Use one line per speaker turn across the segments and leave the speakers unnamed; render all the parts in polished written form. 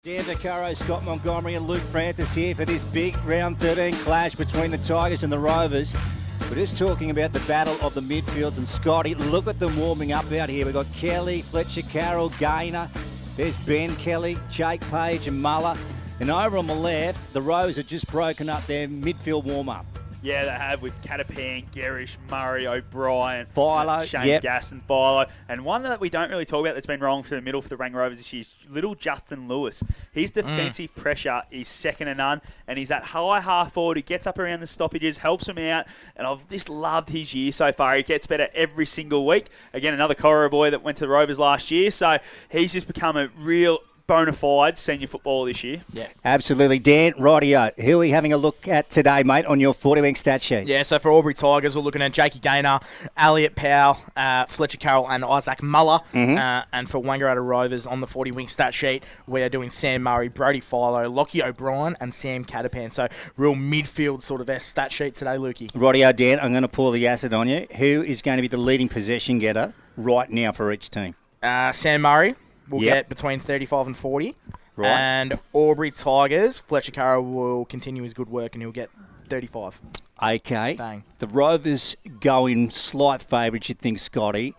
Dan Vaccaro, Scott Montgomery and Luke Francis here for this big round 13 clash between the Tigers and the Rovers. We're just talking about the battle of the midfields, and Scotty, look at them warming up out here. We've got Kelly, Fletcher, Carroll, Gaynor. There's Ben Kelly, Jake Page and Muller. And over on the left, the Rovers have just broken up their midfield warm-up.
Yeah, they have, with Catapan, Gerish, Murray, O'Brien,
Philo,
Shane Gaston, Philo. And one that we don't really talk about that's been wrong for the middle for the Wangaratta Rovers this year is little Justin Lewis. His defensive pressure is second to none, and he's that high half forward who gets up around the stoppages, helps him out, and I've just loved his year so far. He gets better every single week. Again, another Corridor boy that went to the Rovers last year, so he's just become a real bona fide senior footballer this year.
Yeah, absolutely. Dan, rightio, who are we having a look at today, mate, on your 40-wing stat sheet?
Yeah, so for Albury Tigers, we're looking at Jakey Gaynor, Elliot Powell, Fletcher Carroll and Isaac Muller. And for Wangaratta Rovers on the 40-wing stat sheet, we are doing Sam Murray, Brody Philo, Lockie O'Brien and Sam Catapan. So real midfield sort of stat sheet today, Lukey.
Rightio, Dan, I'm going to pour the acid on you. Who is going to be the leading possession getter right now for each team?
Sam Murray will get between 35 and 40.
Right.
And Albury Tigers, Fletcher Carroll will continue his good work and he'll get 35.
Okay.
Bang.
The Rovers go in slight favourites, you'd think, Scotty.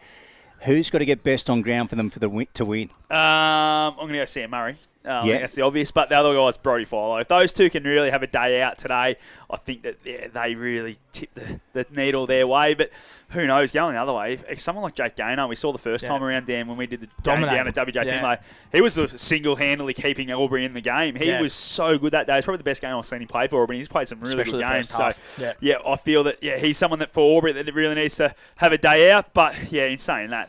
Who's got to get best on ground for them to win?
I'm going to go Sam Murray. I think that's the obvious, but the other guy's Brody Philo. If those two can really have a day out today, I think that they really tip the needle their way. But who knows, going the other way. If someone like Jake Gaynor, we saw the first time around, Dan, when we did the game down at WJ Finlay, he was single-handedly keeping Albury in the game. He was so good that day. It's probably the best game I've seen him play for Albury. He's played some really good games. So, I feel that he's someone that for Albury that really needs to have a day out. But, in saying that,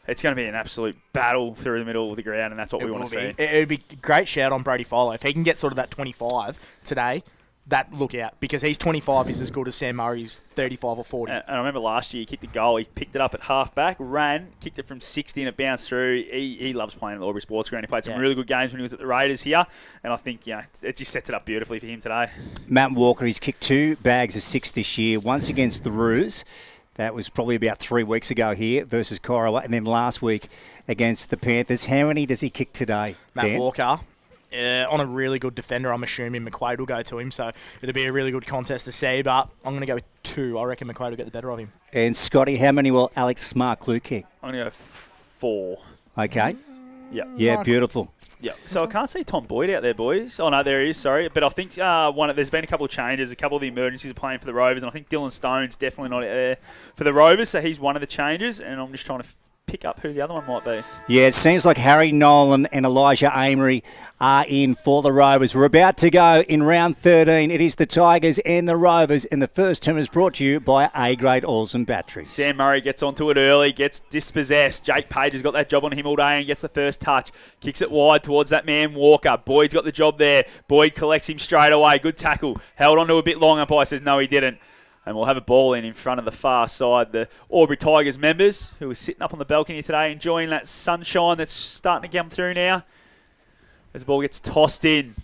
it's going to be an absolute battle through the middle of the ground, and that's what we want to see.
It would be a great shout on Brody Philo. If he can get sort of that 25 today, that look out, because he's 25 is as good as Sam Murray's 35 or 40.
And I remember last year he kicked the goal. He picked it up at half-back, ran, kicked it from 60 and it bounced through. He loves playing at the Albury Sports Ground. He played some really good games when he was at the Raiders here, and I think it just sets it up beautifully for him today.
Matt Walker, he's kicked 2 bags of 6 this year, once against the Roos. That was probably about 3 weeks ago here versus Corridor, and then last week against the Panthers. How many does he kick today,
Matt
Dan?
Walker, on a really good defender. I'm assuming McQuaid will go to him, so it'll be a really good contest to see, but I'm going to go with 2. I reckon McQuaid will get the better of him.
And Scotty, how many will Alex Smart-Clue kick?
I'm going to go 4.
Okay.
Yeah,
beautiful.
Yeah, so I can't see Tom Boyd out there, boys. Oh, no, there he is, sorry. But I think there's been a couple of changes. A couple of the emergencies are playing for the Rovers, and I think Dylan Stone's definitely not out there for the Rovers, so he's one of the changes, and I'm just trying to pick up who the other one might be. Yeah,
it seems like Harry Nolan and Elijah Amery are in for the Rovers. We're about to go in round 13. It is the Tigers and the Rovers, and the first term is brought to you by A-Grade Oils and Batteries.
Sam Murray gets onto it early, gets dispossessed. Jake Page has got that job on him all day and gets the first touch. Kicks it wide towards that man Walker. Boyd's got the job there. Boyd collects him straight away. Good tackle. Held on to a bit long. Umpire says no, he didn't. And we'll have a ball in front of the far side. The Albury Tigers members who are sitting up on the balcony today enjoying that sunshine that's starting to come through now. As the ball gets tossed in.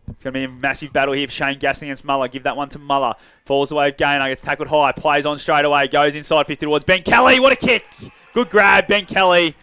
It's going to be a massive battle here for Shane Gaston against Muller. Give that one to Muller. Falls away with Gaynor. Gets tackled high. Plays on straight away. Goes inside 50 towards Ben Kelly. What a kick. Good grab, Ben Kelly.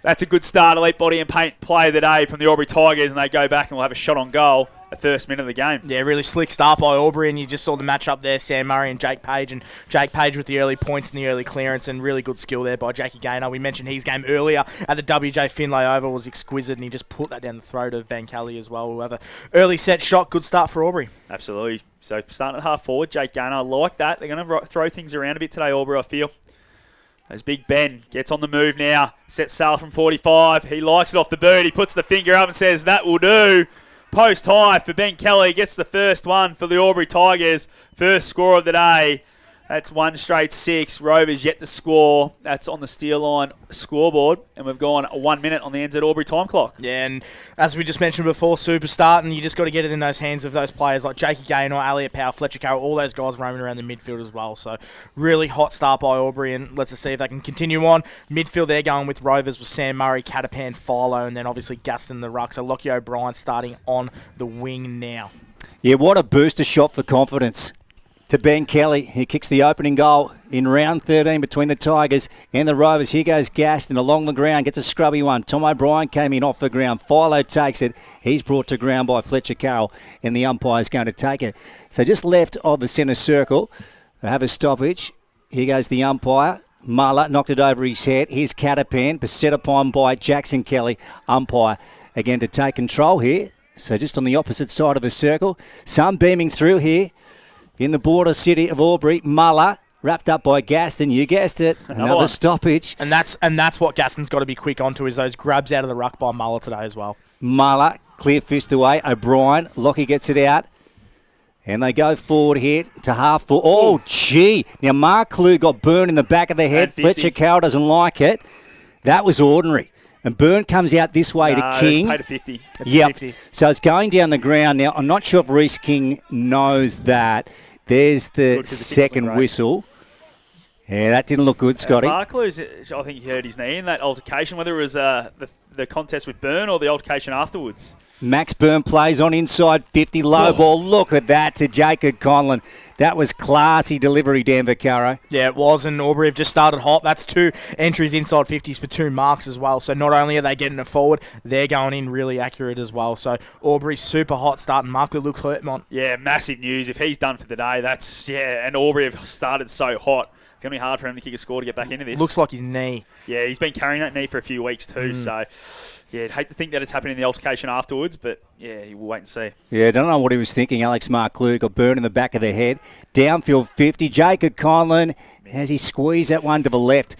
That's a good start. Elite body and paint play of the day from the Albury Tigers. And they go back and we'll have a shot on goal. The first minute of the game.
Yeah, really slick start by Albury, and you just saw the match up there, Sam Murray and Jake Page, and Jake Page with the early points and the early clearance, and really good skill there by Jakey Gaynor. We mentioned his game earlier at the WJ Finlay Oval was exquisite, and he just put that down the throat of Ben Kelly as well. We'll have an early set shot. Good start for Albury.
Absolutely. So starting at half forward, Jake Gaynor, I like that. They're going to throw things around a bit today, Albury, I feel. As Big Ben gets on the move now, sets sail from 45. He likes it off the boot. He puts the finger up and says, that will do. Post high for Ben Kelly. Gets the first one for the Albury Tigers. First score of the day. That's 1 straight 6. Rovers yet to score. That's on the Steel Line scoreboard. And we've gone 1 minute on the NZ Albury time clock.
Yeah, and as we just mentioned before, super start, and you just got to get it in those hands of those players like Jakey Gaynor, Elliot Powell, Fletcher Carroll, all those guys roaming around the midfield as well. So really hot start by Albury, and let's see if they can continue on. Midfield, they're going with Rovers with Sam Murray, Catapan, Philo, and then obviously Gaston the ruck. So Lockie O'Brien starting on the wing now.
Yeah, what a booster shot for confidence. to Ben Kelly, who kicks the opening goal in round 13 between the Tigers and the Rovers. Here goes Gaston along the ground, gets a scrubby one. Tom O'Brien came in off the ground. Philo takes it. He's brought to ground by Fletcher Carroll, and the umpire's going to take it. So just left of the centre circle, they have a stoppage. Here goes the umpire. Muller knocked it over his head. Here's Catapan, set upon by Jackson Kelly, umpire, again to take control here. So just on the opposite side of the circle. Sun beaming through here in the border city of Albury. Muller, wrapped up by Gaston. You guessed it. Another stoppage.
And that's what Gaston's got to be quick onto, is those grabs out of the ruck by Muller today as well.
Muller, clear fist away. O'Brien, Lockie gets it out. And they go forward here to half full. Oh, gee. Now, Mark Clue got burned in the back of the head. Fletcher Carroll doesn't like it. That was ordinary. And Byrne comes out this way to King.
Paid a 50.
Yep.
50.
So it's going down the ground. Now, I'm not sure if Reece King knows that. There's the second whistle. Yeah, that didn't look good, Scotty.
Barclay's, I think he hurt his knee in that altercation, whether it was the contest with Byrne or the altercation afterwards.
Max Byrne plays on inside 50, low ball. Look at that to Jacob Conlon. That was classy delivery, Dan Vaccaro.
Yeah, it was, and Albury have just started hot. That's 2 entries inside 50s for 2 marks as well. So not only are they getting it forward, they're going in really accurate as well. So Albury super hot start, and Markley looks hurt, man.
Yeah, massive news. If he's done for the day, and Albury have started so hot. It's going to be hard for him to kick a score to get back into this.
Looks like his knee.
Yeah, he's been carrying that knee for a few weeks too, so yeah, I'd hate to think that it's happened in the altercation afterwards, but yeah, we'll wait and see.
Yeah, don't know what he was thinking. Alex Mark-Clue got burned in the back of the head. Downfield 50. Jacob Conlon, as he squeezed that one to the left,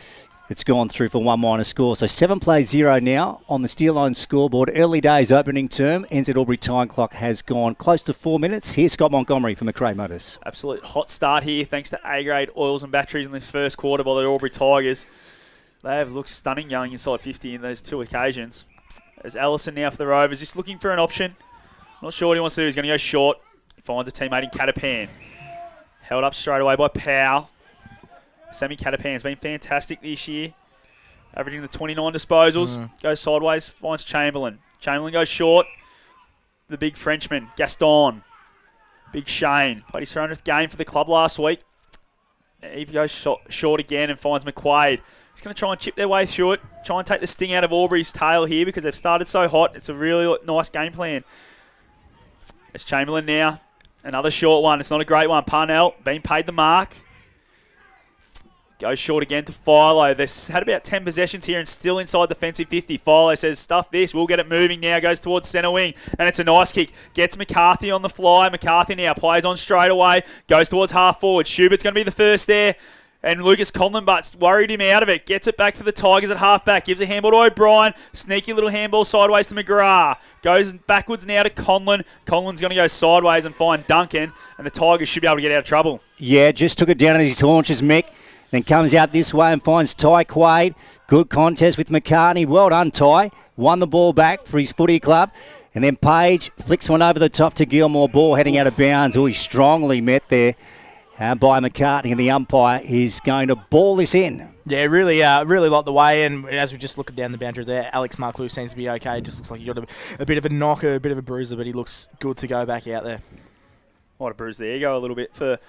it's gone through for 1 minor score. So 7 plays 0 now on the Steel Line scoreboard. Early days opening term. NZ Albury time clock has gone close to 4 minutes. Here's Scott Montgomery from McRae Motors.
Absolute hot start here, thanks to A-grade oils and batteries in this first quarter by the Albury Tigers. They have looked stunning going inside 50 in those 2 occasions. There's Ellison now for the Rovers, just looking for an option. Not sure what he wants to do. He's going to go short. He finds a teammate in Catapan. Held up straight away by Powell. Sammy Catapan's been fantastic this year. Averaging the 29 disposals. Goes sideways, finds Chamberlain. Chamberlain goes short. The big Frenchman, Gaston. Big Shane. Played his 300th game for the club last week. He goes short again and finds McQuaid. He's going to try and chip their way through it. Try and take the sting out of Albury's tail here because they've started so hot. It's a really nice game plan. It's Chamberlain now. Another short one. It's not a great one. Parnell being paid the mark. Goes short again to Philo. They've had about 10 possessions here and still inside defensive 50. Philo says, stuff this. We'll get it moving now. Goes towards centre wing. And it's a nice kick. Gets McCarthy on the fly. McCarthy now plays on straight away. Goes towards half forward. Schubert's going to be the first there. And Lucas Conlon butts worried him out of it. Gets it back for the Tigers at half-back. Gives a handball to O'Brien. Sneaky little handball sideways to McGrath. Goes backwards now to Conlon. Conlon's going to go sideways and find Duncan. And the Tigers should be able to get out of trouble.
Yeah, just took it down at his haunches, Mick. Then comes out this way and finds Ty Quaid. Good contest with McCartney. Well done, Ty. Won the ball back for his footy club. And then Page flicks one over the top to Gilmore. Ball heading out of bounds. Oh, he's strongly met there by McCartney, and the umpire is going to ball this in.
Yeah, really like the way, and as we just look down the boundary there, Alex Mark-Lew seems to be okay. Just looks like he got a bit of a knocker, a bit of a bruiser, but he looks good to go back out there.
Might have bruised the ego a little bit for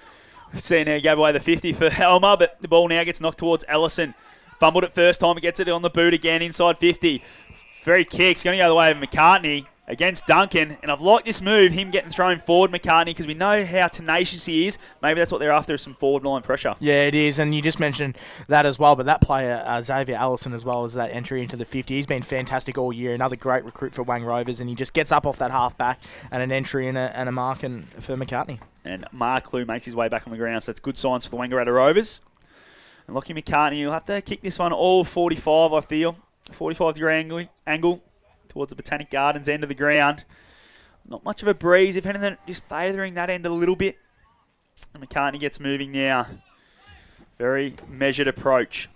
seeing how he gave away the 50 for Helmer, but the ball now gets knocked towards Ellison. Fumbled it first time, he gets it on the boot again inside 50. Very kicks, going to go the way of McCartney against Duncan, and I've liked this move, him getting thrown forward, McCartney, because we know how tenacious he is. Maybe that's what they're after, is some forward line pressure.
Yeah, it is, and you just mentioned that as well, but that player, Xavier Allison, as well as that entry into the 50, he's been fantastic all year, another great recruit for Wang Rovers, and he just gets up off that half-back and an entry and a mark for McCartney. And
Mark Clue makes his way back on the ground, so that's good signs for the Wangaratta Rovers. And Lockie McCartney will have to kick this one all 45, I feel. 45-degree angle towards the Botanic Gardens end of the ground. Not much of a breeze, if anything, just favouring that end a little bit. And McCartney gets moving now. Very measured approach.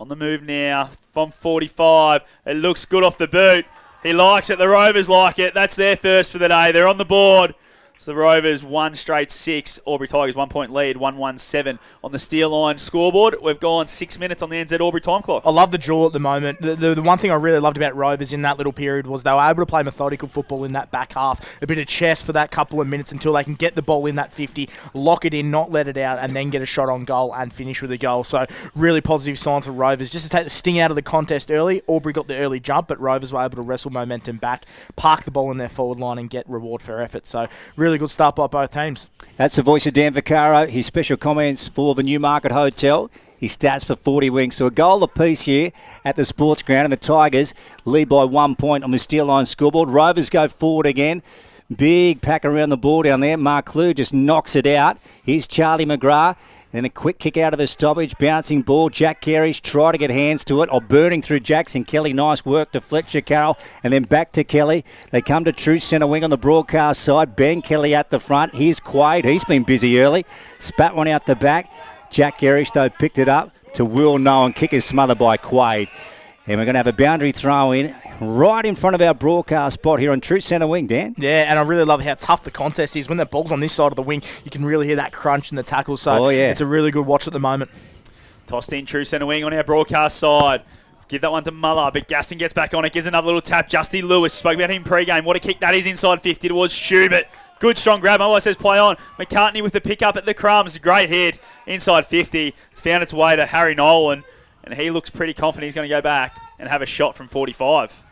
On the move now from 45. It looks good off the boot. He likes it. The Rovers like it. That's their first for the day. They're on the board. So the Rovers 1 straight 6. Albury Tigers 1 point lead, 1-1-7 on the Steel Line scoreboard. We've gone 6 minutes on the NZ Albury time clock.
I love the draw at the moment. The one thing I really loved about Rovers in that little period was they were able to play methodical football in that back half. A bit of chess for that couple of minutes until they can get the ball in that 50, lock it in, not let it out, and then get a shot on goal and finish with a goal. So really positive signs for Rovers. Just to take the sting out of the contest early, Albury got the early jump, but Rovers were able to wrestle momentum back, park the ball in their forward line and get reward for effort. So really good start by both teams.
That's the voice of Dan Vaccaro. His special comments for the Newmarket Hotel. His stats for 40 wings. So a goal apiece here at the sports ground, and the Tigers lead by 1 point on the Steel Line scoreboard. Rovers go forward again. Big pack around the ball down there. Mark Clue just knocks it out. Here's Charlie McGrath. Then a quick kick out of a stoppage, bouncing ball. Jack Carey's try to get hands to it, or burning through Jackson Kelly. Nice work to Fletcher Carroll, and then back to Kelly. They come to true centre wing on the broadcast side. Ben Kelly at the front. Here's Quaid. He's been busy early. Spat one out the back. Jack Carey, though, picked it up to Will Nolan. Kick is smothered by Quaid. And we're going to have a boundary throw in right in front of our broadcast spot here on true centre wing, Dan.
Yeah, and I really love how tough the contest is. When the ball's on this side of the wing, you can really hear that crunch in the tackle. So It's a really good watch at the moment.
Tossed in true centre wing on our broadcast side. Give that one to Muller, but Gaston gets back on it, gives another little tap. Justy Lewis, spoke about him pre-game. What a kick that is inside 50 towards Schubert. Good strong grab. Muller says play on. McCartney with the pick up at the crumbs. Great hit inside 50. It's found its way to Harry Nolan, and he looks pretty confident he's going to go back and have a shot from 45.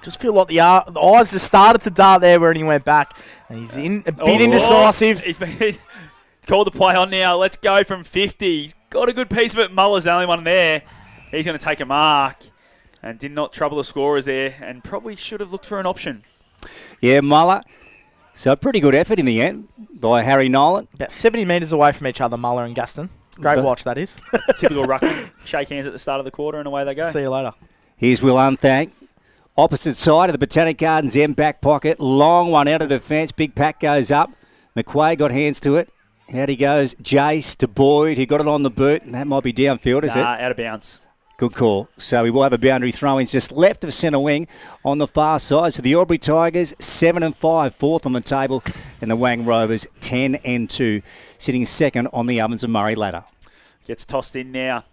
Just feel like the eyes just started to dart there when he went back. And he's a bit indecisive.
He's been called to play on now. Let's go from 50. He's got a good piece of it. Muller's the only one there. He's going to take a mark and did not trouble the scorers there, and probably should have looked for an option.
Yeah, Muller. So a pretty good effort in the end by Harry Nolan.
About 70 metres away from each other, Muller and Gaston. Great watch, that is.
Typical ruckman. Shake hands at the start of the quarter and away they go.
See you later.
Here's Will Unthank. Opposite side of the Botanic Gardens end back pocket. Long one out of defence. Big pack goes up. McQuaid got hands to it. Out he goes. Jace to Boyd. He got it on the boot. And that might be downfield, is it?
Out of bounds.
Good call. So we will have a boundary throw-in just left of centre wing on the far side. So the Albury Tigers 7-5, fourth on the table, and the Wang Rovers 10-2, sitting second on the Ovens and Murray ladder.
Gets tossed in now.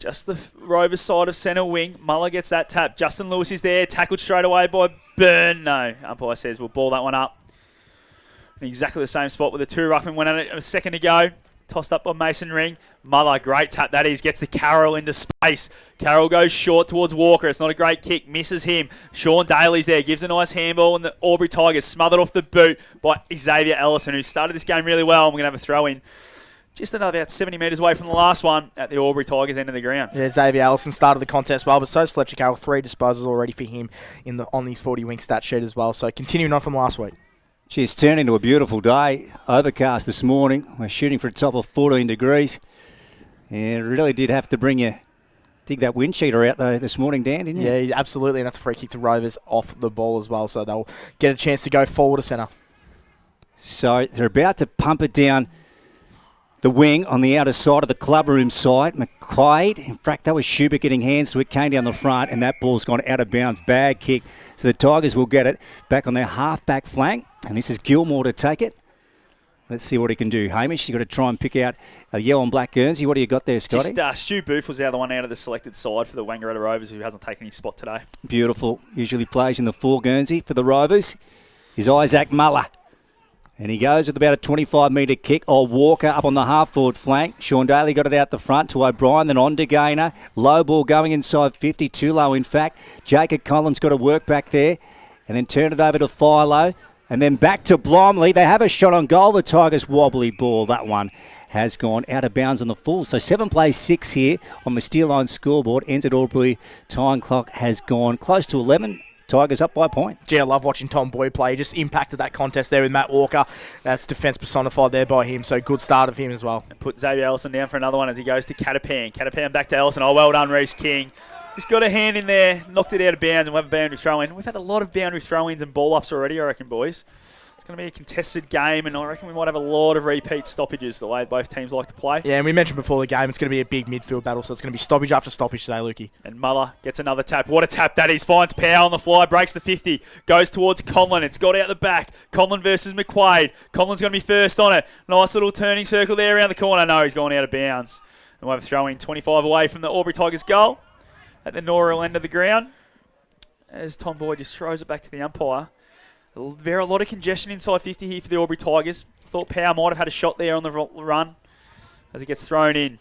Just the Rovers side of centre wing. Muller gets that tap. Justin Lewis is there. Tackled straight away by Byrne. No, umpire says we'll ball that one up. In exactly the same spot where the two ruckmen went at it a second ago. Tossed up by Mason Ring. Muller, great tap that is. Gets the Carroll into space. Carroll goes short towards Walker. It's not a great kick. Misses him. Sean Daly's there. Gives a nice handball. And the Albury Tigers smothered off the boot by Xavier Ellison, who started this game really well. And we're going to have a throw in just another about 70 metres away from the last one at the Albury Tigers end of the ground.
Yeah, Xavier Ellison started the contest well, but so's Fletcher Carroll. 3 disposals already for him on these 40-wing stat sheet as well. So continuing on from last week.
It's turned into a beautiful day. Overcast this morning. We're shooting for a top of 14 degrees. And it really did have to dig that wind cheater out though this morning, Dan, didn't you?
Yeah, absolutely. And that's a free kick to Rovers off the ball as well. So they'll get a chance to go forward to centre.
So they're about to pump it down the wing on the outer side of the club room side. McQuaid, in fact, that was Schubert getting hands to it, came down the front, and that ball's gone out of bounds. Bad kick. So the Tigers will get it back on their half-back flank. And this is Gilmore to take it. Let's see what he can do. Hamish, you've got to try and pick out a yellow and black Guernsey. What do you got there, Scotty?
Stu Booth was the other one out of the selected side for the Wangaratta Rovers, who hasn't taken his spot today.
Beautiful. Usually plays in the 4 Guernsey for the Rovers. Is Isaac Muller. And he goes with about a 25-metre kick. Walker up on the half-forward flank. Sean Daly got it out the front to O'Brien, then on to Gaynor. Low ball going inside 50, too low in fact. Jacob Collins got to work back there. And then turn it over to Philo. And then back to Blomley. They have a shot on goal. The Tigers wobbly ball. That one has gone out of bounds on the full. So 7 plays 6 here on the Steel Line scoreboard. Ends at Albury. Time clock has gone close to 11. Tigers up by a point.
Gee, I love watching Tom Boyd play. He just impacted that contest there with Matt Walker. That's defence personified there by him, so good start of him as well.
And put Xavier Ellison down for another one as he goes to Catapan. Catapan back to Ellison. Oh, well done, Reece King. He's got a hand in there, knocked it out of bounds, and we'll have a boundary throw-in. We've had a lot of boundary throw-ins and ball-ups already, I reckon, boys. It's going to be a contested game, and I reckon we might have a lot of repeat stoppages the way both teams like to play.
Yeah, and we mentioned before the game, it's going to be a big midfield battle, so it's going to be stoppage after stoppage today, Lukey.
And Muller gets another tap. What a tap that is. Finds power on the fly, breaks the 50, goes towards Conlon. It's got out the back. Conlon versus McQuaid. Conlon's going to be first on it. Nice little turning circle there around the corner. No, he's gone out of bounds. And we'll have a throw in 25 away from the Albury Tigers goal at the Norrill end of the ground. As Tom Boyd just throws it back to the umpire. There are a lot of congestion inside 50 here for the Albury Tigers. Thought Power might have had a shot there on the run as it gets thrown in.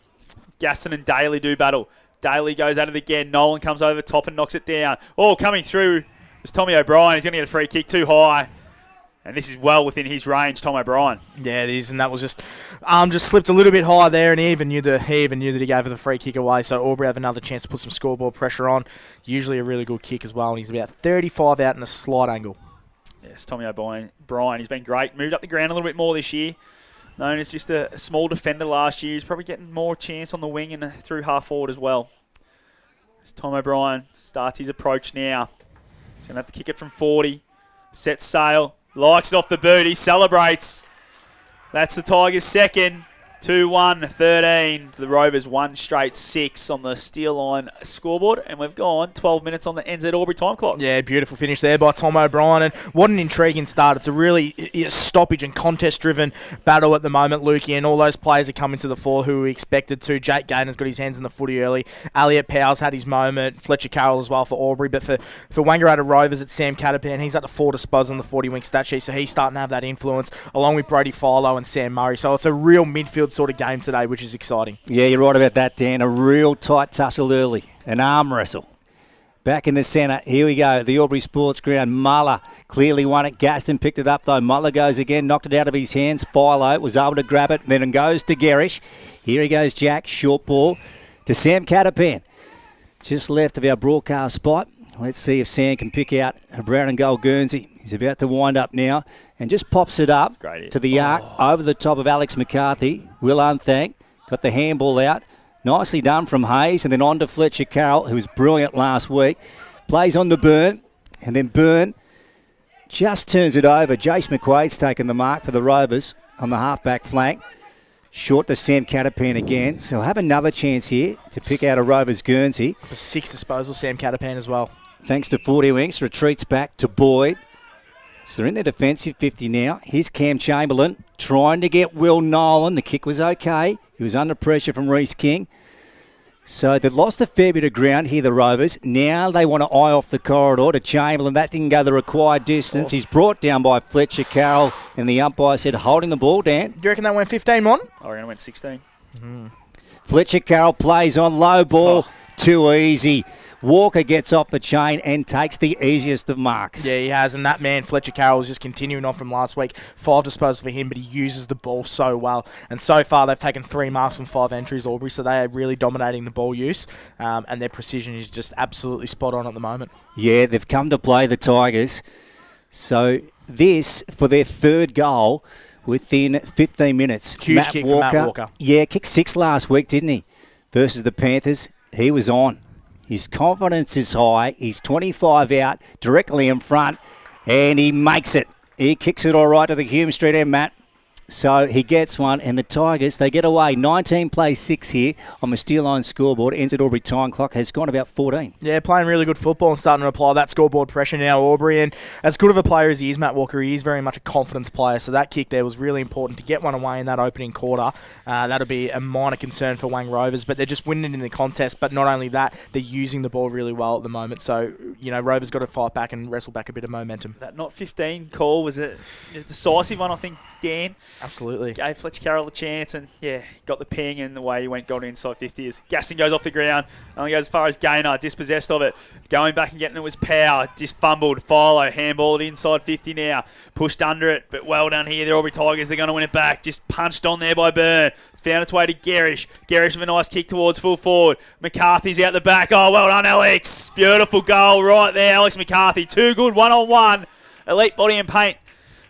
Gaston and Daly do battle. Daly goes at it again. Nolan comes over the top and knocks it down. Oh, coming through was Tommy O'Brien. He's going to get a free kick too high. And this is well within his range, Tom O'Brien.
Yeah, it is, and that was just slipped a little bit high there, and he even knew that he gave the free kick away. So Albury have another chance to put some scoreboard pressure on. Usually a really good kick as well, and he's about 35 out in a slight angle.
Yes, Tommy O'Brien. He's been great. Moved up the ground a little bit more this year. Known as just a small defender last year. He's probably getting more chance on the wing and through half forward as well. As Tom O'Brien starts his approach now. He's going to have to kick it from 40. Sets sail. Likes it off the boot. He celebrates. That's the Tigers' second. 2-1-13. The Rovers 1 straight 6 on the Steel Line scoreboard. And we've gone 12 minutes on the NZ Albury time clock.
Yeah, beautiful finish there by Tom O'Brien. And what an intriguing start. It's a really stoppage and contest-driven battle at the moment, Lukey. And all those players are coming to the fore who we expected to. Jake Gaynor's got his hands in the footy early. Elliot Powell's had his moment. Fletcher Carroll as well for Albury. But for Wangaratta Rovers, it's Sam Catapan. He's at the 4 disposal on the 40-wing stat sheet. So he's starting to have that influence along with Brody Philo and Sam Murray. So it's a real midfield sort of game today, which is exciting.
Yeah, you're right about that, Dan. A real tight tussle early. An arm wrestle. Back in the centre. Here we go. The Albury Sports Ground. Muller clearly won it. Gaston picked it up, though. Muller goes again. Knocked it out of his hands. Philo was able to grab it. Then it goes to Gerish. Here he goes, Jack. Short ball to Sam Catapan. Just left of our broadcast spot. Let's see if Sam can pick out a brown and gold Guernsey. He's about to wind up now and just pops it up to the arc over the top of Alex McCarthy. Will Unthank got the handball out. Nicely done from Hayes, and then on to Fletcher Carroll, who was brilliant last week. Plays on to Byrne, and then Byrne just turns it over. Jace McQuaid's taken the mark for the Rovers on the half-back flank. Short to Sam Catapan again. So we'll have another chance here to pick out a Rovers Guernsey.
6 disposal, Sam Catapan as well.
Thanks to 40 Winks, retreats back to Boyd. So they're in their defensive 50 now. Here's Cam Chamberlain trying to get Will Nolan. The kick was okay. He was under pressure from Reece King. So they've lost a fair bit of ground here, the Rovers. Now they want to eye off the corridor to Chamberlain. That didn't go the required distance. He's brought down by Fletcher Carroll, and the umpire said holding the ball, Dan.
Do you reckon that went 15, Mon?
I reckon it went 16.
Fletcher Carroll plays on low ball. Too easy. Walker gets off the chain and takes the easiest of marks.
Yeah, he has. And that man, Fletcher Carroll, is just continuing on from last week. 5 disposals for him, but he uses the ball so well. And so far, they've taken 3 marks from 5 entries, Albury, so they are really dominating the ball use. And their precision is just absolutely spot on at the moment.
Yeah, they've come to play the Tigers. So this, for their 3rd goal within 15 minutes.
Huge kick from Matt Walker.
Yeah, kicked 6 last week, didn't he? Versus the Panthers. He was on. His confidence is high. He's 25 out, directly in front, and he makes it. He kicks it all right to the Hume Street end, Matt. So he gets one, and the Tigers, they get away. 19 plays 6 here on the Steel Line scoreboard. NZ Albury time clock has gone about 14.
Yeah, playing really good football and starting to apply that scoreboard pressure now, Albury. And as good of a player as he is, Matt Walker, he is very much a confidence player. So that kick there was really important to get one away in that opening quarter. That'll be a minor concern for Wang Rovers, but they're just winning in the contest. But not only that, they're using the ball really well at the moment. So, you know, Rovers got to fight back and wrestle back a bit of momentum.
That not 15 call was a decisive one, I think, Dan.
Absolutely.
Gave Fletcher Carroll a chance and, yeah, got the ping, and the way he got inside 50 is Gaston goes off the ground, only goes as far as Gaynor, dispossessed of it. Going back and getting it was Power, just fumbled, Philo, handballed inside 50 now, pushed under it, but well done here. The Albury Tigers, they're going to win it back. Just punched on there by Byrne. It's found its way to Gerish. Gerish with a nice kick towards full forward. McCarthy's out the back. Oh, well done, Alex. Beautiful goal right there, Alex McCarthy. Too good, 1-on-1. Elite body and paint.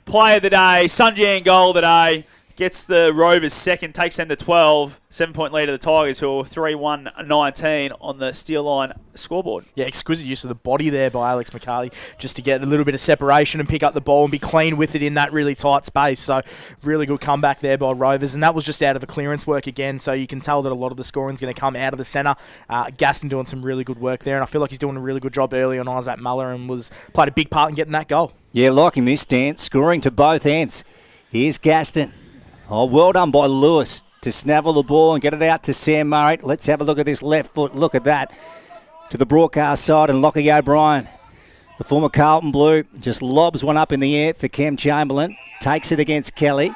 Player of the day, Sunjan goal today. gets the Rovers second, takes them to 12. 7-point lead of the Tigers, who are 3-1-19 on the steel line scoreboard.
Yeah, exquisite use of the body there by Alex McCarthy just to get a little bit of separation and pick up the ball and be clean with it in that really tight space. So really good comeback there by Rovers. And that was just out of the clearance work again. So you can tell that a lot of the scoring is going to come out of the centre. Gaston doing some really good work there. And I feel like he's doing a really good job early on Isaac Muller and played a big part in getting that goal.
Yeah, liking this stance, scoring to both ends. Here's Gaston. Oh, well done by Lewis to snavel the ball and get it out to Sam Murray. Let's have a look at this left foot. Look at that. To the broadcast side, and Lockie O'Brien, the former Carlton Blue, just lobs one up in the air for Cam Chamberlain. Takes it against Kelly.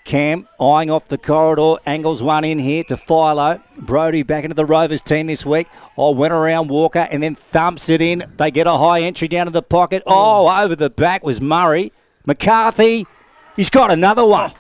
Cam eyeing off the corridor, angles one in here to Philo. Brodie back into the Rovers team this week. Oh, went around Walker and then thumps it in. They get a high entry down to the pocket. Oh, over the back was Murray. McCarthy, he's got another one.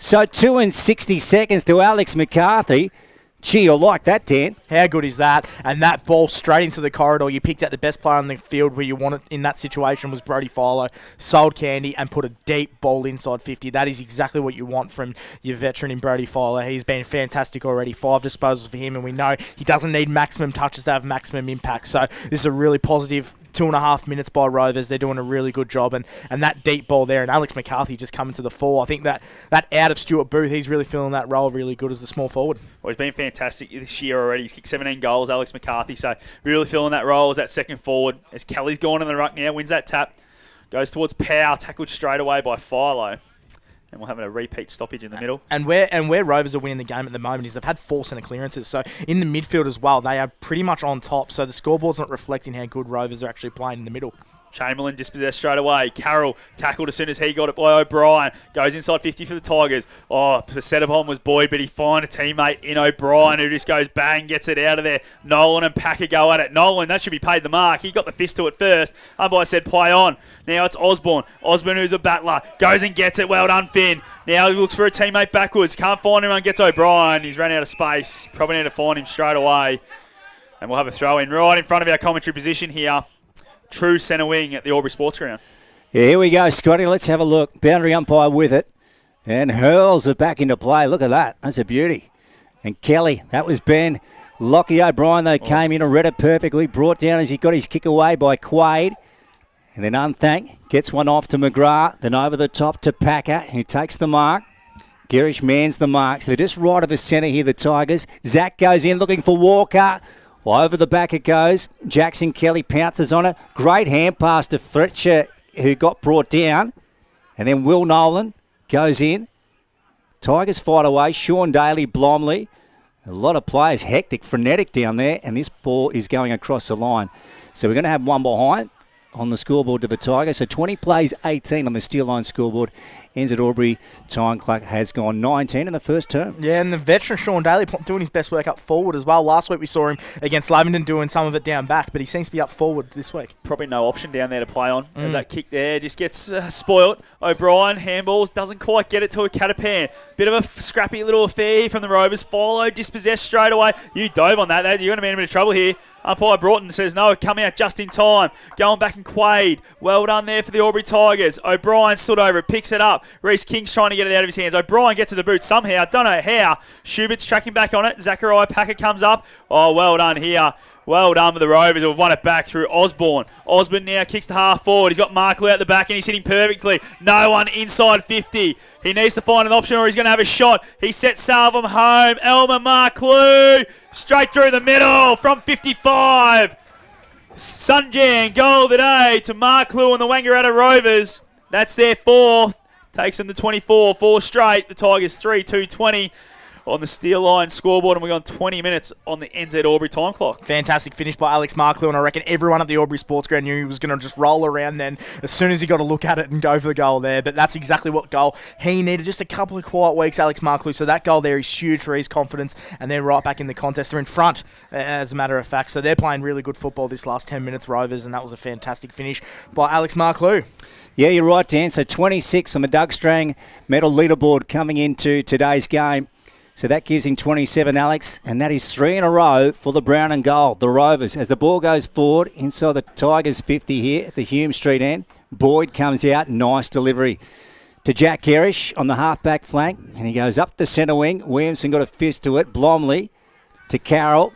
So 2 and 60 seconds to Alex McCarthy. Gee, I like that, Dan.
How good is that? And that ball straight into the corridor. You picked out the best player on the field where you want it in that situation was Brodie Philo. Sold Candy and put a deep ball inside 50. That is exactly what you want from your veteran in Brodie Philo. He's been fantastic already. 5 disposals for him, and we know he doesn't need maximum touches to have maximum impact. So this is a really positive 2.5 minutes by Rovers. They're doing a really good job, and that deep ball there, and Alex McCarthy just coming to the fore. I think that out of Stuart Booth, he's really feeling that role really good as the small forward.
Well, he's been fantastic this year already. He's kicked 17 goals, Alex McCarthy, so really feeling that role as that second forward. As Kelly's gone in the ruck now, wins that tap, goes towards Powell, tackled straight away by Philo. And we'll have a repeat stoppage in the middle. And
where Rovers are winning the game at the moment is they've had 4 centre clearances. So in the midfield as well, they are pretty much on top. So the scoreboard's not reflecting how good Rovers are actually playing in the middle.
Chamberlain dispossessed straight away. Carroll tackled as soon as he got it by O'Brien. Goes inside 50 for the Tigers. Oh, the set-upon was Boyd, but he found a teammate in O'Brien who just goes bang, gets it out of there. Nolan and Packer go at it. Nolan, that should be paid the mark. He got the fist to it first. Umpire said play on. Now it's Osborne. Osborne, who's a battler, goes and gets it. Well done, Finn. Now he looks for a teammate backwards. Can't find anyone. Gets O'Brien. He's ran out of space. Probably need to find him straight away. And we'll have a throw in right in front of our commentary position here. True centre wing at the Albury Sports Ground.
Yeah, here we go, Scotty. Let's have a look. Boundary umpire with it. And hurls it back into play. Look at that. That's a beauty. And Kelly, that was Ben. Lockie O'Brien, though, came in and read it perfectly. Brought down as he got his kick away by Quaid. And then Unthank gets one off to McGrath. Then over the top to Packer, who takes the mark. Gerish mans the mark. So they're just right of the centre here, the Tigers. Zach goes in looking for Walker. Over the back it goes. Jackson Kelly pounces on it. Great hand pass to Fletcher, who got brought down. And then Will Nolan goes in. Tigers fight away. Sean Daly, Blomley. A lot of players, hectic, frenetic down there. And this ball is going across the line. So we're going to have one behind on the scoreboard to the Tigers. So 20 plays 18 on the steel line scoreboard. Ends at Albury. Time clock has gone 19 in the first term.
Yeah, and the veteran Sean Daly doing his best work up forward as well. Last week we saw him against Lavington doing some of it down back, but he seems to be up forward this week.
Probably no option down there to play on as that kick there just gets spoilt. O'Brien, handballs, doesn't quite get it to a Catapan. Bit of a scrappy little affair here from the Rovers. Follow, dispossessed straight away. You dove on that. You're going to be in a bit of trouble here. Umpire Broughton says no, come out just in time. Going back and Quaid. Well done there for the Albury Tigers. O'Brien stood over it, picks it up. Reece King's trying to get it out of his hands. O'Brien gets to the boot somehow. Don't know how. Schubert's tracking back on it. Zachariah Packer comes up. Oh, well done here. Well done for the Rovers who have won it back through Osborne. Osborne now kicks to half forward. He's got Markley out the back and he's hitting perfectly. No one inside 50. He needs to find an option or he's going to have a shot. He sets Salvam home. Elmer Markley straight through the middle from 55. Sunjang goal today to Markley and the Wangaratta Rovers. That's their 4th. Takes them to 24. 4 straight. The Tigers 3-2-20. On the steel line scoreboard, and we're on 20 minutes on the NZ Albury time clock.
Fantastic finish by Alex Markley, and I reckon everyone at the Albury Sports Ground knew he was going to just roll around then as soon as he got a look at it and go for the goal there. But that's exactly what goal he needed. Just a couple of quiet weeks, Alex Markley. So that goal there is huge for his confidence, and they're right back in the contest. They're in front, as a matter of fact. So they're playing really good football this last 10 minutes, Rovers, and that was a fantastic finish by Alex Markley.
Yeah, you're right, Dan. So 26 on the Doug Strang medal leaderboard coming into today's game. So that gives him 27, Alex, and that is 3 in a row for the brown and gold, the Rovers. As the ball goes forward inside the Tigers 50 here at the Hume Street end, Boyd comes out, nice delivery to Jack Gerish on the half-back flank, and he goes up the centre wing. Williamson got a fist to it. Blomley to Carroll.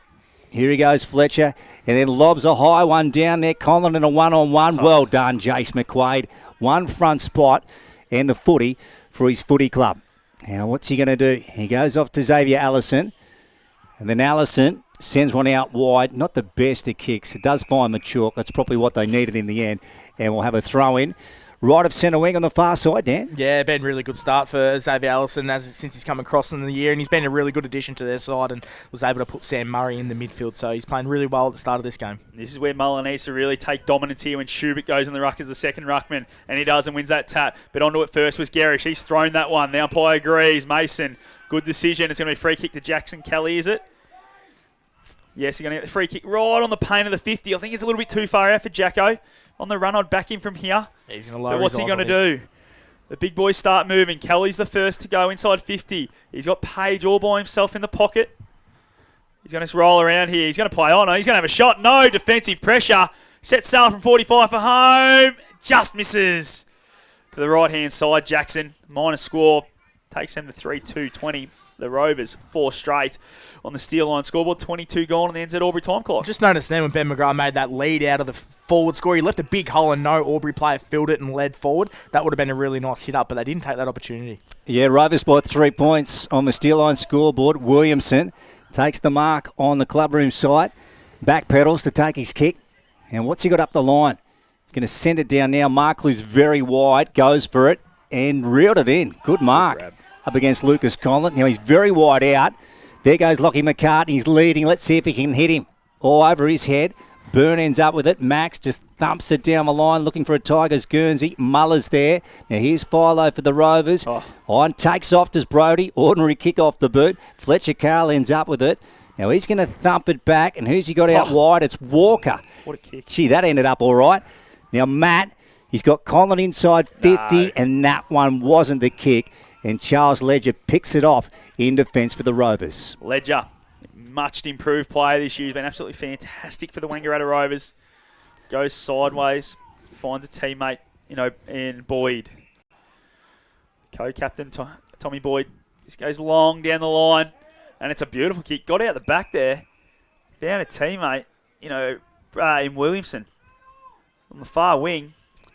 Here he goes, Fletcher, and then lobs a high one down there. Conlon in a one-on-one. Well done, Jace McQuaid. One front spot and the footy for his footy club. Now, what's he going to do? He goes off to Xavier Allison, and then Allison sends one out wide. Not the best of kicks. It does find the chalk. That's probably what they needed in the end, and we'll have a throw-in. Right of centre wing on the far side, Dan.
Yeah, been a really good start for Xavier Allison since he's come across in the year, and he's been a really good addition to their side and was able to put Sam Murray in the midfield, so he's playing really well at the start of this game.
This is where Mullen needs to really take dominance here when Schubert goes in the ruck as the second ruckman, and he does and wins that tap. But onto it first was Gerish. He's thrown that one. The umpire agrees. Mason, good decision. It's going to be a free kick to Jackson Kelly, is it? Yes, he's going to get the free kick right on the paint of the 50. I think it's a little bit too far out for Jacko. On the run, I'd back him from here.
He's going to lower
but what's he going to do? The big boys start moving. Kelly's the first to go inside 50. He's got Page all by himself in the pocket. He's going to roll around here. He's going to play on. He's going to have a shot. No defensive pressure. Set sail from 45 for home. Just misses. To the right-hand side, Jackson. Minor score. Takes them to 3-2-20. The Rovers, 4 straight on the Steel Line scoreboard. 22 gone on the NZ Albury time clock.
Just noticed then when Ben McGrath made that lead out of the forward score, he left a big hole and no Albury player filled it and led forward. That would have been a really nice hit up, but they didn't take that opportunity.
Yeah, Rovers by 3 points on the Steel Line scoreboard. Williamson takes the mark on the clubroom side. Back pedals to take his kick. And what's he got up the line? He's going to send it down now. Marklu's very wide, goes for it and reeled it in. Good mark. Up against Lucas Conlon. Now he's very wide out. There goes Lockie McCartney. He's leading. Let's see if he can hit him. All over his head. Byrne ends up with it. Max just thumps it down the line looking for a Tigers Guernsey. Muller's there. Now here's Philo for the Rovers. On takes off to Brody. Ordinary kick off the boot. Fletcher Carroll ends up with it. Now he's going to thump it back. And who's he got out wide? It's Walker.
What a kick.
Gee, that ended up all right. Now Matt, he's got Conlon inside 50 and that one wasn't the kick. And Charles Ledger picks it off in defence for the Rovers.
Ledger, much improved player this year. He's been absolutely fantastic for the Wangaratta Rovers. Goes sideways, finds a teammate, in Boyd. Co-captain Tommy Boyd. This goes long down the line, and it's a beautiful kick. Got out the back there. Found a teammate, in Williamson. On the far wing.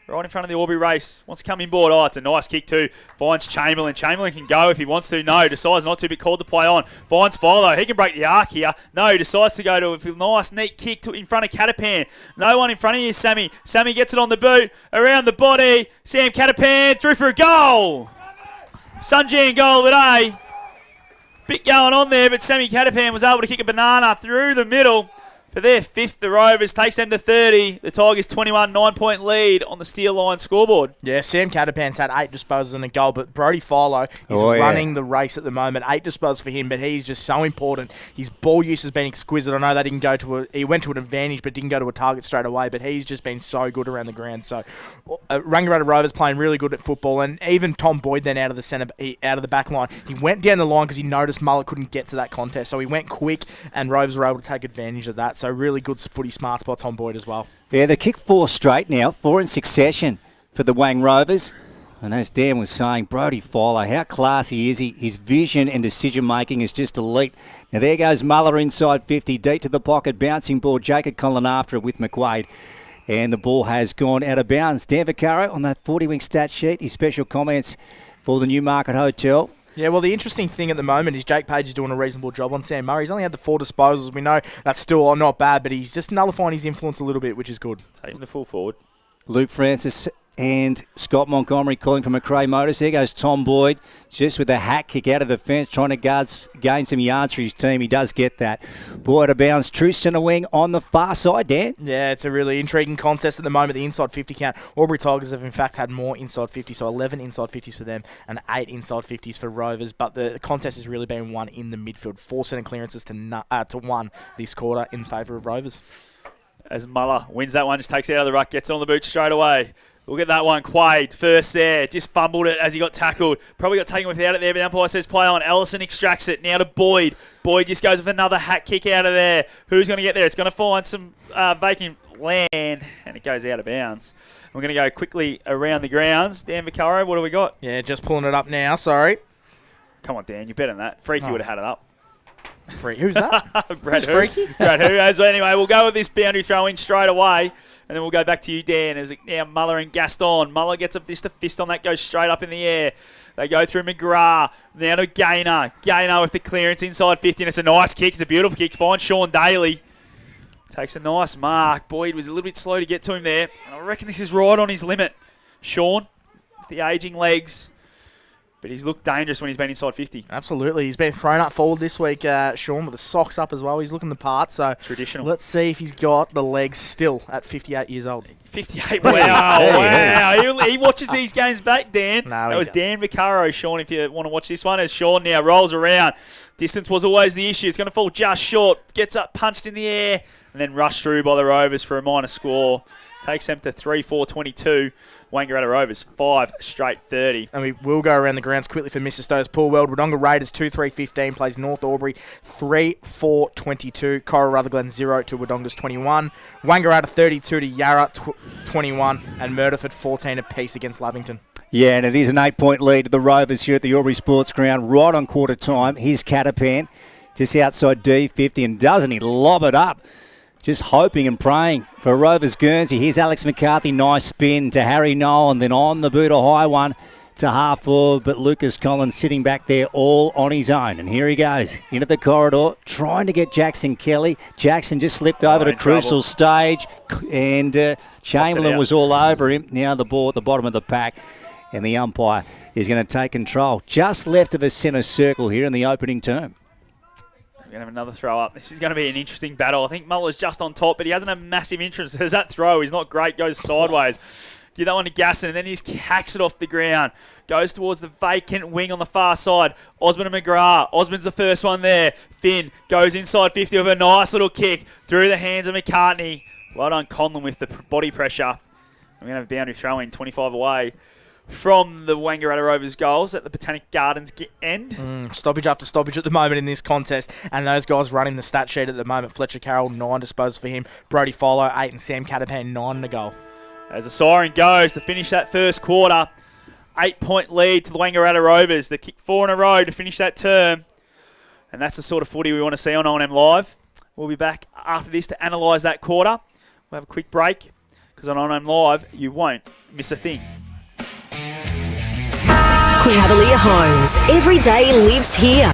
Right in front of the Albury race. Wants to come inboard. It's a nice kick too. Finds Chamberlain. Chamberlain can go if he wants to. No, decides not to, but called to play on. Finds Philo. He can break the arc here. No, decides to go to a nice, neat kick in front of Catapan. No one in front of you, Sammy. Sammy gets it on the boot. Around the body. Sam Catapan through for a goal. Sunjan goal today. Bit going on there, but Sammy Catapan was able to kick a banana through the middle. For their 5th, the Rovers takes them to 30. The Tigers 21, 9-point lead on the Steel Line scoreboard.
Yeah, Sam Catapan's had 8 disposals and a goal, but Brody Philo is running the race at the moment. 8 disposals for him, but he's just so important. His ball use has been exquisite. I know they didn't go he went to an advantage, but didn't go to a target straight away. But he's just been so good around the ground. So, Wangaratta Rovers playing really good at football, and even Tom Boyd then out of the back line, he went down the line because he noticed Mullet couldn't get to that contest, so he went quick, and Rovers were able to take advantage of that. So really good footy smart spots on Boyd as well.
Yeah, they kick 4 straight now, 4 in succession for the Wang Rovers. And as Dan was saying, Brody Philo, how classy is he? His vision and decision-making is just elite. Now there goes Muller inside 50, deep to the pocket, bouncing ball. Jacob Conlon after it with McQuaid. And the ball has gone out of bounds. Dan Vaccaro on that 40-wing stat sheet, his special comments for the Newmarket Hotel.
Yeah, well, the interesting thing at the moment is Jake Page is doing a reasonable job on Sam Murray. He's only had the 4 disposals. We know that's still not bad, but he's just nullifying his influence a little bit, which is good.
Taking the full forward.
Luke Francis and Scott Montgomery calling for McRae Motors. There goes Tom Boyd just with a hat kick out of the fence, trying to gain some yards for his team. He does get that. Ball out of bounds. True centre wing on the far side, Dan.
Yeah, it's a really intriguing contest at the moment, the inside 50 count. Albury Tigers have in fact had more inside 50, so 11 inside 50s for them and 8 inside 50s for Rovers. But the contest has really been won in the midfield. 4 centre clearances to 1 this quarter in favour of Rovers.
As Muller wins that one, just takes it out of the ruck, gets it on the boot straight away. Look at that one. Quaid first there. Just fumbled it as he got tackled. Probably got taken without it there, but the umpire says play on. Ellison extracts it. Now to Boyd. Boyd just goes with another hat kick out of there. Who's going to get there? It's going to find some vacant land, and it goes out of bounds. We're going to go quickly around the grounds. Dan Vaccaro, what do we got?
Yeah, just pulling it up now. Sorry.
Come on, Dan, you're better than that. Freaky would have had it up.
Who's that?
Brad Who.
Freaky?
Brad Who. Anyway, we'll go with this boundary throw in straight away, and then we'll go back to you, Dan. As now Muller and Gaston. Muller gets just a fist on that, goes straight up in the air. They go through McGrath. Now to Gaynor. Gaynor with the clearance inside 50, and it's a nice kick. It's a beautiful kick. Finds Sean Daly. Takes a nice mark. Boyd was a little bit slow to get to him there, and I reckon this is right on his limit. Sean, with the ageing legs. But he's looked dangerous when he's been inside 50.
Absolutely. He's been thrown up forward this week, Sean, with the socks up as well. He's looking the part. So
traditional.
Let's see if he's got the legs still at 58 years old.
58. Wow. He watches these games back, Dan.
No,
that was Dan Vaccaro, Sean, if you want to watch this one. As Sean now rolls around. Distance was always the issue. It's going to fall just short. Gets up, punched in the air, and then rushed through by the Rovers for a minor score. Takes them to 3-4-22. Wangaratta Rovers, 5 straight 30.
And we will go around the grounds quickly for Mr. Stowe's Pool World. Wodonga Raiders 2-3-15 plays North Albury 3-4-22. Coral Rutherglen 0 to Wodonga's 21. Wangaratta 32 to Yarra 21. And Murderford 14 apiece against Lavington.
Yeah, and it is an 8-point lead to the Rovers here at the Albury Sports Ground right on quarter time. Here's Catapan just outside D50, and doesn't he lob it up? Just hoping and praying for Rovers Guernsey. Here's Alex McCarthy. Nice spin to Harry Nolan. Then on the boot, a high one to half forward. But Lucas Collins sitting back there all on his own. And here he goes into the corridor trying to get Jackson Kelly. Jackson just slipped over to crucial stage. And Chamberlain was all over him. Now the ball at the bottom of the pack. And the umpire is going to take control. Just left of a centre circle here in the opening term.
We're going to have another throw up. This is going to be an interesting battle. I think Muller's just on top, but he hasn't had massive interest. There's that throw. He's not great. Goes sideways. Give that one to Gasson, and then he hacks it off the ground. Goes towards the vacant wing on the far side. Osmond and McGrath. Osmond's the first one there. Finn goes inside 50 with a nice little kick through the hands of McCartney. Well done, Conlon, with the body pressure. We're going to have a boundary throw in, 25 away from the Wangaratta Rovers goals at the Botanic Gardens end.
Stoppage after stoppage at the moment in this contest, and those guys running the stat sheet at the moment. Fletcher Carroll, 9 disposed for him. Brody Follow, 8, and Sam Catapan, 9 to goal.
As the siren goes to finish that first quarter, 8-point lead to the Wangaratta Rovers. They've kicked 4 in a row to finish that term, and that's the sort of footy we want to see on O&M Live. We'll be back after this to analyse that quarter. We'll have a quick break, because on O&M Live, you won't miss a thing.
Cavalier Homes. Every day lives here.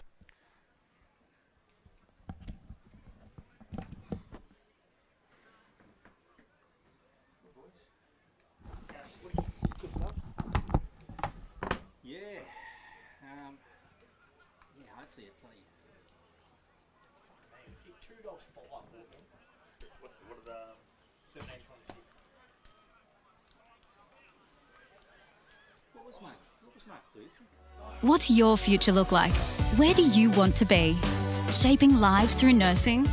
Hopefully it plays.
What are the 1726?
What was my clue?
What's your future look like? Where do you want to be? Shaping lives through nursing?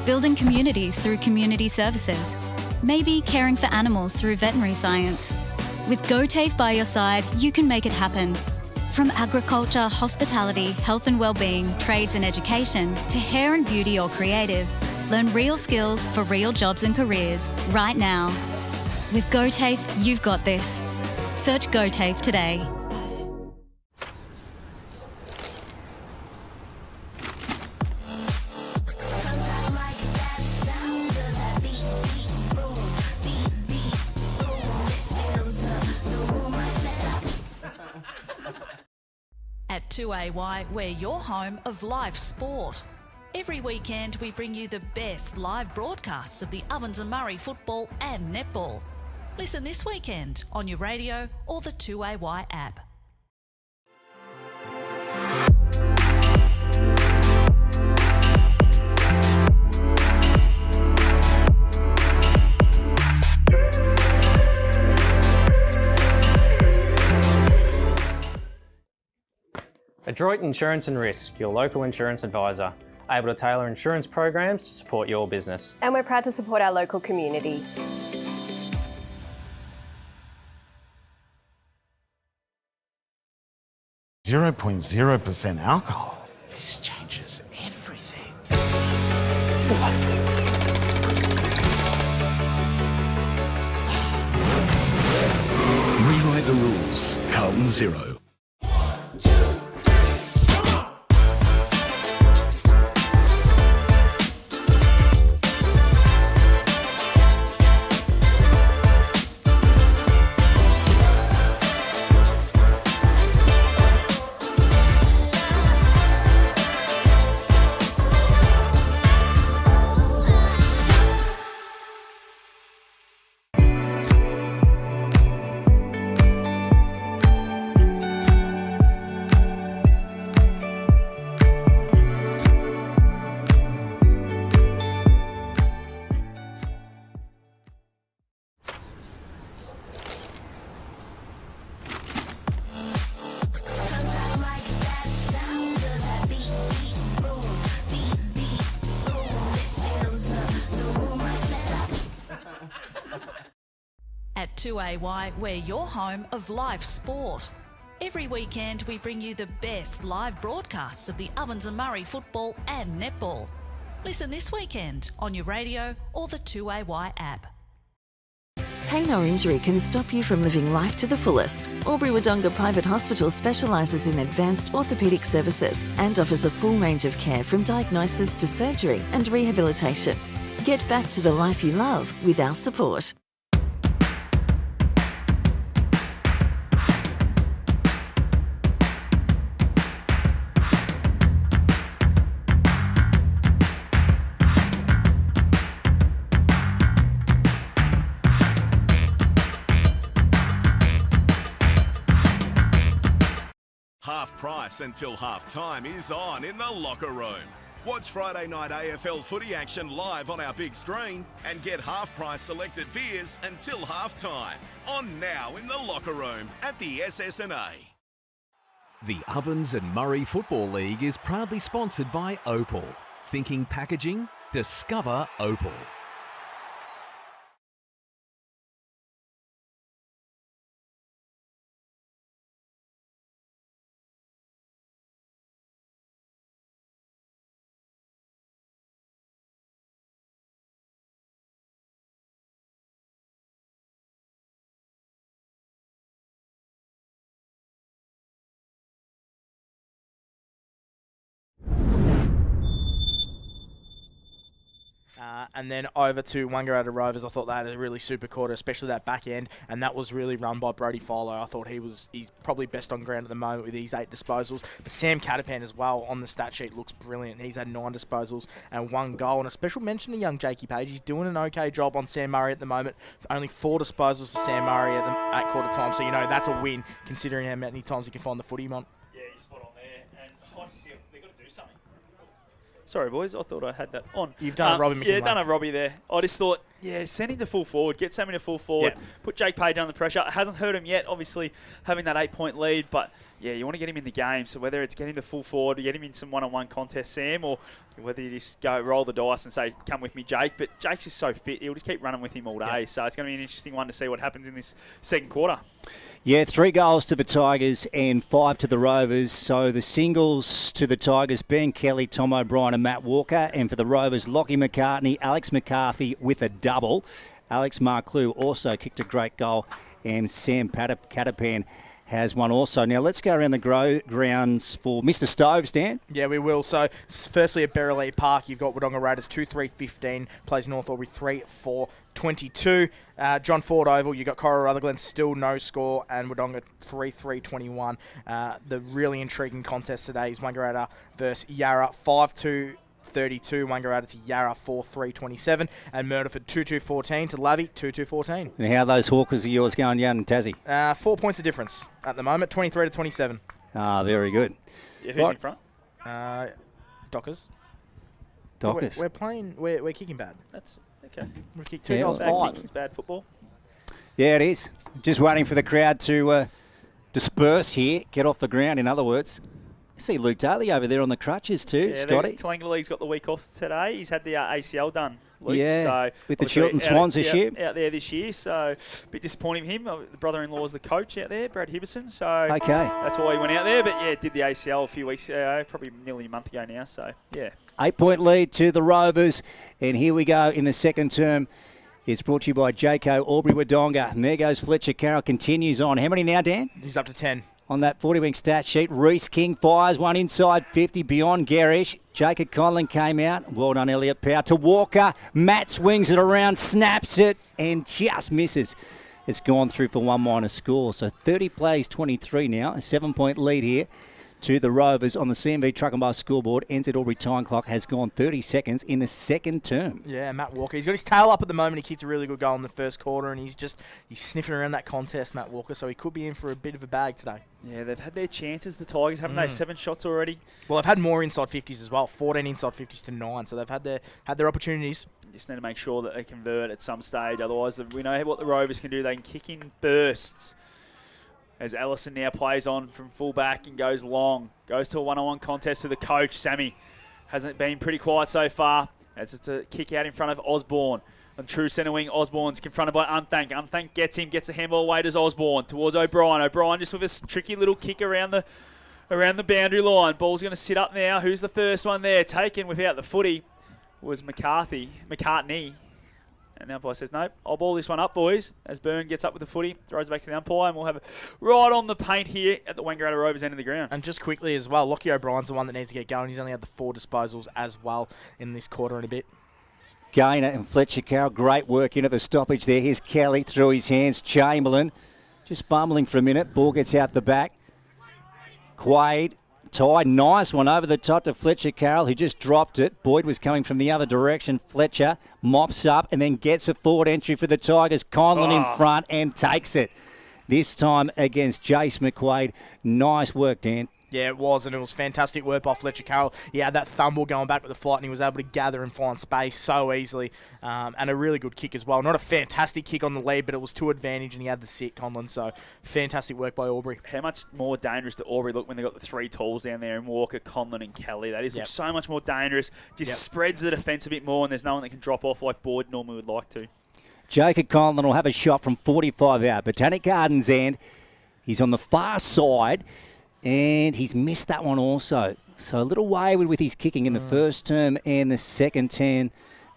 Building communities through community services? Maybe caring for animals through veterinary science? With GoTAFE by your side, you can make it happen. From agriculture, hospitality, health and wellbeing, trades and education, to hair and beauty or creative, learn real skills for real jobs and careers right now. With GoTAFE, you've got this. Search GoTAFE today.
At 2AY, we're your home of live sport. Every weekend, we bring you the best live broadcasts of the Ovens and Murray football and netball. Listen this weekend on your radio or the 2AY app.
Adroit Insurance and Risk, your local insurance advisor, able to tailor insurance programs to support your business.
And we're proud to support our local community.
.0% alcohol. This changes everything.
Rovers, Carlton 0.
At 2AY, we're your home of live sport. Every weekend, we bring you the best live broadcasts of the Ovens and Murray football and netball. Listen this weekend on your radio or the 2AY app.
Pain or injury can stop you from living life to the fullest. Albury Wodonga Private Hospital specialises in advanced orthopaedic services and offers a full range of care from diagnosis to surgery and rehabilitation. Get back to the life you love with our support.
Half price until half time is on in the locker room. Watch Friday night AFL footy action live on our big screen and get half price selected beers until half time. On now in the locker room at the SS&A.
The Ovens and Murray Football League is proudly sponsored by Opal. Thinking packaging? Discover Opal.
And then over to Wangaratta Rovers. I thought they had a really super quarter, especially that back end, and that was really run by Brody Filo. I thought he's probably best on ground at the moment with these 8 disposals. But Sam Catapan as well on the stat sheet looks brilliant. He's had 9 disposals and 1 goal. And a special mention to young Jakey Page. He's doing an okay job on Sam Murray at the moment. Only 4 disposals for Sam Murray at quarter time. So, that's a win considering how many times you can find the footy, Mon.
Yeah, he's spot on there. And honestly, they've got to do something. Sorry, boys. I thought I had that on.
You've done a Robbie McKinley.
Yeah, done a Robbie there. I just thought, send him to full forward. Get Sammy to full forward. Yeah. Put Jake Page under pressure. It hasn't hurt him yet, obviously, having that 8-point lead. But, you want to get him in the game. So whether it's getting to full forward, or get him in some one-on-one contests, Sam, or whether you just go roll the dice and say, come with me, Jake. But Jake's just so fit. He'll just keep running with him all day. Yeah. So it's going to be an interesting one to see what happens in this second quarter.
Yeah, 3 goals to the Tigers and 5 to the Rovers. So the singles to the Tigers, Ben Kelly, Tom O'Brien and Matt Walker. And for the Rovers, Lockie McCartney, Alex McCarthy with a double. Alex Marclue also kicked a great goal. And Sam Catapan has one also. Now let's go around the grounds for Mr. Stoves, Dan.
Yeah, we will. So firstly at Berrylea Park, you've got Wodonga Raiders 2-3-15, plays North Albury 3-4-22. John Ford Oval, you've got Cora Rutherglen, still no score, and Wodonga 3-3-21. The really intriguing contest today is Wangaratta versus Yarra 5-2. 32, Wangaratta to Yarra 4-3-27, and Murderford 2-2-14 to Lavey 2-2-14.
And how are those Hawkers of yours going down in Tassie?
4 points of difference at the moment, 23-27.
Ah, very good.
Yeah, who's in front?
Dockers.
Dockers.
We're playing. We're kicking bad.
That's okay.
We've kicked 2 goals, 5.
It's bad football.
Yeah, it is. Just waiting for the crowd to disperse here, get off the ground. In other words. See Luke Daly over there on the crutches too, Scotty.
Telangaleague's got the week off today. He's had the ACL done, Luke.
Yeah,
so
with the Chiltern Swans this year.
Out there this year, so a bit disappointing for him. The brother-in-law is the coach out there, Brad Hibberson. So that's why he went out there. But did the ACL a few weeks ago, probably nearly a month ago now. So
8-point lead to the Rovers, and here we go in the second term. It's brought to you by Jayco Albury Wodonga. And there goes Fletcher Carroll, continues on. How many now, Dan?
He's up to 10.
On that 40-wing stat sheet, Reece King fires one inside 50 beyond Garish. Jacob Conlon came out. Well done, Elliot Power. To Walker. Matt swings it around, snaps it, and just misses. It's gone through for 1- score. So 30 plays 23 now. A 7-point lead here to the Rovers on the CMV Truck and Bus scoreboard. NZ Albury time clock has gone 30 seconds in the second term.
Yeah, Matt Walker. He's got his tail up at the moment. He kicked a really good goal in the first quarter, and he's sniffing around that contest, Matt Walker, so he could be in for a bit of a bag today.
Yeah, they've had their chances, the Tigers, haven't they? 7 shots already.
Well, they've had more inside 50s as well, 14 inside 50s to 9, so they've had their opportunities.
Just need to make sure that they convert at some stage. Otherwise, we know what the Rovers can do. They can kick in bursts. As Ellison now plays on from full-back and goes long. Goes to a one-on-one contest to the coach, Sammy. Hasn't been pretty quiet so far. As it's a kick out in front of Osborne. On true centre wing, Osborne's confronted by Unthank. Unthank gets a handball away to Osborne towards O'Brien. O'Brien just with a tricky little kick around the boundary line. Ball's going to sit up now. Who's the first one there? Taken without the footy was McCartney. And the umpire says, nope, I'll ball this one up, boys. As Byrne gets up with the footy, throws it back to the umpire, and we'll have it right on the paint here at the Wangaratta Rovers end of the ground.
And just quickly as well, Lockie O'Brien's the one that needs to get going. He's only had the 4 disposals as well in this quarter and a bit.
Gaynor and Fletcher Carroll, great work into the stoppage there. Here's Kelly through his hands. Chamberlain just fumbling for a minute. Ball gets out the back. Quaid. Ty, nice one over the top to Fletcher Carroll, who just dropped it. Boyd was coming from the other direction. Fletcher mops up and then gets a forward entry for the Tigers. Conlon in front and takes it. This time against Jace McQuaid. Nice work, Dan.
Yeah, it was, and it was fantastic work by Fletcher Carroll. He had that thumb ball going back with the flight, and he was able to gather and find space so easily, and a really good kick as well. Not a fantastic kick on the lead, but it was to advantage, and he had the sit, Conlon, so fantastic work by Albury.
How much more dangerous did Albury look when they got the 3 tools down there, and Walker, Conlon and Kelly? That is looks so much more dangerous. Just spreads the defence a bit more, and there's no one that can drop off like Boyd normally would like to.
Jacob Conlon will have a shot from 45 out. Botanic Gardens end. He's on the far side. And he's missed that one also. So a little wayward with his kicking in the first term and the second 10,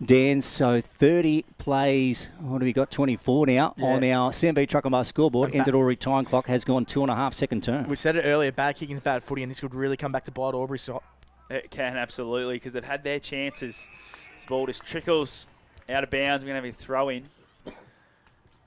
Dan. So 30 plays, what have we got, 24 now on our CMB Truck and Bus scoreboard. NZ Albury time clock has gone 2.5 second term.
We said it earlier, bad kicking is bad footy, and this could really come back to bite Albury.
It can, absolutely, because they've had their chances. This ball just trickles out of bounds. We're going to have a throw in.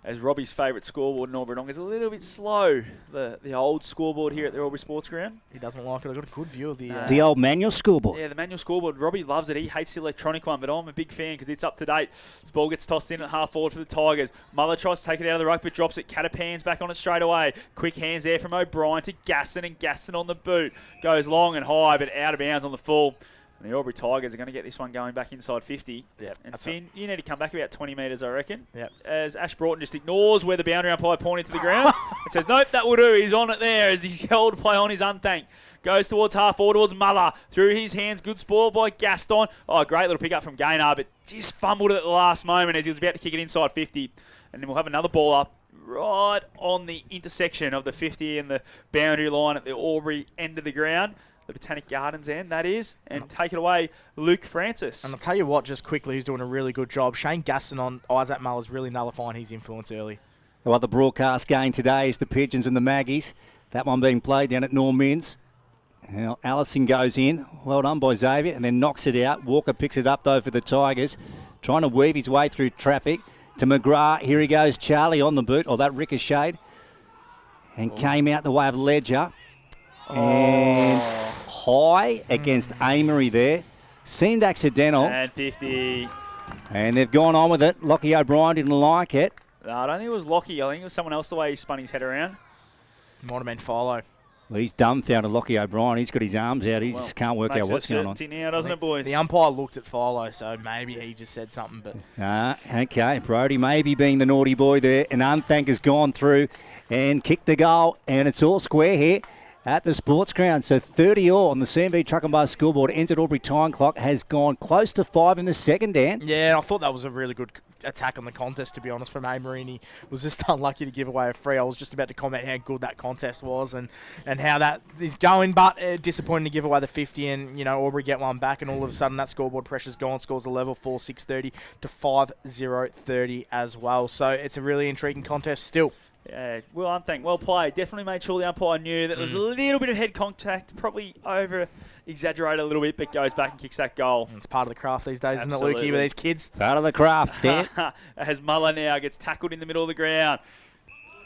As Robbie's favourite scoreboard in Albury is a little bit slow, the old scoreboard here at the Albury Sports Ground.
He doesn't like it. I've got a good view of
the old manual scoreboard.
Yeah, the manual scoreboard. Robbie loves it. He hates the electronic one, but I'm a big fan because it's up to date. This ball gets tossed in at half forward for the Tigers. Mother tries to take it out of the ruck, but drops it. Catapan's back on it straight away. Quick hands there from O'Brien to Gasson, and Gasson on the boot. Goes long and high, but out of bounds on the full. And the Albury Tigers are going to get this one going back inside 50.
Yep,
and Finn, you need to come back about 20 metres, I reckon.
Yep.
As Ash Broughton just ignores where the boundary umpire pointed to the ground. It says, nope, that will do. He's on it there as he's held play on his Unthank. Goes towards half forward towards Muller. Through his hands, good spoil by Gaston. Oh, great little pick up from Gaynor, but just fumbled it at the last moment as he was about to kick it inside 50. And then we'll have another ball up right on the intersection of the 50 and the boundary line at the Albury end of the ground. The Botanic Gardens end, that is. And take it away, Luke Francis.
And I'll tell you what, just quickly, who's doing a really good job. Shane Gaston on Isaac Muller's really nullifying his influence early.
Well, the broadcast game today is the Pigeons and the Maggies. That one being played down at Norm Inns. Now, Allison goes in. Well done by Xavier. And then knocks it out. Walker picks it up, though, for the Tigers. Trying to weave his way through traffic. To McGrath. Here he goes. Charlie on the boot. Oh, that ricocheted. And came out the way of Ledger. And high against Amory there. Seemed accidental.
And 50.
And they've gone on with it. Lockie O'Brien didn't like it.
No, I don't think it was Lockie. I think it was someone else the way he spun his head around.
Might have been Philo.
Well, he's dumbfounded, Lockie O'Brien. He's got his arms out. He just can't work out what's going on.
Now, doesn't it, boys?
The umpire looked at Philo, so maybe he just said something. But
okay. Brody maybe being the naughty boy there. And Unthank has gone through and kicked the goal. And it's all square here at the sports ground. So 30 all on the CMV Truck and Bus scoreboard. NZ Albury time clock has gone close to 5 in the second, Dan.
Yeah, I thought that was a really good attack on the contest, to be honest, from A. Marini. Was just unlucky to give away a free. I was just about to comment how good that contest was and how that is going, but disappointing to give away the 50 and, Albury get one back, and all of a sudden that scoreboard pressure's gone. Scores a level 4-6-30 to 5-0-30 as well. So it's a really intriguing contest still.
Yeah, well played. Definitely made sure the umpire knew that there was a little bit of head contact, probably over-exaggerated a little bit, but goes back and kicks that goal.
It's part of the craft these days, isn't it, Lukey, with these kids?
Part of the craft, Dan.
As Muller now gets tackled in the middle of the ground.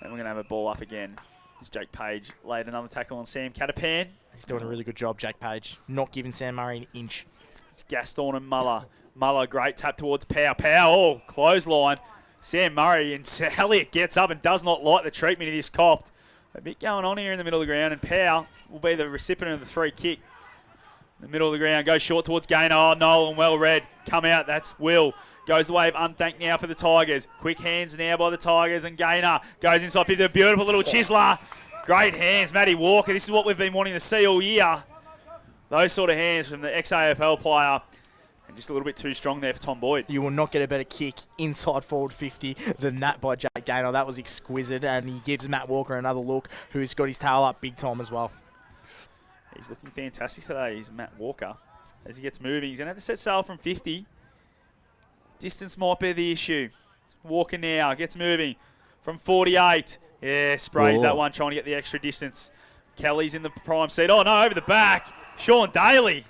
And we're going to have a ball up again. As Jake Page laid another tackle on Sam Catapan.
He's doing a really good job, Jake Page. Not giving Sam Murray an inch.
It's Gaston and Muller. Muller, great tap towards Pow. Pow, clothesline. Sam Murray and Elliott gets up and does not like the treatment he just copped. A bit going on here in the middle of the ground, and Pow will be the recipient of the free kick. In the middle of the ground, goes short towards Gaynor. Oh, Nolan, well read. Come out, that's Will. Goes the way of Unthank now for the Tigers. Quick hands now by the Tigers, and Gaynor goes inside 50. The beautiful little chiseler. Great hands, Matty Walker. This is what we've been wanting to see all year. Those sort of hands from the ex-AFL player. And just a little bit too strong there for Tom Boyd.
You will not get a better kick inside forward 50 than that by Jake Gaynor. That was exquisite, and he gives Matt Walker another look, who's got his tail up big time as well.
He's looking fantastic today, he's Matt Walker. As he gets moving, he's going to have to set sail from 50. Distance might be the issue. Walker now gets moving from 48. Yeah, sprays that one, trying to get the extra distance. Kelly's in the prime seat. Oh, no, over the back. Sean Daly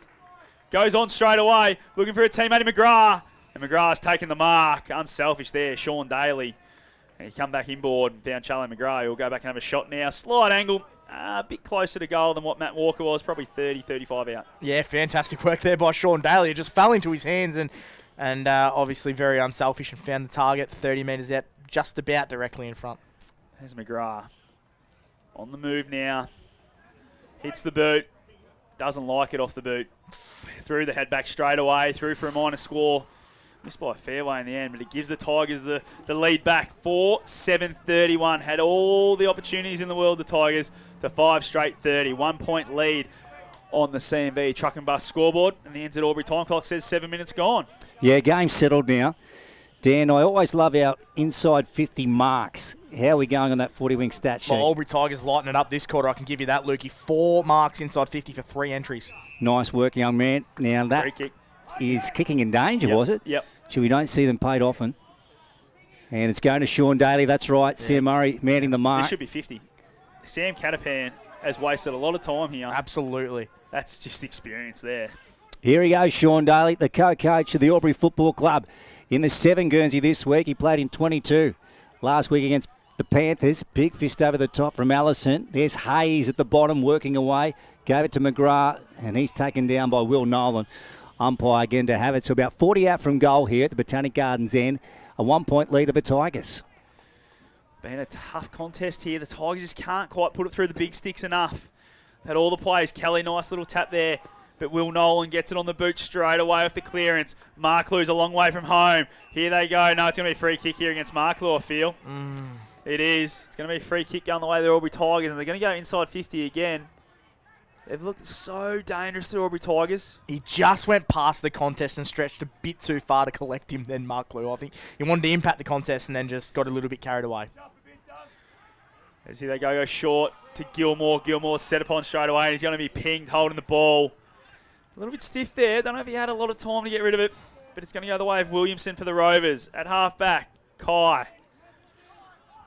goes on straight away, looking for a teammate, McGrath. And McGrath's taken the mark. Unselfish there, Sean Daly. And he come back inboard and found Charlie McGrath. He'll go back and have a shot now. Slight angle, a bit closer to goal than what Matt Walker was, probably 30, 35 out.
Yeah, fantastic work there by Sean Daly. It just fell into his hands and obviously very unselfish, and found the target 30 metres out, just about directly in front.
There's McGrath. On the move now. Hits the boot. Doesn't like it off the boot. Through the head back straight away. Through for a minor score. Missed by a fairway in the end, but it gives the Tigers the lead back. 4-7-31. Had all the opportunities in the world, the Tigers, to 5 straight 30. 1 point lead on the CMB truck and bus scoreboard. And the NZ Albury time clock says 7 minutes gone.
Yeah, game settled now. Dan, I always love our inside 50 marks. How are we going on that 40-wing stat sheet?
Well, Albury Tigers lighten it up this quarter. I can give you that, Lukey. 4 marks inside 50 for 3 entries.
Nice work, young man. Now that
Free kick.
is kicking in danger, was it?
Yep.
So we don't see them paid often. And it's going to Sean Daly. That's right. Yeah. Sam Murray manning the mark.
This should be 50. Sam Catapan has wasted a lot of time here.
Absolutely.
That's just experience there.
Here he goes, Sean Daly, the co-coach of the Albury Football Club. In the 7 Guernsey this week, he played in 22. Last week against the Panthers, big fist over the top from Allison. There's Hayes at the bottom working away. Gave it to McGrath, and he's taken down by Will Nolan. Umpire again to have it. So about 40 out from goal here at the Botanic Gardens end. A 1 point lead of the Tigers.
Been a tough contest here. The Tigers just can't quite put it through the big sticks enough. Had all the players. Kelly, nice little tap there. But Will Nolan gets it on the boot straight away off the clearance. Marklou's a long way from home. Here they go. No, it's going to be a free kick here against Marklou, I feel. It is. It's going to be a free kick going the way of the Albury Tigers, and they're going to go inside 50 again. They've looked so dangerous, the Albury Tigers.
He just went past the contest and stretched a bit too far to collect him then, Marklou. I think he wanted to impact the contest and then just got a little bit carried away.
As here they go short to Gilmore. Gilmore's set upon straight away, and he's going to be pinged holding the ball. A little bit stiff there. Don't know if he had a lot of time to get rid of it, but it's going to go the way of Williamson for the Rovers. At half-back, Kai.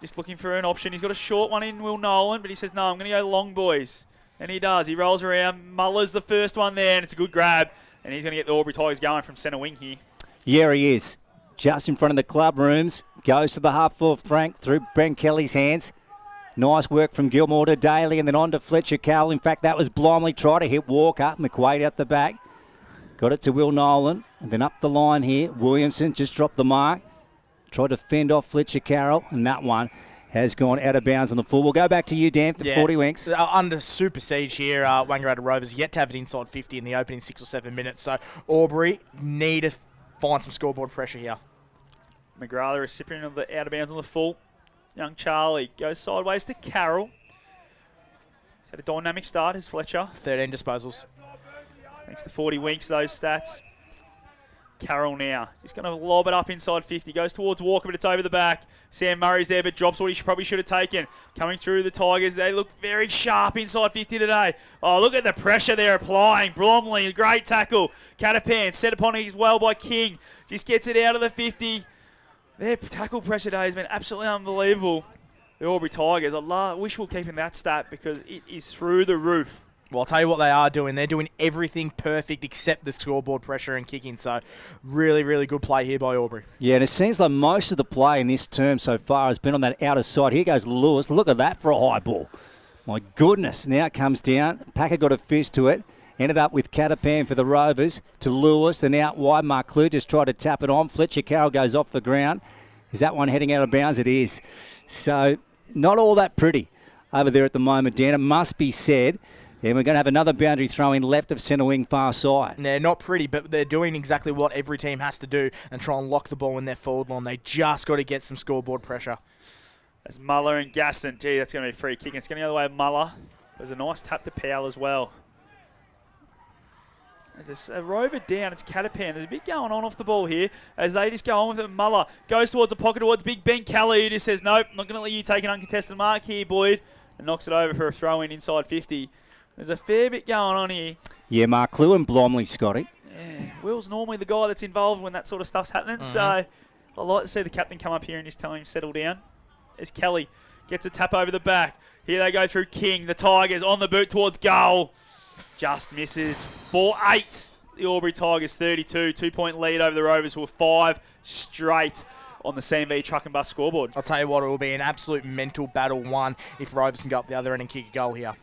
Just looking for an option. He's got a short one in Will Nolan, but he says, no, I'm going to go long, boys. And he does. He rolls around. Muller's the first one there, and it's a good grab. And he's going to get the Albury Tigers going from centre wing here.
Yeah, he is. Just in front of the club rooms. Goes to the half-forward flank through Ben Kelly's hands. Nice work from Gilmore to Daly and then on to Fletcher Carroll. In fact, that was Blomley. Tried to hit Walker. McQuaid out the back. Got it to Will Nolan. And then up the line here. Williamson just dropped the mark. Tried to fend off Fletcher Carroll. And that one has gone out of bounds on the full. We'll go back to you, Dan, for 40 winks.
Under super siege here, Wangaratta Rovers yet to have it inside 50 in the opening 6 or 7 minutes. So Albury need to find some scoreboard pressure here.
McGrath, the recipient of the out of bounds on the full. Young Charlie goes sideways to Carroll. He's had a dynamic start, as Fletcher.
13 disposals.
Thanks to 40 winks, those stats. Carroll now. Just going to lob it up inside 50. Goes towards Walker, but it's over the back. Sam Murray's there, but drops what he probably should have taken. Coming through the Tigers. They look very sharp inside 50 today. Oh, look at the pressure they're applying. Bromley, great tackle. Catapan set upon it as well by King. Just gets it out of the 50. Their tackle pressure today has been absolutely unbelievable. The Albury Tigers. I wish we were keeping that stat because it is through the roof.
Well, I'll tell you what they are doing. They're doing everything perfect except the scoreboard pressure and kicking. So really, really good play here by Albury.
Yeah, and it seems like most of the play in this term so far has been on that outer side. Here goes Lewis. Look at that for a high ball. My goodness. Now it comes down. Packer got a fist to it. Ended up with Catapan for the Rovers to Lewis. Then out wide, Mark Clue just tried to tap it on. Fletcher Carroll goes off the ground. Is that one heading out of bounds? It is. So not all that pretty over there at the moment, Dan. It must be said. And we're going to have another boundary throw in left of centre wing far side.
They're not pretty, but they're doing exactly what every team has to do and try and lock the ball in their forward line. They just got to get some scoreboard pressure.
There's Muller and Gaston. Gee, that's going to be a free kick. It's going the other way of Muller. There's a nice tap to Powell as well. There's a Rover down. It's Catapan. There's a bit going on off the ball here as they just go on with it. Muller goes towards the pocket towards Big Ben Kelly, who just says, nope, not going to let you take an uncontested mark here, Boyd. And knocks it over for a throw-in inside 50. There's a fair bit going on here.
Yeah, Mark Clue and Blomley, Scotty.
Yeah, Will's normally the guy that's involved when that sort of stuff's happening. So I'd like to see the captain come up here and just tell him settle down. As Kelly gets a tap over the back. Here they go through King. The Tigers on the boot towards goal. Just misses. 4-8. The Albury Tigers 32. 2-point lead over the Rovers who were 5 straight on the CMV truck and bus scoreboard.
I'll tell you what, it will be an absolute mental battle one if Rovers can go up the other end and kick a goal here.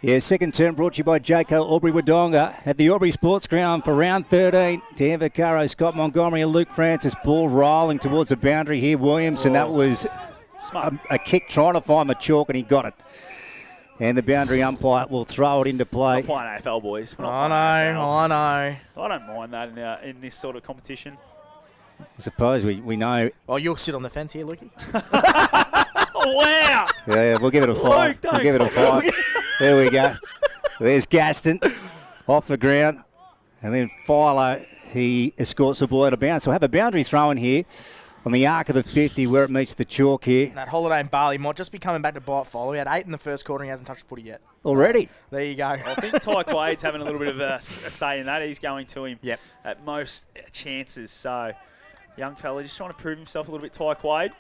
Yeah, second term brought to you by Jayco Albury Wodonga at the Albury Sports Ground for round 13. Dan Vaccaro, Scott Montgomery and Luke Francis. Ball rolling towards the boundary here. Williamson, that was a kick trying to find the chalk and he got it. And the boundary umpire will throw it into play.
Not playing AFL, boys.
I know.
I don't mind that in this sort of competition.
I suppose we know.
Oh, you'll sit on the fence here, Lukey.
Oh, wow.
Yeah, we'll give it a 5.
Luke,
we'll give it a 5. There we go. There's Gaston off the ground. And then Philo, he escorts the ball out of bounds. So we'll have a boundary throw in here on the arc of the 50 where it meets the chalk here.
That Holiday and Barley might just be coming back to bite Philo. He had 8 in the first quarter and he hasn't touched footy yet.
Already?
So, there you go.
I think Ty Quade's having a little bit of a say in that. He's going to him at most chances. So, young fella just trying to prove himself a little bit, Ty Quade.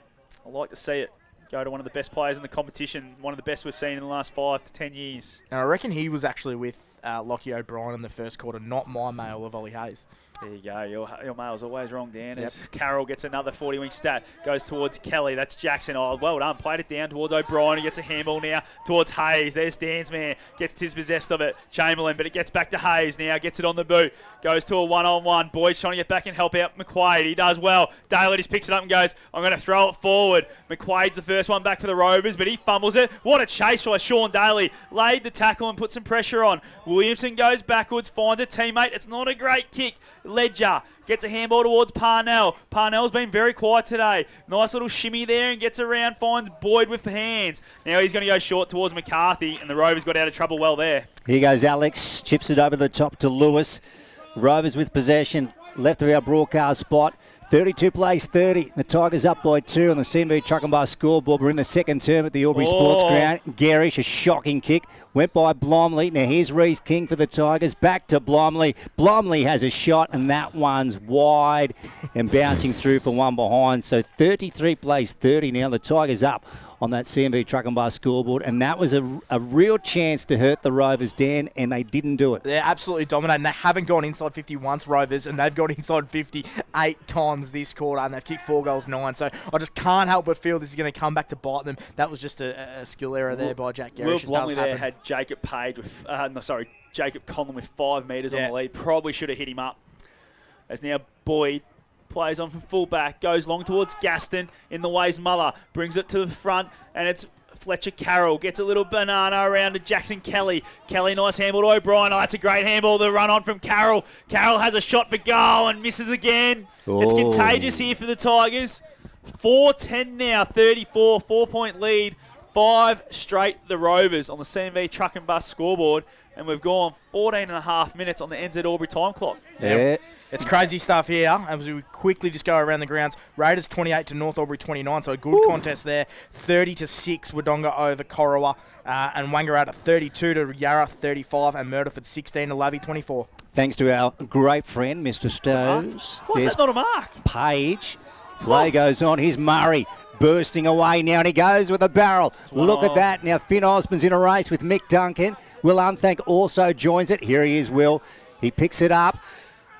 I like to see it. Go to one of the best players in the competition, one of the best we've seen in the last 5 to 10 years.
And I reckon he was actually with Lockie O'Brien in the first quarter, not my male of Ollie Hayes.
There you go. Your mail's always wrong, Dan. As Carroll gets another 40-wing stat. Goes towards Kelly. That's Jackson. Oh, well done. Played it down towards O'Brien. He gets a handball now towards Hayes. There's Dan's man. Gets dispossessed of it. Chamberlain, but it gets back to Hayes now. Gets it on the boot. Goes to a one-on-one. Boyd's trying to get back and help out McQuaid. He does well. Daly just picks it up and goes, I'm going to throw it forward. McQuaid's the first one back for the Rovers, but he fumbles it. What a chase by Sean Daly. Laid the tackle and put some pressure on. Williamson goes backwards, finds a teammate. It's not a great kick. Ledger gets a handball towards Parnell. Parnell's been very quiet today. Nice little shimmy there and gets around, finds Boyd with the hands. Now he's going to go short towards McCarthy, and the Rovers got out of trouble well there.
Here goes Alex, chips it over the top to Lewis. Rovers with possession, left of our broadcast spot. 32 plays 30. The Tigers up by 2 on the CMV Truck and Bus scoreboard. We're in the second term at the Albury Sports Ground. Garish, a shocking kick. Went by Blomley. Now here's Reece King for the Tigers. Back to Blomley. Blomley has a shot, and that one's wide and bouncing through for one behind. So 33 plays 30 now. The Tigers up on that CMV Truck and Bus scoreboard, and that was a real chance to hurt the Rovers, Dan, and they didn't do it.
They're absolutely dominating. They haven't gone inside 50 once, Rovers, and they've gone inside 50 8 times this quarter, and they've kicked 4 goals, 9. So I just can't help but feel this is going to come back to bite them. That was just a skill error there by Jack Garish.
Will Blomley there had Jacob Page with, Jacob Conlon with 5 metres on the lead. Probably should have hit him up. As now Boyd plays on from fullback, goes long towards Gaston, in the way's Muller, brings it to the front, and it's Fletcher Carroll, gets a little banana around to Jackson Kelly. Kelly, nice handball to O'Brien. Oh, that's a great handball, the run on from Carroll. Carroll has a shot for goal and misses again. It's contagious here for the Tigers. 4-10 now, 34, 4-point lead. 5 straight the Rovers on the CMV Truck and Bus scoreboard. and we've gone 14 and a half minutes on the NZ Albury time clock.
Yeah.
It's crazy stuff here. As we quickly just go around the grounds, Raiders 28 to North Albury 29, so a good contest there. 30 to 6, Wodonga over Corowa, and Wangaratta 32 to Yarra 35, and Murderford 16 to Lavey 24.
Thanks to our great friend, Mr. Stoves.
Why is that not a mark?
Page. Play goes on. Here's Murray bursting away now, and he goes with a barrel. Look at that. Now, Finn Osmond's in a race with Mick Duncan. Will Unthank also joins it. Here he is, Will. He picks it up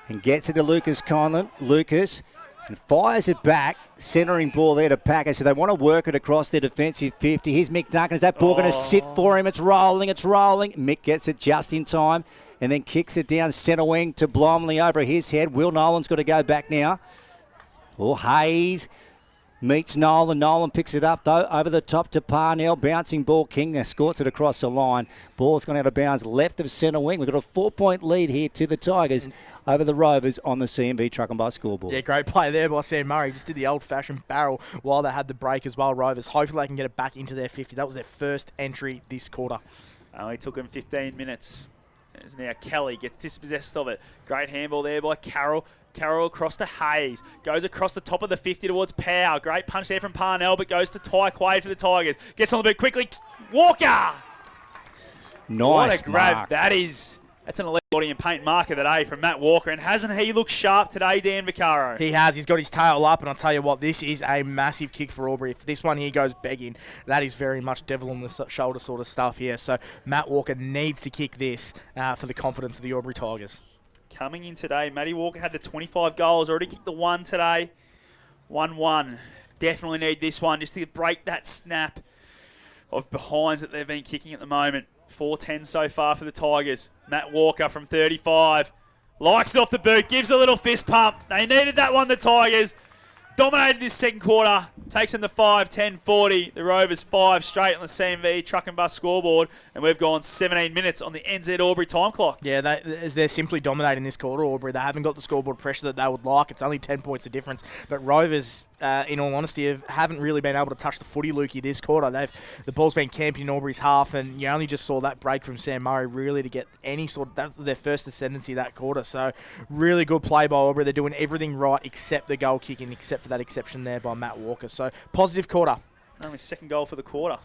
and gets it to Lucas Conlon. Lucas and fires it back. Centering ball there to Packer. So they want to work it across their defensive 50. Here's Mick Duncan. Is that ball going to sit for him? It's rolling. It's rolling. Mick gets it just in time and then kicks it down centre wing to Blomley over his head. Will Nolan's got to go back now. Hayes meets Nolan. Nolan picks it up, though, over the top to Parnell. Bouncing ball. King escorts it across the line. Ball's gone out of bounds left of centre wing. We've got a 4-point lead here to the Tigers over the Rovers on the CMB Truck and Bus scoreboard.
Yeah, great play there by Sam Murray. Just did the old-fashioned barrel while they had the break as well, Rovers. Hopefully they can get it back into their 50. That was their first entry this quarter.
Only took him 15 minutes. As now Kelly gets dispossessed of it. Great handball there by Carroll. Carroll across to Hayes. Goes across the top of the 50 towards Power. Great punch there from Parnell, but goes to Ty Quaid for the Tigers. Gets on the boot quickly. Walker!
Nice
what a grab
mark.
that is. That's an elite body and paint marker today from Matt Walker. And hasn't he looked sharp today, Dan Vaccaro?
He has. He's got his tail up, and I'll tell you what, this is a massive kick for Albury. If this one here goes begging, that is very much devil on the shoulder sort of stuff here. So Matt Walker needs to kick this for the confidence of the Albury Tigers.
Coming in today, Matty Walker had the 25 goals, already kicked the 1 today. 1-1. Definitely need this one just to break that snap of behinds that they've been kicking at the moment. 4-10 so far for the Tigers. Matt Walker from 35. Likes it off the boot, gives a little fist pump. They needed that one, the Tigers. Dominated this second quarter. Takes them to 5-10-40. The Rovers 5 straight on the CMV Truck and Bus scoreboard. And we've gone 17 minutes on the NZ Albury time clock.
Yeah, they're simply dominating this quarter, Albury. They haven't got the scoreboard pressure that they would like. It's only 10 points of difference. But Rovers, in all honesty, haven't really been able to touch the footy, Lukey, this quarter. The ball's been camped in Albury's half, and you only just saw that break from Sam Murray really to get any sort of... That's their first ascendancy that quarter. So really good play by Albury. They're doing everything right except the goal kicking, except for that exception there by Matt Walker. So positive quarter.
Only second goal for the quarter.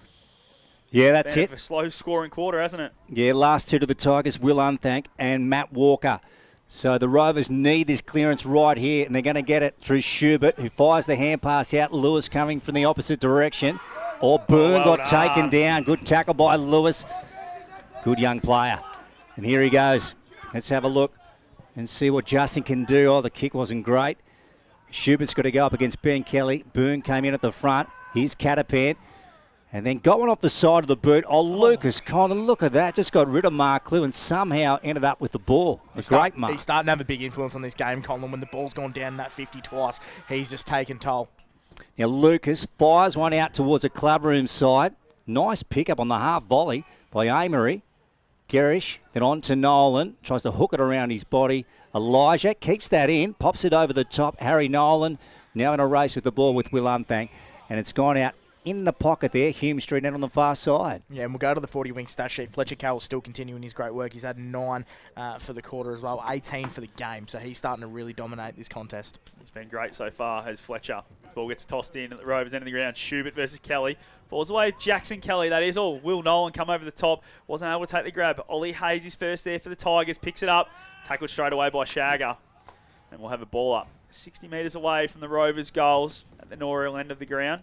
Yeah, that's
Been
it.
A slow scoring quarter, hasn't it?
Yeah, last two to the Tigers, Will Unthank and Matt Walker. So the Rovers need this clearance right here, and they're going to get it through Schubert, who fires the hand pass out. Lewis coming from the opposite direction. Burn got taken down. Good tackle by Lewis. Good young player. And here he goes. Let's have a look and see what Justin can do. Oh, the kick wasn't great. Schubert's got to go up against Ben Kelly. Boone came in at the front. Here's Catapan. And then got one off the side of the boot. Lucas Conlon, look at that. Just got rid of Mark Clue and somehow ended up with the ball. Great mark.
He's starting to have a big influence on this game, Conlon. When the ball's gone down that 50 twice, he's just taken toll.
Now Lucas fires one out towards a clubroom side. Nice pickup on the half volley by Amory. Gerish, then on to Nolan. Tries to hook it around his body. Elijah keeps that in, pops it over the top. Harry Nolan now in a race with the ball with Will Unthank. And it's gone out in the pocket there. Hume Street out on the far side.
Yeah, and we'll go to the 40-wing stat sheet. Fletcher Carroll's still continuing his great work. He's had 9 for the quarter as well, 18 for the game. So he's starting to really dominate this contest.
He's been great so far, has Fletcher. This ball gets tossed in at the Rovers end of the ground. Schubert versus Kelly. Falls away. Jackson Kelly, that is all. Will Nolan come over the top. Wasn't able to take the grab. Ollie Hayes is first there for the Tigers. Picks it up. Tackled straight away by Shagger. And we'll have a ball up. 60 metres away from the Rovers' goals at the Noriel end of the ground.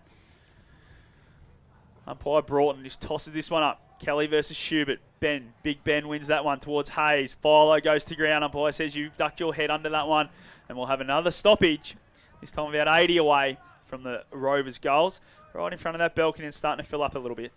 Umpire Broughton just tosses this one up. Kelly versus Schubert. Big Ben wins that one towards Hayes. Philo goes to ground. Umpire says you've ducked your head under that one. And we'll have another stoppage. This time about 80 away from the Rovers' goals. Right in front of that balcony and starting to fill up a little bit.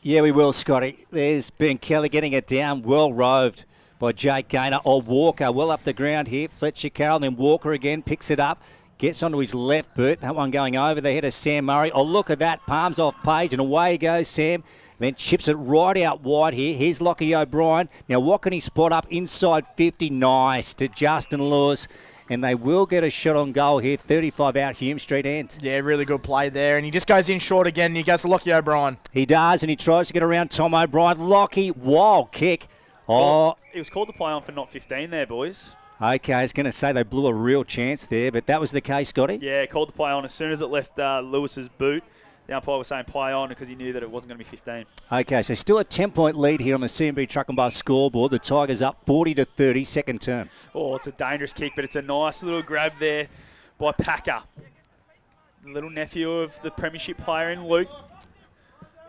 Yeah, we will, Scotty. There's Ben Kelly getting it down. Well roved by Jake Gaynor. Walker well up the ground here. Fletcher Carroll, then Walker again picks it up. Gets onto his left boot. That one going over the head of Sam Murray. Look at that. Palms off Page, and away goes Sam. Then chips it right out wide here. Here's Lockie O'Brien. Now, what can he spot up inside 50? Nice to Justin Lewis. And they will get a shot on goal here. 35 out Hume Street end.
Yeah, really good play there. And he just goes in short again, and he goes to Lockie O'Brien.
He does, and he tries to get around Tom O'Brien. Lockie, wild kick. Oh,
It was called the play on for not 15 there, boys.
okay, I was going to say they blew a real chance there, but that was the case, Scotty?
Yeah, called the play on as soon as it left Lewis's boot. The umpire was saying play on because he knew that it wasn't going to be 15.
Okay, so still a 10-point lead here on the CMB Truck and Bus scoreboard. The Tigers up 40-30, second term.
Oh, it's a dangerous kick, but it's a nice little grab there by Packer. The little nephew of the premiership player in Luke.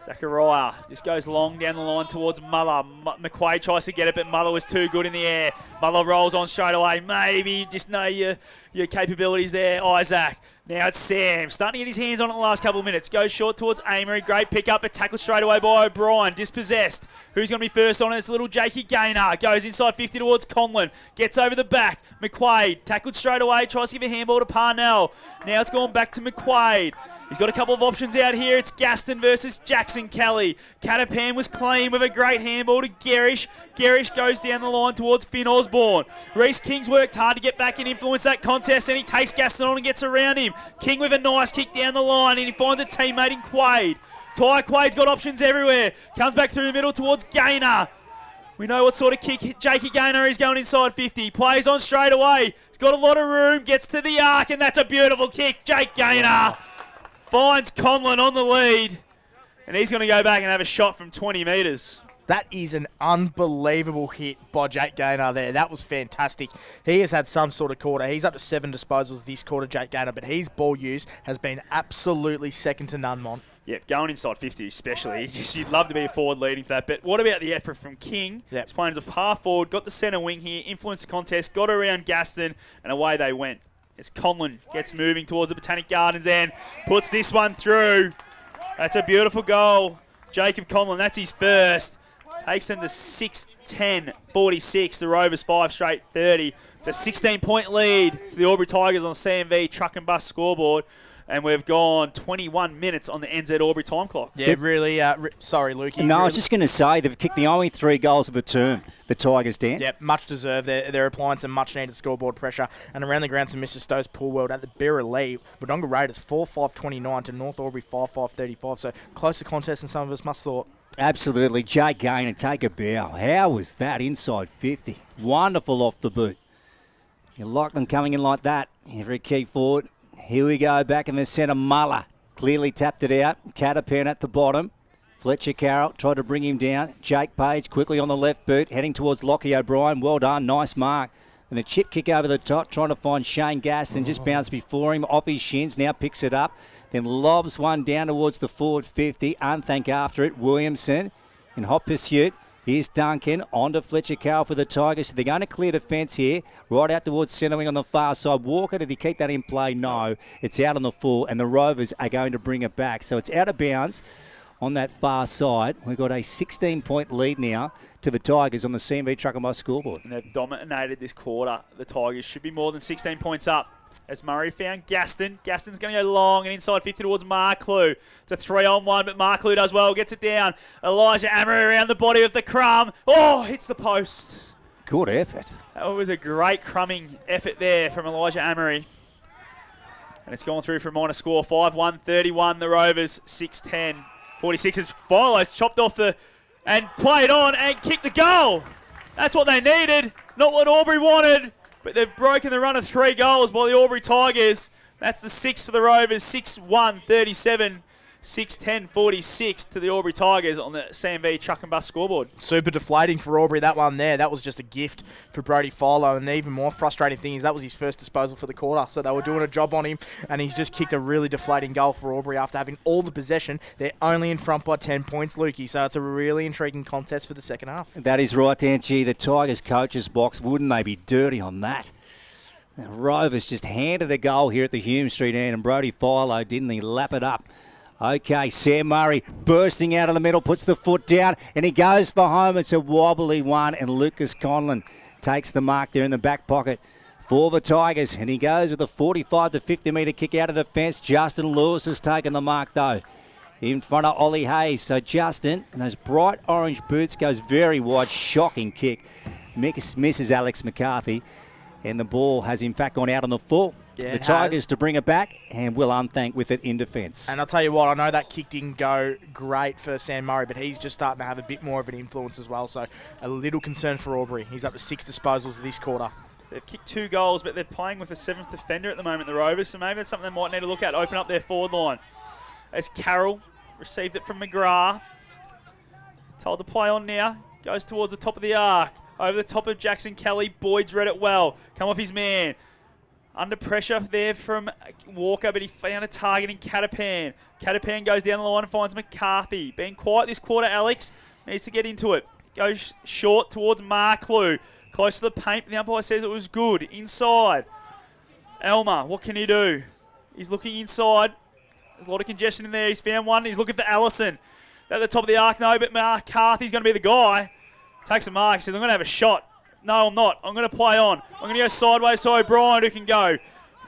Zachariah just goes long down the line towards Muller. McQuaid tries to get it, but Muller was too good in the air. Muller rolls on straight away. Maybe just know your capabilities there, Isaac. Now it's Sam, starting to get his hands on it in the last couple of minutes. Goes short towards Amory. Great pick up, but tackled straight away by O'Brien. Dispossessed. Who's going to be first on it? It's little Jakey Gaynor. Goes inside 50 towards Conlon. Gets over the back. McQuaid tackled straight away. Tries to give a handball to Parnell. Now it's gone back to McQuaid. He's got a couple of options out here. It's Gaston versus Jackson Kelly. Catapan was clean with a great handball to Garish. Garish goes down the line towards Finn Osborne. Reece King's worked hard to get back and influence that contest, and he takes Gaston on and gets around him. King with a nice kick down the line, and he finds a teammate in Quaid. Ty Quaid's got options everywhere. Comes back through the middle towards Gaynor. We know what sort of kick Jakey Gaynor is going inside 50. Plays on straight away. He's got a lot of room. Gets to the arc, and that's a beautiful kick. Jake Gaynor finds Conlon on the lead, and he's going to go back and have a shot from 20 metres.
That is an unbelievable hit by Jake Gaynor there. That was fantastic. He has had some sort of quarter. He's up to 7 disposals this quarter, Jake Gaynor, but his ball use has been absolutely second to none, Mon.
Yep, going inside 50 especially. You'd love to be a forward leading for that. But what about the effort from King?
Yep.
He's playing as a half forward, got the centre wing here, influenced the contest, got around Gaston, and away they went. As Conlon gets moving towards the Botanic Gardens and puts this one through. That's a beautiful goal. Jacob Conlon, that's his first. Takes them to 6-10-46. The Rovers 5 straight 30. It's a 16-point lead for the Albury Tigers on the CMV Truck and Bus scoreboard. And we've gone 21 minutes on the NZ Albury time clock.
Yeah, really. Sorry, Lukey.
No, I was
really,
just going to say they've kicked the only 3 goals of the term, the Tigers, Dan.
Yep, much deserved. They're applying some much-needed scoreboard pressure. And around the grounds of Mr. Stowe's Pool World at the Birrelea, Wodonga Raiders 4-5-29 to North Albury 5-5-35. So closer contest than some of us must thought.
Absolutely. Jake Gaynor, take a bow. How was that inside 50? Wonderful off the boot. You like them coming in like that. Every key forward. Here we go, back in the centre, Muller. Clearly tapped it out. Catapan at the bottom. Fletcher Carroll tried to bring him down. Jake Page quickly on the left boot, heading towards Lockie O'Brien. Well done, nice mark. And a chip kick over the top, trying to find Shane Gaston. Just bounced before him, off his shins, now picks it up. Then lobs one down towards the forward 50. Unthank after it, Williamson in hot pursuit. Here's Duncan, on to Fletcher Carroll for the Tigers. So they're going to clear the fence here, right out towards centre wing on the far side. Walker, did he keep that in play? No. It's out on the full, and the Rovers are going to bring it back. So it's out of bounds on that far side. We've got a 16-point lead now to the Tigers on the CMV Truck and Bus scoreboard.
And they've dominated this quarter. The Tigers should be more than 16 points up. As Murray found Gaston. Gaston's going to go long and inside 50 towards Marklew. It's a 3-on-1, but Marklew does well. Gets it down. Elijah Amory around the body of the crumb. Oh, hits the post.
Good effort.
That was a great crumbing effort there from Elijah Amory. And it's gone through for a minor score. 5-1-31. The Rovers 6-10. 46 as Philo's chopped off and played on and kicked the goal. That's what they needed. Not what Albury wanted. But they've broken the run of 3 goals by the Albury Tigers. That's the 6th for the Rovers. 6-1-37. 6-10-46 to the Albury Tigers on the CMV Truck and Bus scoreboard.
Super deflating for Albury, that one there. That was just a gift for Brody Philo. And the even more frustrating thing is that was his first disposal for the quarter. So they were doing a job on him, and he's just kicked a really deflating goal for Albury after having all the possession. They're only in front by 10 points, Lukey. So it's a really intriguing contest for the second half.
That is right, Angie. The Tigers coach's box, wouldn't they be dirty on that? The Rovers just handed the goal here at the Hume Street end, and Brody Philo, didn't he lap it up? Okay, Sam Murray bursting out of the middle, puts the foot down, and he goes for home. It's a wobbly one, and Lucas Conlon takes the mark there in the back pocket for the Tigers, and he goes with a 45 to 50 metre kick out of the fence. Justin Lewis has taken the mark, though, in front of Ollie Hayes. So Justin, and those bright orange boots, goes very wide, shocking kick. Misses Alex McCarthy. And the ball has in fact gone out on the full.
Yeah,
the
it
Tigers
has.
to bring it back, and Will Unthank with it in defence.
And I'll tell you what, I know that kick didn't go great for Sam Murray, but he's just starting to have a bit more of an influence as well. So a little concern for Albury. He's up to 6 disposals this quarter.
They've kicked 2 goals, but they're playing with a 7th defender at the moment, the Rovers, so maybe that's something they might need to look at, open up their forward line. As Carroll received it from McGrath. Told to play on now. Goes towards the top of the arc. Over the top of Jackson Kelly. Boyd's read it well. Come off his man. Under pressure there from Walker, but he found a target in Catapan. Catapan goes down the line and finds McCarthy. Being quiet this quarter, Alex. Needs to get into it. Goes short towards Marklew. Close to the paint, but the umpire says it was good. Inside. Elmer, what can he do? He's looking inside. There's a lot of congestion in there. He's found one. He's looking for Allison. At the top of the arc, no, but McCarthy's going to be the guy. Takes a mark, says, I'm going to have a shot. No, I'm not. I'm going to play on. I'm going to go sideways to O'Brien, who can go.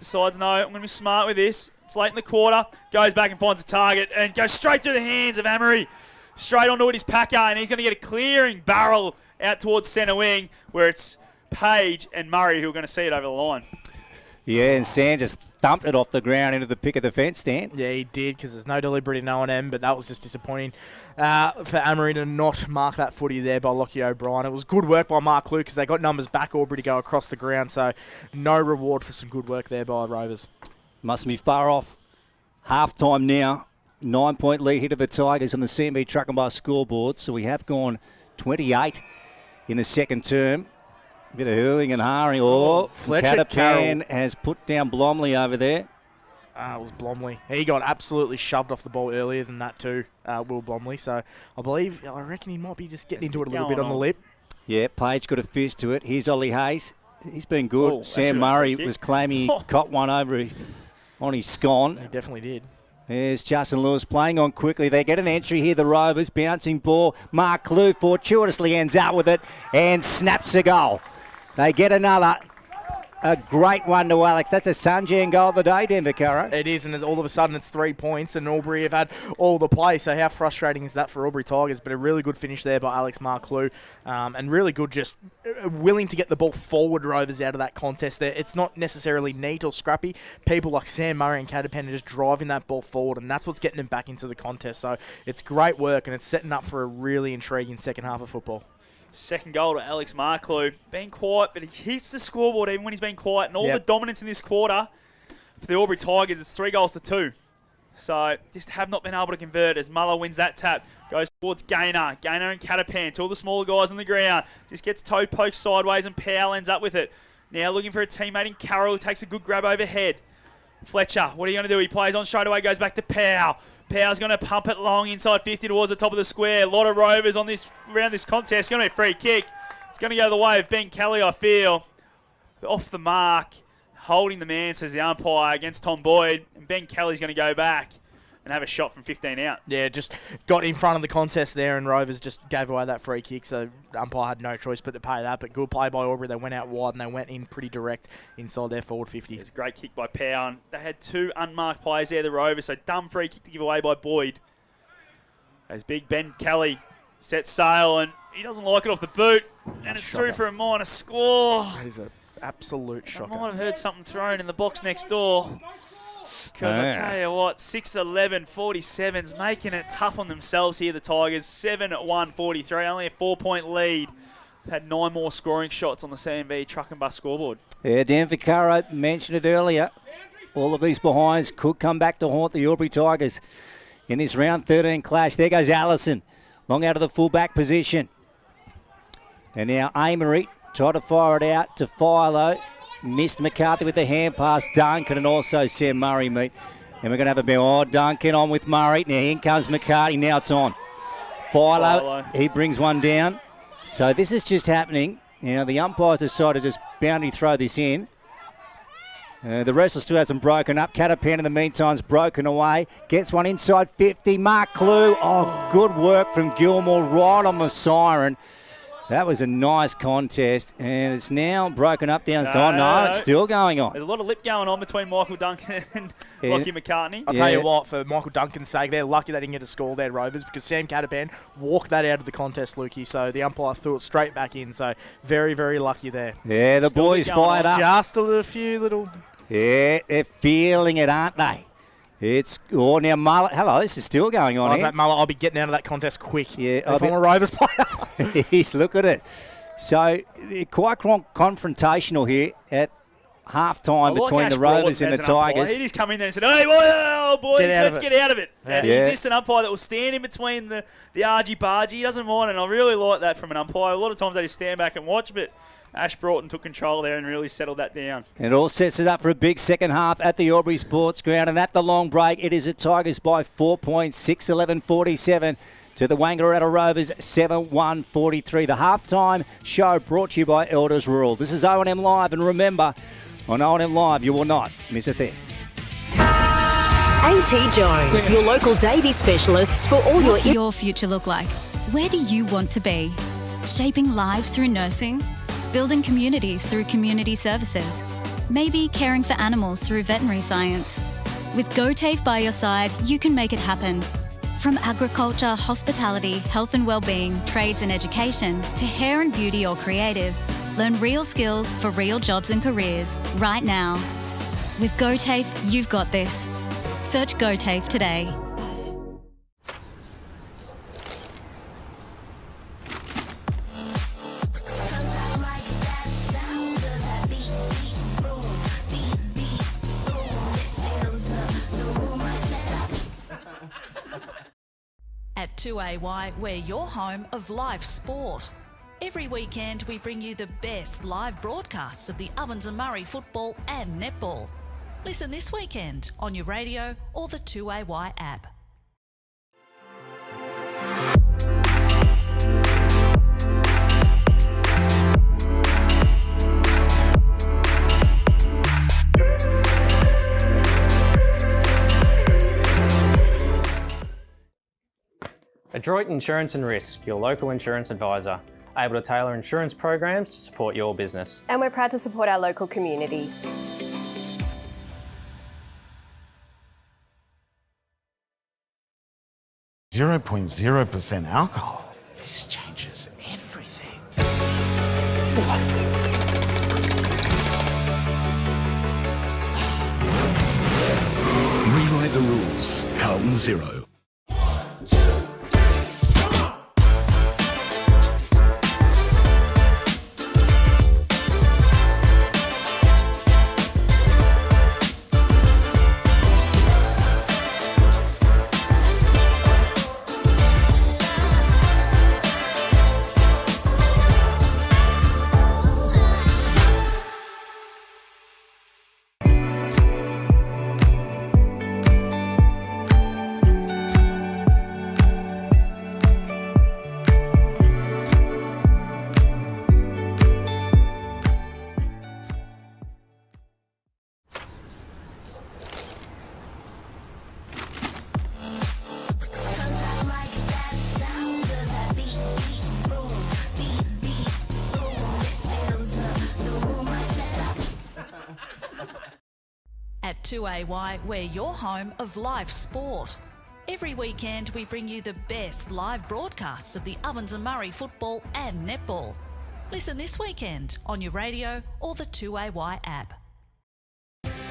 Decides, no, I'm going to be smart with this. It's late in the quarter. Goes back and finds a target and goes straight through the hands of Amory. Straight onto it is Packer, and he's going to get a clearing barrel out towards centre wing, where it's Page and Murray who are going to see it over the line.
Yeah, and Sam just thumped it off the ground into the pick of the fence, Dan.
Yeah, he did, because there's no deliberate in O&M, but that was just disappointing for Amory to not mark that footy there by Lockie O'Brien. It was good work by Mark Luke, because they got numbers back Albury to go across the ground, so no reward for some good work there by Rovers.
Mustn't be far off. Half-time now. 9-point lead here to the Tigers on the CMB Truck and Bus scoreboard, so we have gone 28 in the second term. A bit of hooing and harring.
Fletcher
Catapan has put down Blomley over there.
It was Blomley. He got absolutely shoved off the ball earlier than that too, Will Blomley. So I reckon he might be just getting into it a little bit on the lip.
Yeah, Page got a fist to it. Here's Ollie Hayes. He's been good. Sam Murray was claiming he caught one over on his scone.
He definitely did.
There's Justin Lewis playing on quickly. They get an entry here, the Rovers. Bouncing ball. Mark Clue fortuitously ends up with it and snaps a goal. They get another. A great one to Alex. That's a Sunjan goal of the day, Denver Curro.
It is, and all of a sudden it's 3 points, and Albury have had all the play. So how frustrating is that for Albury Tigers? But a really good finish there by Alex Marklew, and really good, just willing to get the ball forward. Rovers out of that contest there. It's not necessarily neat or scrappy. People like Sam Murray and Catapan are just driving that ball forward, and that's what's getting them back into the contest. So it's great work, and it's setting up for a really intriguing second half of football.
Second goal to Alex Marklew. Being quiet, but he hits the scoreboard even when he's been quiet. And all the dominance in this quarter for the Albury Tigers, it's 3-2. So just have not been able to convert as Muller wins that tap. Goes towards Gaynor. Gaynor and Catapan, two of the smaller guys on the ground. Just gets toe poked sideways and Powell ends up with it. Now looking for a teammate in Carroll who takes a good grab overhead. Fletcher, what are you going to do? He plays on straight away, goes back to Powell. Powell's going to pump it long inside 50 towards the top of the square. A lot of Rovers on this around this contest. It's going to be a free kick. It's going to go the way of Ben Kelly, I feel. Off the mark. Holding the man, says the umpire, against Tom Boyd. And Ben Kelly's going to go back and have a shot from 15 out.
Yeah, just got in front of the contest there, and Rovers just gave away that free kick, so the umpire had no choice but to pay that. But good play by Albury. They went out wide, and they went in pretty direct inside their forward 50.
It's a great kick by Powell. They had two unmarked players there, the Rovers, so dumb free kick to give away by Boyd. As big Ben Kelly sets sail, and he doesn't like it off the boot, and it's through for a minor score.
That is an absolute shocker.
I might have heard something thrown in the box next door. Because I tell you what, 6-11, 47's making it tough on themselves here, the Tigers. 7-1, 43, only a 4-point lead. They've had 9 more scoring shots on the CMB Truck and Bus scoreboard.
Yeah, Dan Vaccaro mentioned it earlier. All of these behinds could come back to haunt the Albury Tigers in this round 13 clash. There goes Allison, long out of the fullback position. And now Amory tried to fire it out to Philo. Missed McCarthy with the hand pass. Duncan and also Sam Murray meet. And we're going to have a bit. Duncan on with Murray. Now in comes McCarthy. Now it's on. Philo, he brings one down. So this is just happening. Now the umpires decided to just boundary throw this in. The wrestler still hasn't broken up. Catapan in the meantime's broken away. Gets one inside 50. Mark Clue. Oh, good work from Gilmore right on the siren. That was a nice contest, and it's now broken up down. It's still going on.
There's a lot of lip going on between Michael Duncan and Lockie McCartney.
I'll tell you what, for Michael Duncan's sake, they're lucky they didn't get a score there, Rovers, because Sam Catapan walked that out of the contest, Lukey, so the umpire threw it straight back in, so very, very lucky there.
Yeah, the boys fired up.
Just a few little...
Yeah, they're feeling it, aren't they? It's now Mullet. Hello, this is still going on.
That Mullet, I'll be getting out of that contest quick.
Yeah,
if I'm a Rovers player.
He's look at it. So quite confrontational here at half time between the Rovers and the Tigers.
He just come in there and said, "Hey, boys, let's get out of it." Yeah. He's just an umpire that will stand in between the argy-bargy. He doesn't mind, and I really like that from an umpire. A lot of times they just stand back and watch, but Ash Broughton took control there and really settled that down.
And it all sets it up for a big second half at the Albury Sports Ground. And at the long break, it is the Tigers by 4 points, 6-11-47 to the Wangaratta Rovers, 7-1-43. The halftime show brought to you by Elders Rural. This is O&M Live, and remember, on O&M Live, you will not miss a thing.
A.T. Jones, your local Davey specialists for all
What's your future look like? Where do you want to be? Shaping lives through nursing? Building communities through community services? Maybe caring for animals through veterinary science? With GoTAFE by your side, you can make it happen. From agriculture, hospitality, health and wellbeing, trades and education, to hair and beauty or creative, learn real skills for real jobs and careers right now. With GoTAFE, you've got this. Search GoTAFE today.
At 2AY, we're your home of live sport. Every weekend we bring you the best live broadcasts of the Ovens and Murray football and netball. Listen this weekend on your radio or the 2AY app.
Adroit Insurance and Risk, your local insurance advisor, able to tailor insurance programs to support your business.
And we're proud to support our local community.
.0% alcohol. This changes everything.
Rewrite the rules. Carlton Zero.
At 2AY, we're your home of live sport. Every weekend we bring you the best live broadcasts of the Ovens and Murray football and netball. Listen this weekend on your radio or the 2AY app.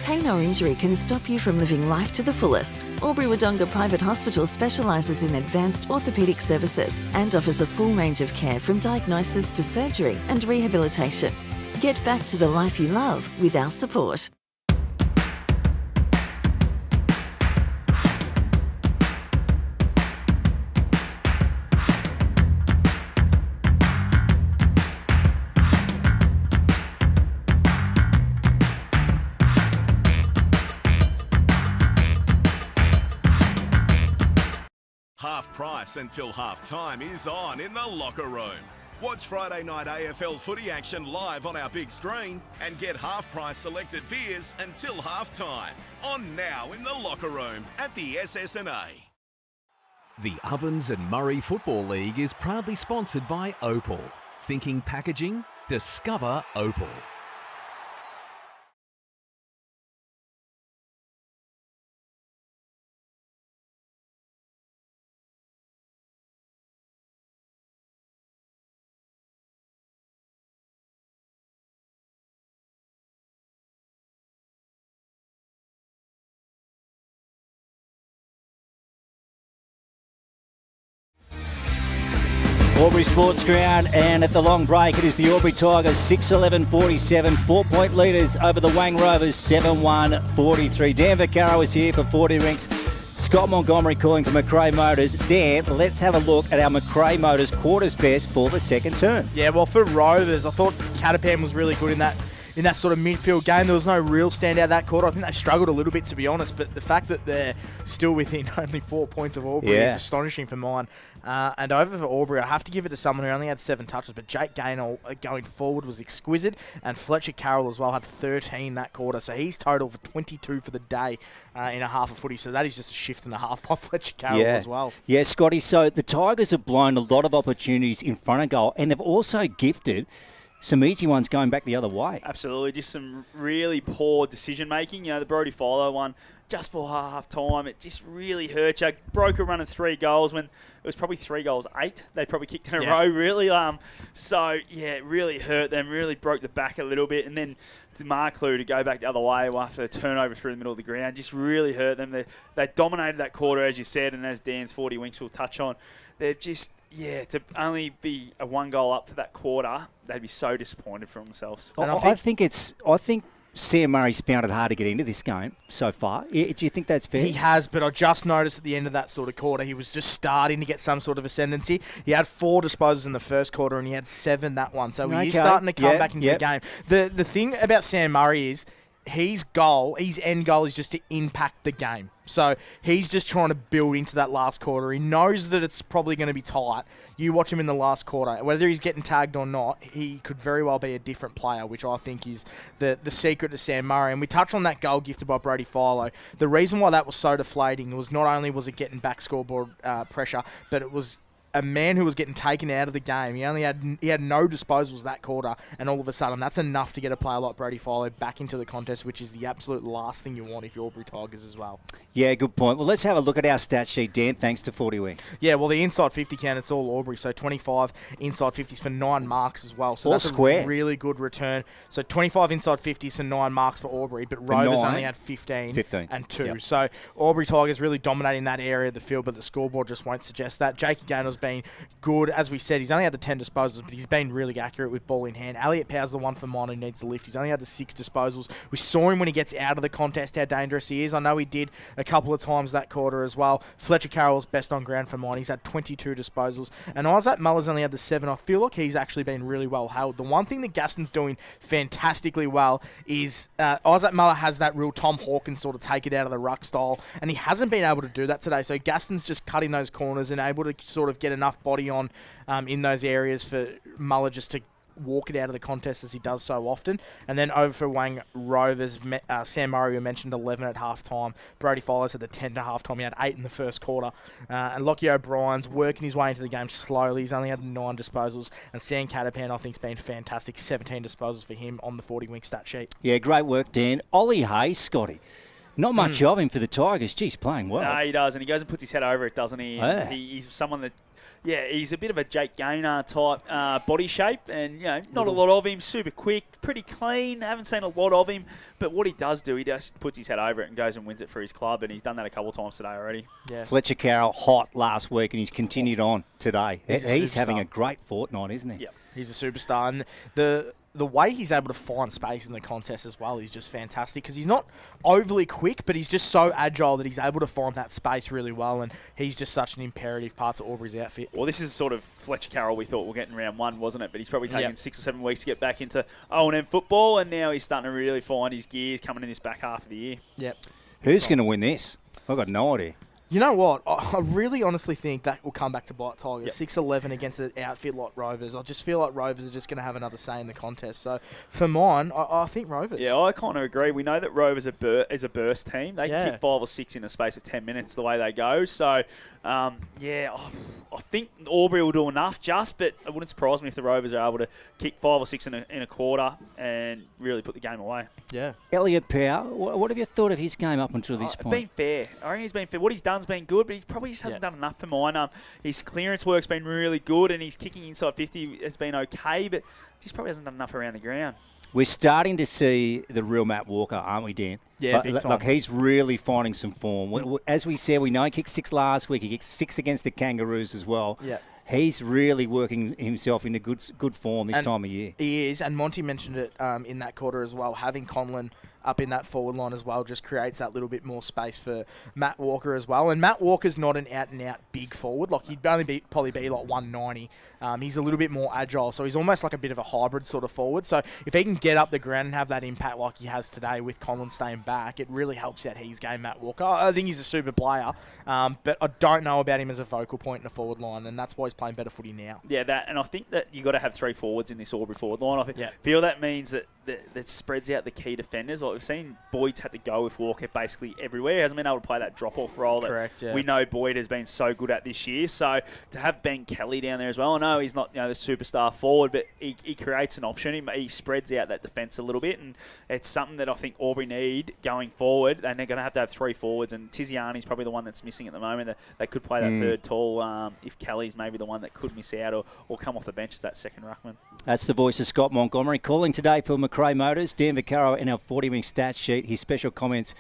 Pain or injury can stop you from living life to the fullest. Albury Wodonga Private Hospital specialises in advanced orthopaedic services and offers a full range of care from diagnosis to surgery and rehabilitation. Get back to the life you love with our support.
Half price until half time is on in the locker room. Watch Friday night AFL footy action live on our big screen and get half price selected beers until half time. On now in the locker room at the SS&A.
The Ovens and Murray Football League is proudly sponsored by Opal. Thinking packaging? Discover Opal.
Albury Sports Ground, and at the long break, it is the Albury Tigers 6-11-47, 4-point leaders over the Wang Rovers 7-1-43. Dan Vaccaro is here for 40 Rinks. Scott Montgomery calling for McRae Motors. Dan, let's have a look at our McRae Motors quarters best for the second term.
Yeah, well, for Rovers, I thought Catapan was really good in that sort of midfield game. There was no real standout that quarter. I think they struggled a little bit, to be honest, but the fact that they're still within only 4 points of Albury is astonishing for mine. And over for Albury, I have to give it to someone who only had 7 touches, but Jake Gaynor going forward was exquisite, and Fletcher Carroll as well had 13 that quarter, so he's total for 22 for the day in a half of footy, so that is just a shift and a half by Fletcher Carroll as well.
Yeah, Scotty, so the Tigers have blown a lot of opportunities in front of goal, and they've also gifted some easy ones going back the other way.
Absolutely, just some really poor decision making. You know, the Brody Philo one just for half time, it just really hurt you. Broke a run of 3 goals when it was probably 3 goals, 8. They probably kicked in a row, really. So yeah, it really hurt them. Really broke the back a little bit, and then Marklew to go back the other way after a turnover through the middle of the ground just really hurt them. They dominated that quarter, as you said, and as Dan's 40 Winks will touch on, they're just. Yeah, to only be a 1 goal up for that quarter, they'd be so disappointed for themselves.
I think Sam Murray's found it hard to get into this game so far. Do you think that's fair?
He has, but I just noticed at the end of that sort of quarter, he was just starting to get some sort of ascendancy. He had 4 disposals in the first quarter, and he had 7 that one. So he's starting to come back into the game. The thing about Sam Murray is his end goal is just to impact the game. So he's just trying to build into that last quarter. He knows that it's probably going to be tight. You watch him in the last quarter, whether he's getting tagged or not, he could very well be a different player, which I think is the secret to Sam Murray. And we touch on that goal gifted by Brody Philo. The reason why that was so deflating was not only was it getting back scoreboard pressure, but it was a man who was getting taken out of the game. He had no disposals that quarter, and all of a sudden that's enough to get a player like Brody Philo back into the contest, which is the absolute last thing you want if you're Albury Tigers as well.
Yeah, good point. Well, let's have a look at our stat sheet, Dan, thanks to 40 Winks.
Yeah, well, the inside 50 count, it's all Albury, so 25 inside 50s for 9 marks as well. So
all
that's
square.
A really good return. So 25 inside 50s for 9 marks for Albury, but Rovers only had 15 and 2. Yep. So Albury Tigers really dominating that area of the field, but the scoreboard just won't suggest that. Jakey Gaynor's been good. As we said, he's only had the 10 disposals, but he's been really accurate with ball in hand. Elliot Power's the one for mine who needs the lift. He's only had the 6 disposals. We saw him when he gets out of the contest, how dangerous he is. I know he did a couple of times that quarter as well. Fletcher Carroll's best on ground for mine. He's had 22 disposals. And Isaac Muller's only had the 7. I feel like he's actually been really well held. The one thing that Gaston's doing fantastically well is Isaac Muller has that real Tom Hawkins sort of take it out of the ruck style, and he hasn't been able to do that today. So Gaston's just cutting those corners and able to sort of get enough body on in those areas for Muller just to walk it out of the contest as he does so often. And then over for Wang Rovers, Sam Murray, who mentioned 11 at half-time. Brody Follows had the 10 at half-time. He had 8 in the first quarter. And Lockie O'Brien's working his way into the game slowly. He's only had 9 disposals. And Sam Catapan, I think, has been fantastic. 17 disposals for him on the 40-wing stat sheet.
Yeah, great work, Dan. Ollie Hayes, Scotty. Not much of him for the Tigers. Geez, playing well.
No, he does, and he goes and puts his head over it, doesn't he?
Yeah.
He's someone that, he's a bit of a Jake Gaynor type body shape, and not a lot of him. Super quick, pretty clean. Haven't seen a lot of him, but what he does do, he just puts his head over it and goes and wins it for his club, and he's done that a couple of times today already.
Yeah.
Fletcher Carroll hot last week, and he's continued on today. He's having a great fortnight, isn't he?
Yep. He's a superstar, and the way he's able to find space in the contest as well is just fantastic, because he's not overly quick, but he's just so agile that he's able to find that space really well, and he's just such an imperative part to Albury's outfit.
Well, this is sort of Fletcher Carroll we thought we'll get in round 1, wasn't it? But he's probably taken 6 or 7 weeks to get back into O&M football, and now he's starting to really find his gears coming in this back half of the year.
Yep.
Who's going to win this? I've got no idea.
You know what? I really honestly think that will come back to bite Tigers. 6-11 against an outfit like Rovers. I just feel like Rovers are just going to have another say in the contest. So, for mine, I think Rovers.
Yeah, I kind of agree. We know that Rovers is a burst team. They can kick 5 or 6 in a space of 10 minutes the way they go. So, I think Albury will do enough but it wouldn't surprise me if the Rovers are able to kick 5 or 6 in a quarter and really put the game away.
Yeah.
Elliot Power, what have you thought of his game up until this point?
Been fair. I reckon he's been fair. What he's done's been good, but he probably just hasn't done enough for mine. His clearance work's been really good, and his kicking inside 50 has been okay, but just probably hasn't done enough around the ground.
We're starting to see the real Matt Walker, aren't we, Dan?
Yeah, big time.
Like he's really finding some form. As we said, we know he kicked 6 last week. He kicked 6 against the Kangaroos as well.
Yeah.
He's really working himself into good form this time of year.
He is, and Monty mentioned it in that quarter as well. Having Conlon up in that forward line as well just creates that little bit more space for Matt Walker as well. And Matt Walker's not an out-and-out big forward. Like, he'd only probably be like 190. He's a little bit more agile, so he's almost like a bit of a hybrid sort of forward. So if he can get up the ground and have that impact like he has today with Conlon staying back, it really helps out his game, Matt Walker. I think he's a super player, but I don't know about him as a focal point in a forward line, and that's why he's playing better footy now.
Yeah, and I think that you've got to have 3 forwards in this Albury forward line. I feel that means that spreads out the key defenders. Like, we've seen Boyd's had to go with Walker basically everywhere. He hasn't been able to play that drop-off role that we know Boyd has been so good at this year. So to have Ben Kelly down there as well, I know he's not the superstar forward, but he creates an option. He spreads out that defence a little bit, and it's something that I think Albury need going forward, and they're going to have 3 forwards, and Tiziani's probably the one that's missing at the moment. They could play that third tall if Kelly's maybe the one that could miss out or come off the bench as that second ruckman.
That's the voice of Scott Montgomery calling today for McRae Motors. Dan Vaccaro in our 40-wing stats sheet. His special comments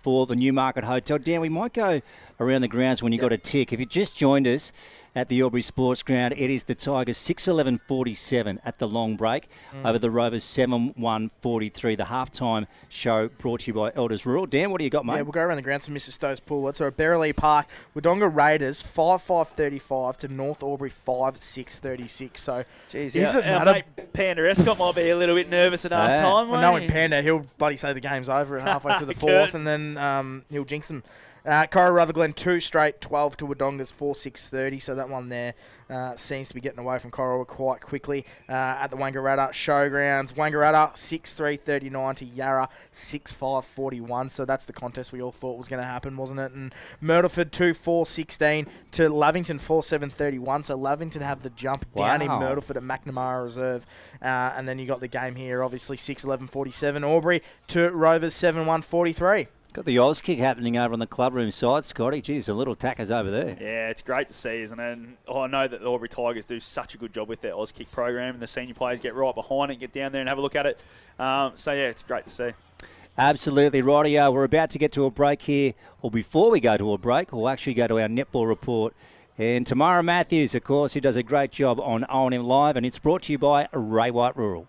for the Newmarket Hotel. Dan, we might go around the grounds when you got a tick. If you just joined us at the Albury Sports Ground, it is the Tigers 6-11-47 at the long break over the Rovers 7-1-43. The halftime show brought to you by Elders Rural. Dan, what do you got, mate?
Yeah, we'll go around the grounds for Mr. Stowe's Pool. So at Berrily Park, Wodonga Raiders 5-5-35 to North Albury 5-6-36. So,
jeez, mate Panda Escott might be a little bit nervous at half time.
Well, knowing Panda, he'll bloody say the game's over halfway through the fourth, and then he'll jinx them. Cora Rutherglen 2 straight 12 to Wodonga's 4-6-30. So that one there seems to be getting away from Cora quite quickly. At the Wangaratta Showgrounds, Wangaratta 6-3-39 to Yarra 6-5-41. So that's the contest we all thought was going to happen, wasn't it? And Myrtleford 2-4-16 to Lavington 4-7-31. So Lavington have the jump down in Myrtleford at McNamara Reserve. And then you got the game here, obviously 6-11-47. Aubrey to Rovers 7-1-43.
Got the Oz kick happening over on the clubroom side, Scotty. Geez, the little tackers over there.
Yeah, it's great to see, isn't it? And I know that the Albury Tigers do such a good job with their Oz kick program, and the senior players get right behind it, get down there and have a look at it. It's great to see.
Absolutely, rightio. We're about to get to a break here, or before we go to a break, we'll actually go to our netball report. And Tamara Matthews, of course, who does a great job on O&M Live, and it's brought to you by Ray White Rural.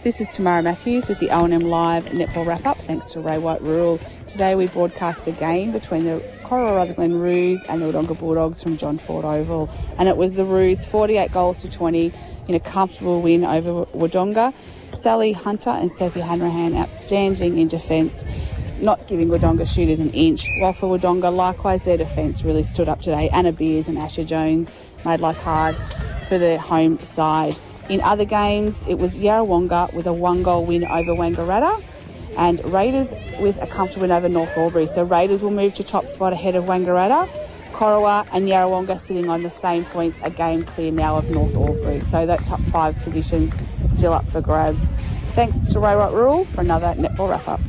This is Tamara Matthews with the O&M Live Netball Wrap-Up, thanks to Ray White Rural. Today we broadcast the game between the Cora Rutherglen Roos and the Wodonga Bulldogs from John Ford Oval. And it was the Roos 48 goals to 20 in a comfortable win over Wodonga. Sally Hunter and Sophie Hanrahan outstanding in defence, not giving Wodonga shooters an inch. While for Wodonga, likewise, their defence really stood up today. Anna Beers and Asher Jones made life hard for the home side. In other games, it was Yarrawonga with a 1-goal win over Wangaratta and Raiders with a comfortable win over North Albury. So Raiders will move to top spot ahead of Wangaratta. Corowa and Yarrawonga sitting on the same points, a game clear now of North Albury. So that top 5 positions still up for grabs. Thanks to Ray White Rural for another netball wrap-up.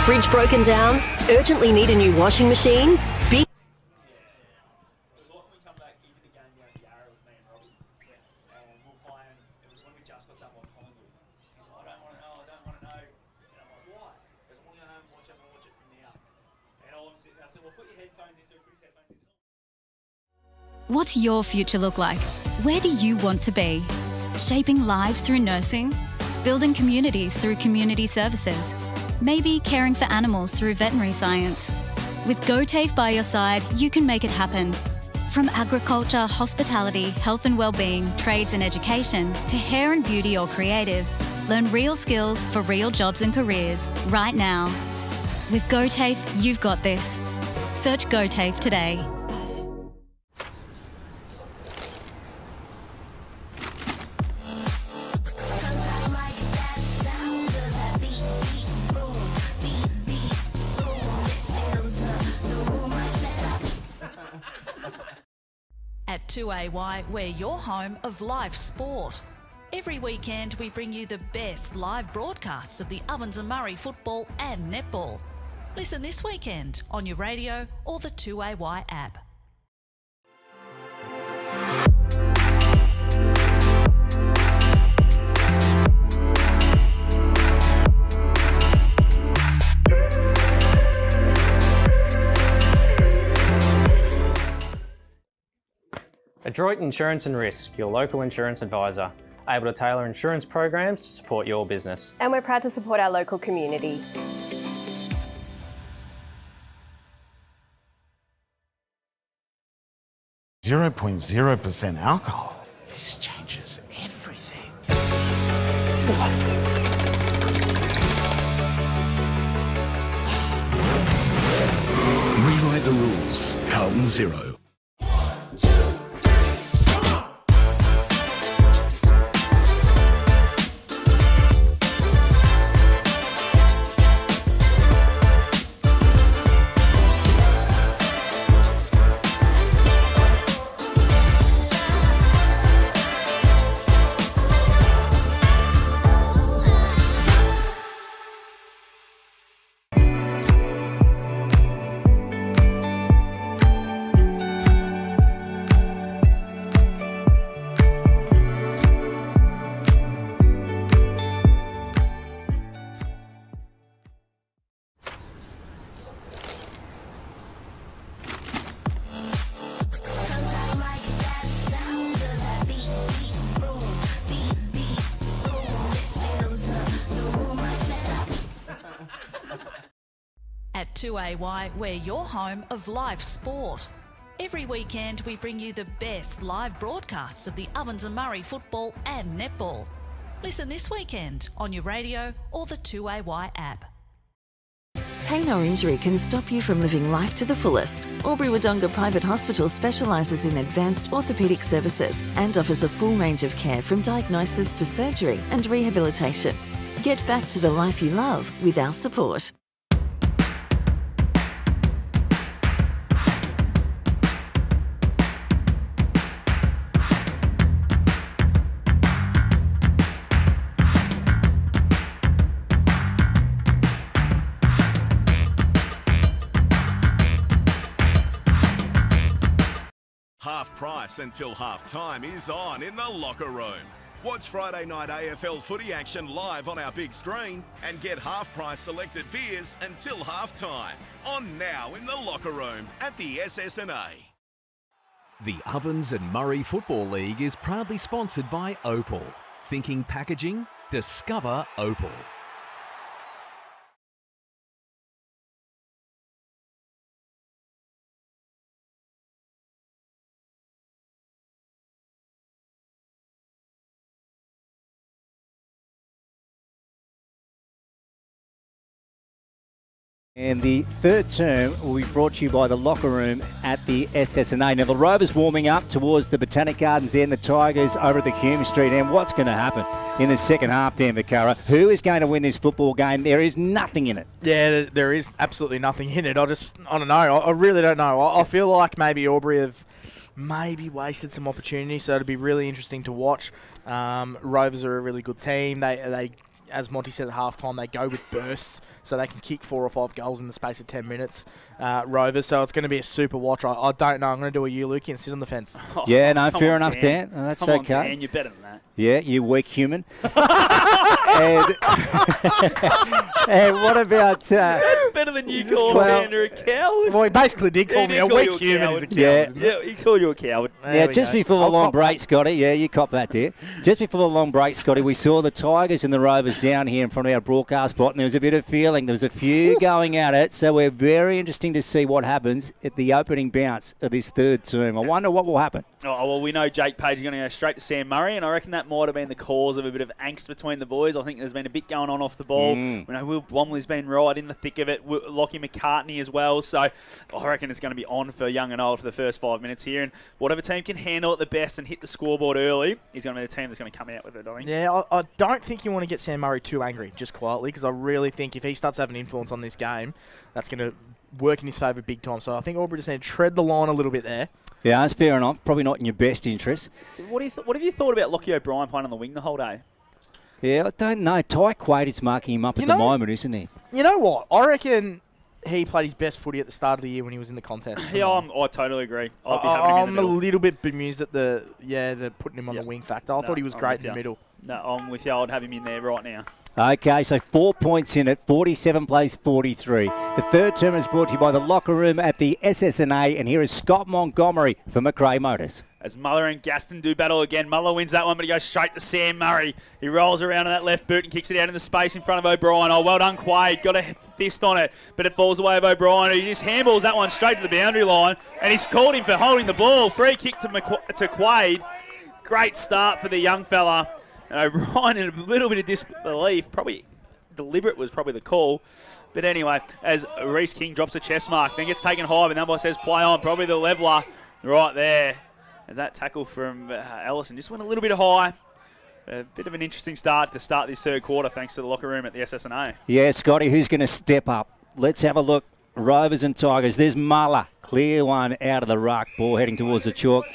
Fridge broken down? Urgently need a new washing machine? Big
What's your future look like? Where do you want to be? Shaping lives through nursing? Building communities through community services? Maybe caring for animals through veterinary science? With GoTAFE by your side, you can make it happen. From agriculture, hospitality, health and wellbeing, trades and education, to hair and beauty or creative, learn real skills for real jobs and careers right now. With GoTAFE, you've got this. Search GoTAFE today.
At 2AY, we're your home of live sport. Every weekend we bring you the best live broadcasts of the Ovens and Murray football and netball. Listen this weekend on your radio or the 2AY app.
Adroit Insurance and Risk, your local insurance advisor, able to tailor insurance programs to support your business.
And we're proud to support our local community.
.0% alcohol. This changes everything.
Rewrite the rules. Carlton Zero.
At 2AY, we're your home of live sport. Every weekend we bring you the best live broadcasts of the Ovens and Murray football and netball. Listen this weekend on your radio or the 2AY app.
Pain or injury can stop you from living life to the fullest. Albury Wodonga Private Hospital specialises in advanced orthopaedic services and offers a full range of care from diagnosis to surgery and rehabilitation. Get back to the life you love with our support.
Half price until half time is on in the locker room. Watch Friday night AFL footy action live on our big screen and get half price selected beers until half time. On now in the locker room at the SS&A.
The Ovens and Murray Football League is proudly sponsored by Opal. Thinking packaging? Discover Opal.
And the third term will be brought to you by the locker room at the SS&A. Now, the Rovers warming up towards the Botanic Gardens end, the Tigers over at the Hume Street end. What's going to happen in the second half, Dan Vaccaro? Who is going to win this football game? There is nothing in it.
Yeah, there is absolutely nothing in it. I don't know. I really don't know. I feel like maybe Albury have maybe wasted some opportunity, so it'll be really interesting to watch. Rovers are a really good team. They as Monty said at halftime, they go with bursts, so they can kick 4 or 5 goals in the space of 10 minutes, Rovers. So it's going to be a super watch. I don't know. I'm going to do a you, Lukey, and sit on the fence.
Yeah, no, fair enough, Dan. Oh, that's
Come
okay.
on, Dan, you're better than that.
Yeah, you weak human. and what about...
That's better than you calling Andrew a coward.
Well, he basically did call me a weak human. He's a coward.
Yeah, he called you a coward.
Now, just before the long break, Scotty, yeah, you cop that, dear. Just before the long break, Scotty, we saw the Tigers and the Rovers down here in front of our broadcast spot, and there was a bit of feeling. There was a few going at it, so we're very interesting to see what happens at the opening bounce of this third term. I wonder what will happen.
Oh, well, we know Jake Page is going to go straight to Sam Murray, and I reckon that might have been the cause of a bit of angst between the boys. I think there's been a bit going on off the ball. We know Will Blomley's been right in the thick of it, Lockie McCartney as well, so I reckon it's going to be on for young and old for the first 5 minutes here, and whatever team can handle it the best and hit the scoreboard early is going to be the team that's going to come out with it, I think.
Yeah, I don't think you want to get Sam Murray too angry, just quietly, because I really think if he starts having influence on this game, that's going to work in his favour big time. So I think Albury just need to tread the line a little bit there.
Yeah, that's fair enough. Probably not in your best interest.
What have you thought about Lockie O'Brien playing on the wing the whole day?
Yeah, I don't know. Ty Quaid is marking him up at the moment, isn't he?
You know what? I reckon he played his best footy at the start of the year when he was in the contest.
Yeah, I totally agree. I'm
a little bit bemused at the putting him on the wing factor. I thought he was great in the middle.
No, I'm with you. I'd have him in there right now.
Okay, so 4 points in it. 47 plays 43. The third term is brought to you by the Locker Room at the SS&A, and here is Scott Montgomery for McRae Motors.
As Muller and Gaston do battle again. Muller wins that one, but he goes straight to Sam Murray. He rolls around on that left boot and kicks it out in the space in front of O'Brien. Oh, well done, Quaid. Got a fist on it, but it falls away of O'Brien. He just handballs that one straight to the boundary line, and he's called him for holding the ball. Free kick to Quaid. Great start for the young fella. And O'Brien in a little bit of disbelief. Probably deliberate was probably the call. But anyway, as Reece King drops a chest mark, then gets taken high, but the umpire says play on. Probably the leveller right there. As that tackle from Ellison just went a little bit high. A bit of an interesting start to start this third quarter, thanks to the Locker Room at the SS&A.
Yeah, Scotty, who's going to step up? Let's have a look. Rovers and Tigers. There's Muller. Clear one out of the ruck. Ball heading towards the chalk.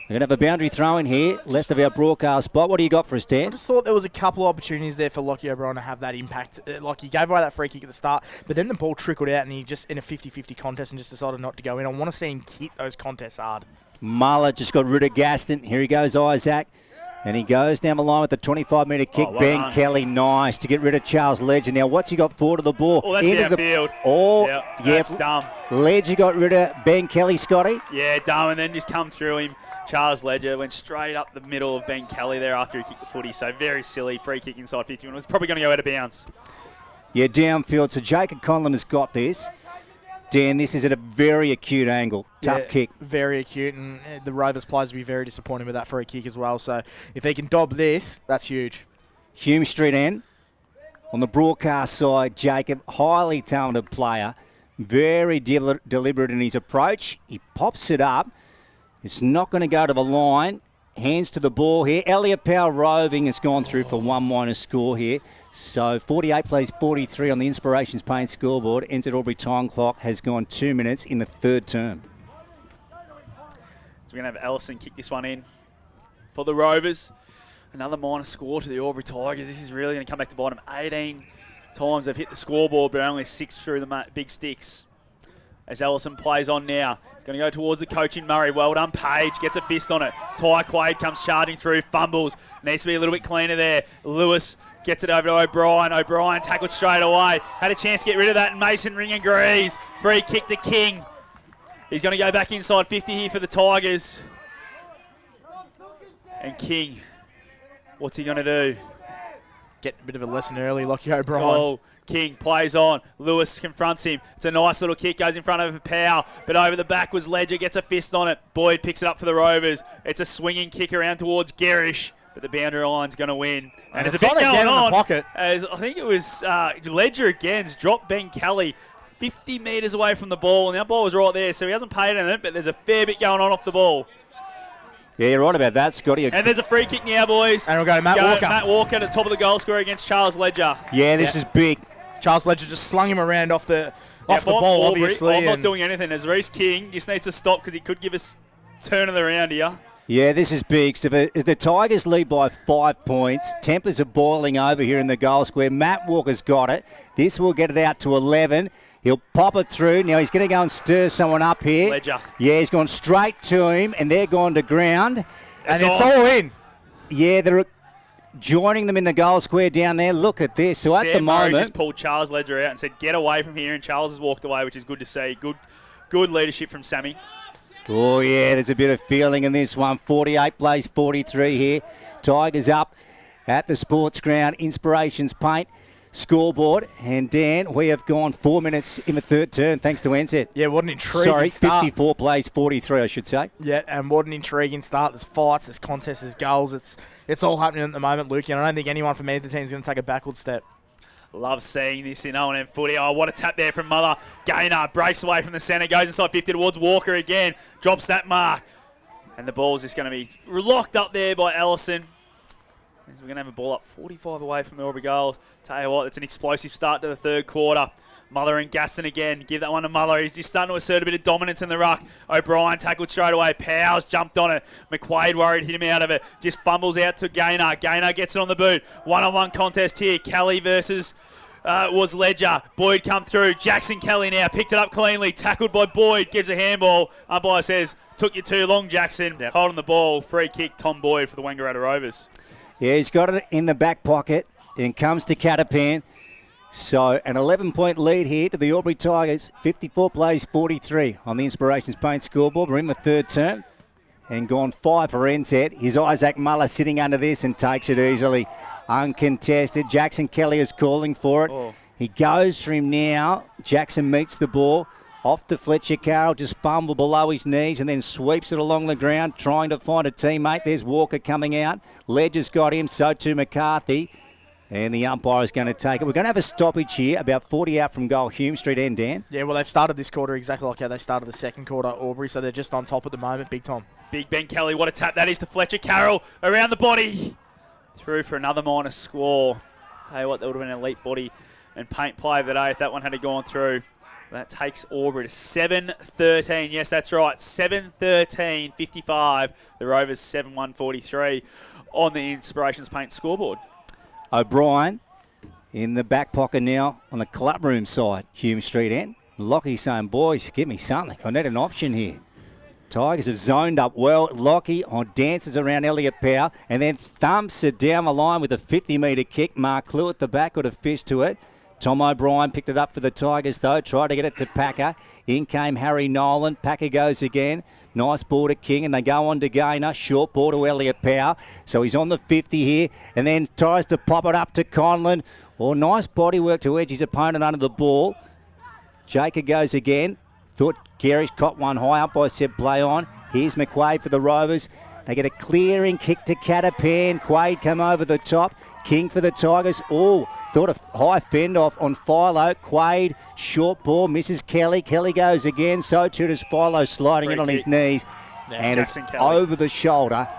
We're going to have a boundary throw in here, left of our broadcast spot. What do you got for us, Dan?
I just thought there was a couple of opportunities there for Lockie O'Brien to have that impact. Like, he gave away that free kick at the start, but then the ball trickled out and he just, in a 50-50 contest, and just decided not to go in. I want to see him hit those contests hard.
Muller just got rid of Gaston. Here he goes, Isaac. And he goes down the line with the 25-metre kick.
Well
Ben
done.
Kelly, nice to get rid of Charles Ledger. Now, what's he got forward of the ball?
Oh, that's downfield. That's dumb.
Ledger got rid of Ben Kelly, Scotty.
Yeah, dumb, and then just come through him. Charles Ledger went straight up the middle of Ben Kelly there after he kicked the footy. So very silly. Free kick inside 50. It was probably going to go out of bounds.
Yeah, downfield. So Jacob Conlon has got this. Dan, this is at a very acute angle. Tough kick.
Very acute, and the Rovers players will be very disappointed with that free kick as well. So if he can dob this, that's huge.
Hume Street end. On the broadcast side, Jacob, highly talented player. Very deliberate in his approach. He pops it up. It's not going to go to the line. Hands to the ball here. Elliot Powell Roving has gone through for 1- score here. So 48 plays 43 on the Inspirations Paint scoreboard. Ends at Albury time clock has gone 2 minutes in the third term.
So we're going to have Ellison kick this one in for the Rovers. Another minor score to the Albury Tigers. This is really going to come back to bite them. 18 times they've hit the scoreboard, but only 6 through the big sticks. As Ellison plays on now. He's going to go towards the coach in Murray. Well done, Page. Gets a fist on it. Ty Quaid comes charging through. Fumbles. Needs to be a little bit cleaner there. Lewis gets it over to O'Brien. O'Brien tackled straight away. Had a chance to get rid of that, and Mason Ring agrees. Free kick to King. He's going to go back inside 50 here for the Tigers. And King, what's he going to do?
Get a bit of a lesson early, Lockie O'Brien.
Oh, King plays on. Lewis confronts him. It's a nice little kick. Goes in front of Powell. But over the back was Ledger. Gets a fist on it. Boyd picks it up for the Rovers. It's a swinging kick around towards Garish. But the boundary line's going to win. And there's a bit going on.
Pocket.
As I think it was Ledger again's dropped Ben Kelly 50 metres away from the ball. And the umpire was right there. So he hasn't paid anything. But there's a fair bit going on off the ball.
Yeah, you're right about that, Scotty.
And there's a free kick now, boys.
And we'll go to Matt Walker.
Matt Walker at the top of the goal scorer against Charles Ledger.
Yeah, this is big.
Charles Ledger just slung him around off the ball,
Aubrey,
obviously.
I'm not doing anything. As Reece King just needs to stop because he could give us turn of the round here.
Yeah, this is big. So if the Tigers lead by 5 points, tempers are boiling over here in the goal square. Matt Walker's got it. This will get it out to 11. He'll pop it through. Now he's going to go and stir someone up here.
Ledger.
Yeah, he's gone straight to him, and they're gone to ground.
And it's all in.
Yeah, they're joining them in the goal square down there. Look at this. So
Sam
at the
Murray
moment,
just pulled Charles Ledger out and said, "Get away from here." And Charles has walked away, which is good to see. Good leadership from Sammy.
oh yeah, there's a bit of feeling in this one. 48 plays 43 here. Tigers up at the sports ground. Inspirations Paint scoreboard. And Dan, we have gone 4 minutes in the third turn thanks to NZ.
Yeah, what an intriguing start.
54 plays 43, I should say.
Yeah, and what an intriguing start. There's fights, there's contests, there's goals. It's all happening at the moment, Luke, and I don't think anyone from either team is going to take a backward step.
Love seeing this in O&M footy. Oh, what a tap there from Muller. Gaynor breaks away from the centre, goes inside 50 towards Walker again, drops that mark. And the ball's just going to be locked up there by Ellison. We're going to have a ball up 45 away from the Albury goals. Tell you what, it's an explosive start to the third quarter. Muller and Gaston again. Give that one to Muller. He's just starting to assert a bit of dominance in the ruck. O'Brien tackled straight away. Powers jumped on it. McQuaid worried, hit him out of it. Just fumbles out to Gaynor. Gaynor gets it on the boot. One-on-one contest here. Kelly versus... was Ledger. Boyd come through. Jackson Kelly now picked it up cleanly. Tackled by Boyd. Gives a handball. Umpire says, took you too long, Jackson.
Yep.
Holding the ball. Free kick, Tom Boyd for the Wangaratta Rovers.
Yeah, he's got it in the back pocket and comes to Catapan. So an 11-point lead here to the Albury Tigers. 54 plays 43 on the Inspirations Paint scoreboard. We're in the third term and gone 5 for NZ. Here's Isaac Muller sitting under this and takes it easily. Uncontested. Jackson Kelly is calling for it.
Oh.
He goes for him now. Jackson meets the ball. Off to Fletcher Carroll, just fumble below his knees and then sweeps it along the ground, trying to find a teammate. There's Walker coming out. Ledger's got him, so too McCarthy. And the umpire is going to take it. We're going to have a stoppage here, about 40 out from goal, Hume Street end, Dan.
Yeah, well, they've started this quarter exactly like how they started the second quarter, Albury, so they're just on top at the moment, big time.
Big Ben Kelly, what a tap that is to Fletcher Carroll. Around the body. Through for another minor score. Tell you what, that would have been an elite body and paint play of the day if that one had gone through. That takes Albury to 7-13. Yes, that's right. 7-13, 55. The Rovers 7-1, 43 on the Inspirations Paint scoreboard.
O'Brien in the back pocket now on the clubroom side, Hume Street end. Lockie saying, boys, give me something. I need an option here. Tigers have zoned up well. Lockie on dances around Elliot Powell and then thumps it down the line with a 50-metre kick. Mark Clue at the back got a fist to it. Tom O'Brien picked it up for the Tigers, though. Tried to get it to Packer. In came Harry Nolan. Packer goes again. Nice ball to King, and they go on to Gaynor. Short ball to Elliot Powell. So he's on the 50 here, and then tries to pop it up to Conlon. Nice body work to edge his opponent under the ball. Jacob goes again. Thought Gary's caught one high up by Seb play on. Here's McQuaid for the Rovers. They get a clearing kick to Catapan. Quaid come over the top. King for the Tigers. Thought a high fend off on Philo. Quaid, short ball, misses Kelly. Kelly goes again. So too does Philo, sliding in on his knees.
Yeah,
and
Jackson
it's
Kelly.
over the shoulder.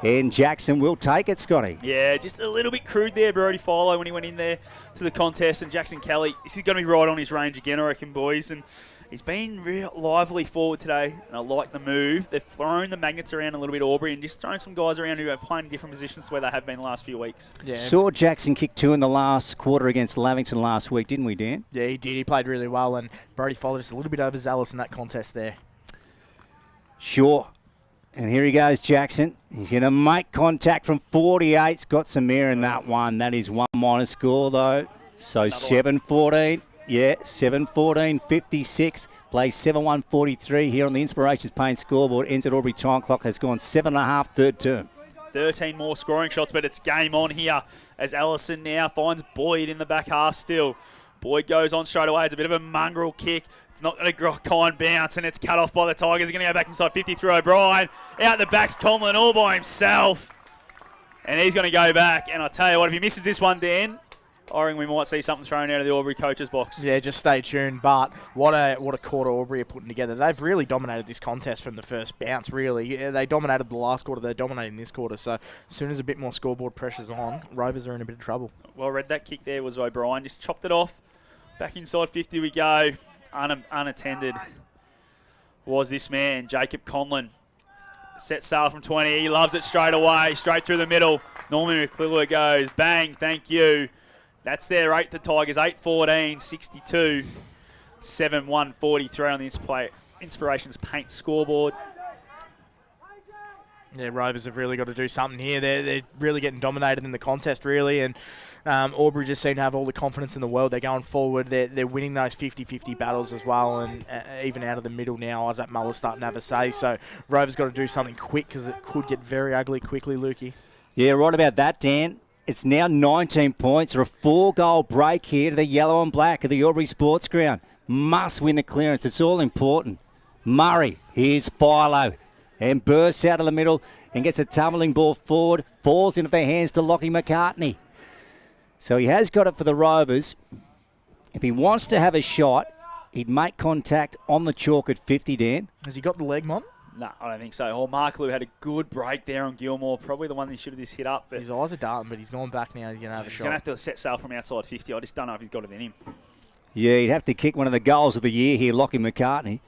And Jackson will take it, Scotty.
Yeah, just a little bit crude there, Brody Philo, when he went in there to the contest. And Jackson Kelly, this is going to be right on his range again, I reckon, boys. And he's been real lively forward today, and I like the move. They've thrown the magnets around a little bit, Aubrey, and just thrown some guys around who are playing in different positions to where they have been the last few weeks.
Yeah.
Saw Jackson kick 2 in the last quarter against Lavington last week, didn't we, Dan?
Yeah, he did. He played really well, and Brody Fowler just a little bit overzealous in that contest there.
Sure. And here he goes, Jackson. He's going to make contact from 48. He's got some air in that one. That is one minor score, though. So 7-14. Yeah, 7-14, 56. Plays 7-1, 43 here on the Inspirations Paint scoreboard. Ends at Albury time clock. Has gone 7.5 third term.
13 more scoring shots, but it's game on here as Ellison now finds Boyd in the back half still. Boyd goes on straight away. It's a bit of a mongrel kick. It's not going to kind bounce, and it's cut off by the Tigers. They're going to go back inside 50 through O'Brien. Out the back's Conlon all by himself. And he's going to go back. And I tell you what, if he misses this one, Dan, I reckon we might see something thrown out of the Albury coach's box.
Yeah, just stay tuned. But what a quarter Albury are putting together. They've really dominated this contest from the first bounce, really. Yeah, they dominated the last quarter. They're dominating this quarter. So as soon as a bit more scoreboard pressure's on, Rovers are in a bit of trouble.
Well read. That kick there was O'Brien. Just chopped it off. Back inside 50 we go. Unattended was this man, Jacob Conlon. Set sail from 20. He loves it straight away. Straight through the middle. Norman McClure goes. Bang. Thank you. That's their 8th for Tigers. 8-14, 62. 7-1, 43 on the Inspirations Paint scoreboard.
Yeah, Rovers have really got to do something here. They're really getting dominated in the contest, really, and Albury just seem to have all the confidence in the world. They're going forward. They're winning those 50-50 battles as well, and even out of the middle now, Isaac Muller's starting to have a say. So Rovers got to do something quick because it could get very ugly quickly, Lukey.
Yeah, right about that, Dan. It's now 19 points or a 4-goal break here to the yellow and black of the Albury Sports Ground. Must win the clearance. It's all important. Murray, here's Philo. And bursts out of the middle and gets a tumbling ball forward. Falls into their hands to Lockie McCartney. So he has got it for the Rovers. If he wants to have a shot, he'd make contact on the chalk at 50, Dan.
Has he got the leg, Mon?
No, I don't think so. Mark Lou had a good break there on Gilmore. Probably the one he should have just hit up. But
his eyes are darting, but he's gone back now. He's going to have a shot.
He's going to have to set sail from outside 50. I just don't know if he's got it in him.
Yeah, he'd have to kick one of the goals of the year here, Lockie McCartney,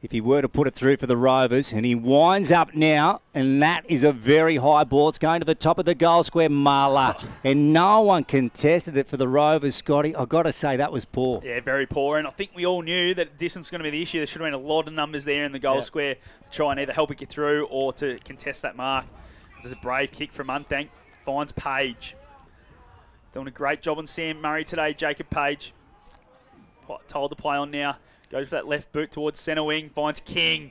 if he were to put it through for the Rovers. And he winds up now, and that is a very high ball. It's going to the top of the goal square, Mala. And no one contested it for the Rovers, Scotty. I've got to say, that was poor.
Yeah, very poor. And I think we all knew that distance was going to be the issue. There should have been a lot of numbers there in the goal square to try and either help it get through or to contest that mark. There's a brave kick from Unthank. Finds Page. Doing a great job on Sam Murray today, Jacob Page. Told to play on now. Goes for that left boot towards centre wing. Finds King.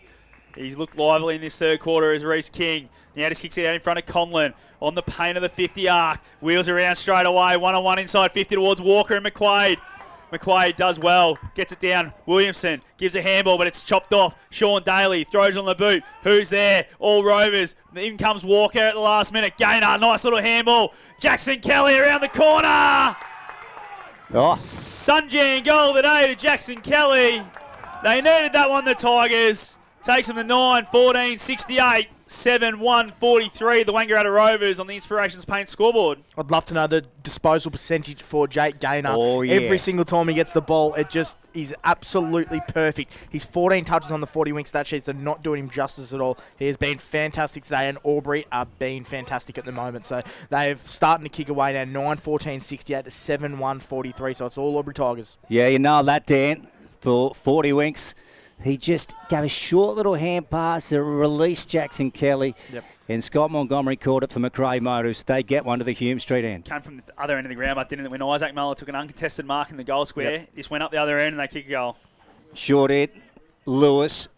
He's looked lively in this third quarter as Reece King. Now just kicks it out in front of Conlon. On the paint of the 50 arc. Wheels around straight away. 1-on-1 inside 50 towards Walker and McQuaid. McQuaid does well. Gets it down. Williamson gives a handball, but it's chopped off. Sean Daly throws on the boot. Who's there? All Rovers. In comes Walker at the last minute. Gaynor, nice little handball. Jackson Kelly around the corner.
Oh.
Sunjan goal of the day to Jackson Kelly. They needed that one, the Tigers. Takes them to 9-14-68. 7-1-43. The Wangaratta Rovers on the Inspirations Paint scoreboard.
I'd love to know the disposal percentage for Jake Gaynor.
Oh, yeah.
Every single time he gets the ball, it just is absolutely perfect. He's 14 touches on the 40-wing stat sheets are not doing him justice at all. He has been fantastic today, and Albury are being fantastic at the moment. So they're starting to kick away now, 9-14-68 to 7-1-43. So it's all Albury Tigers.
Yeah, you know that, Dan, for 40 winks. He just gave a short little hand pass to release Jackson Kelly.
Yep.
And Scott Montgomery called it for McRae Motors. They get one to the Hume Street end.
Came from the other end of the ground, but didn't. When Isaac Muller took an uncontested mark in the goal square, just went up the other end and they kick a goal.
Short hit. Lewis.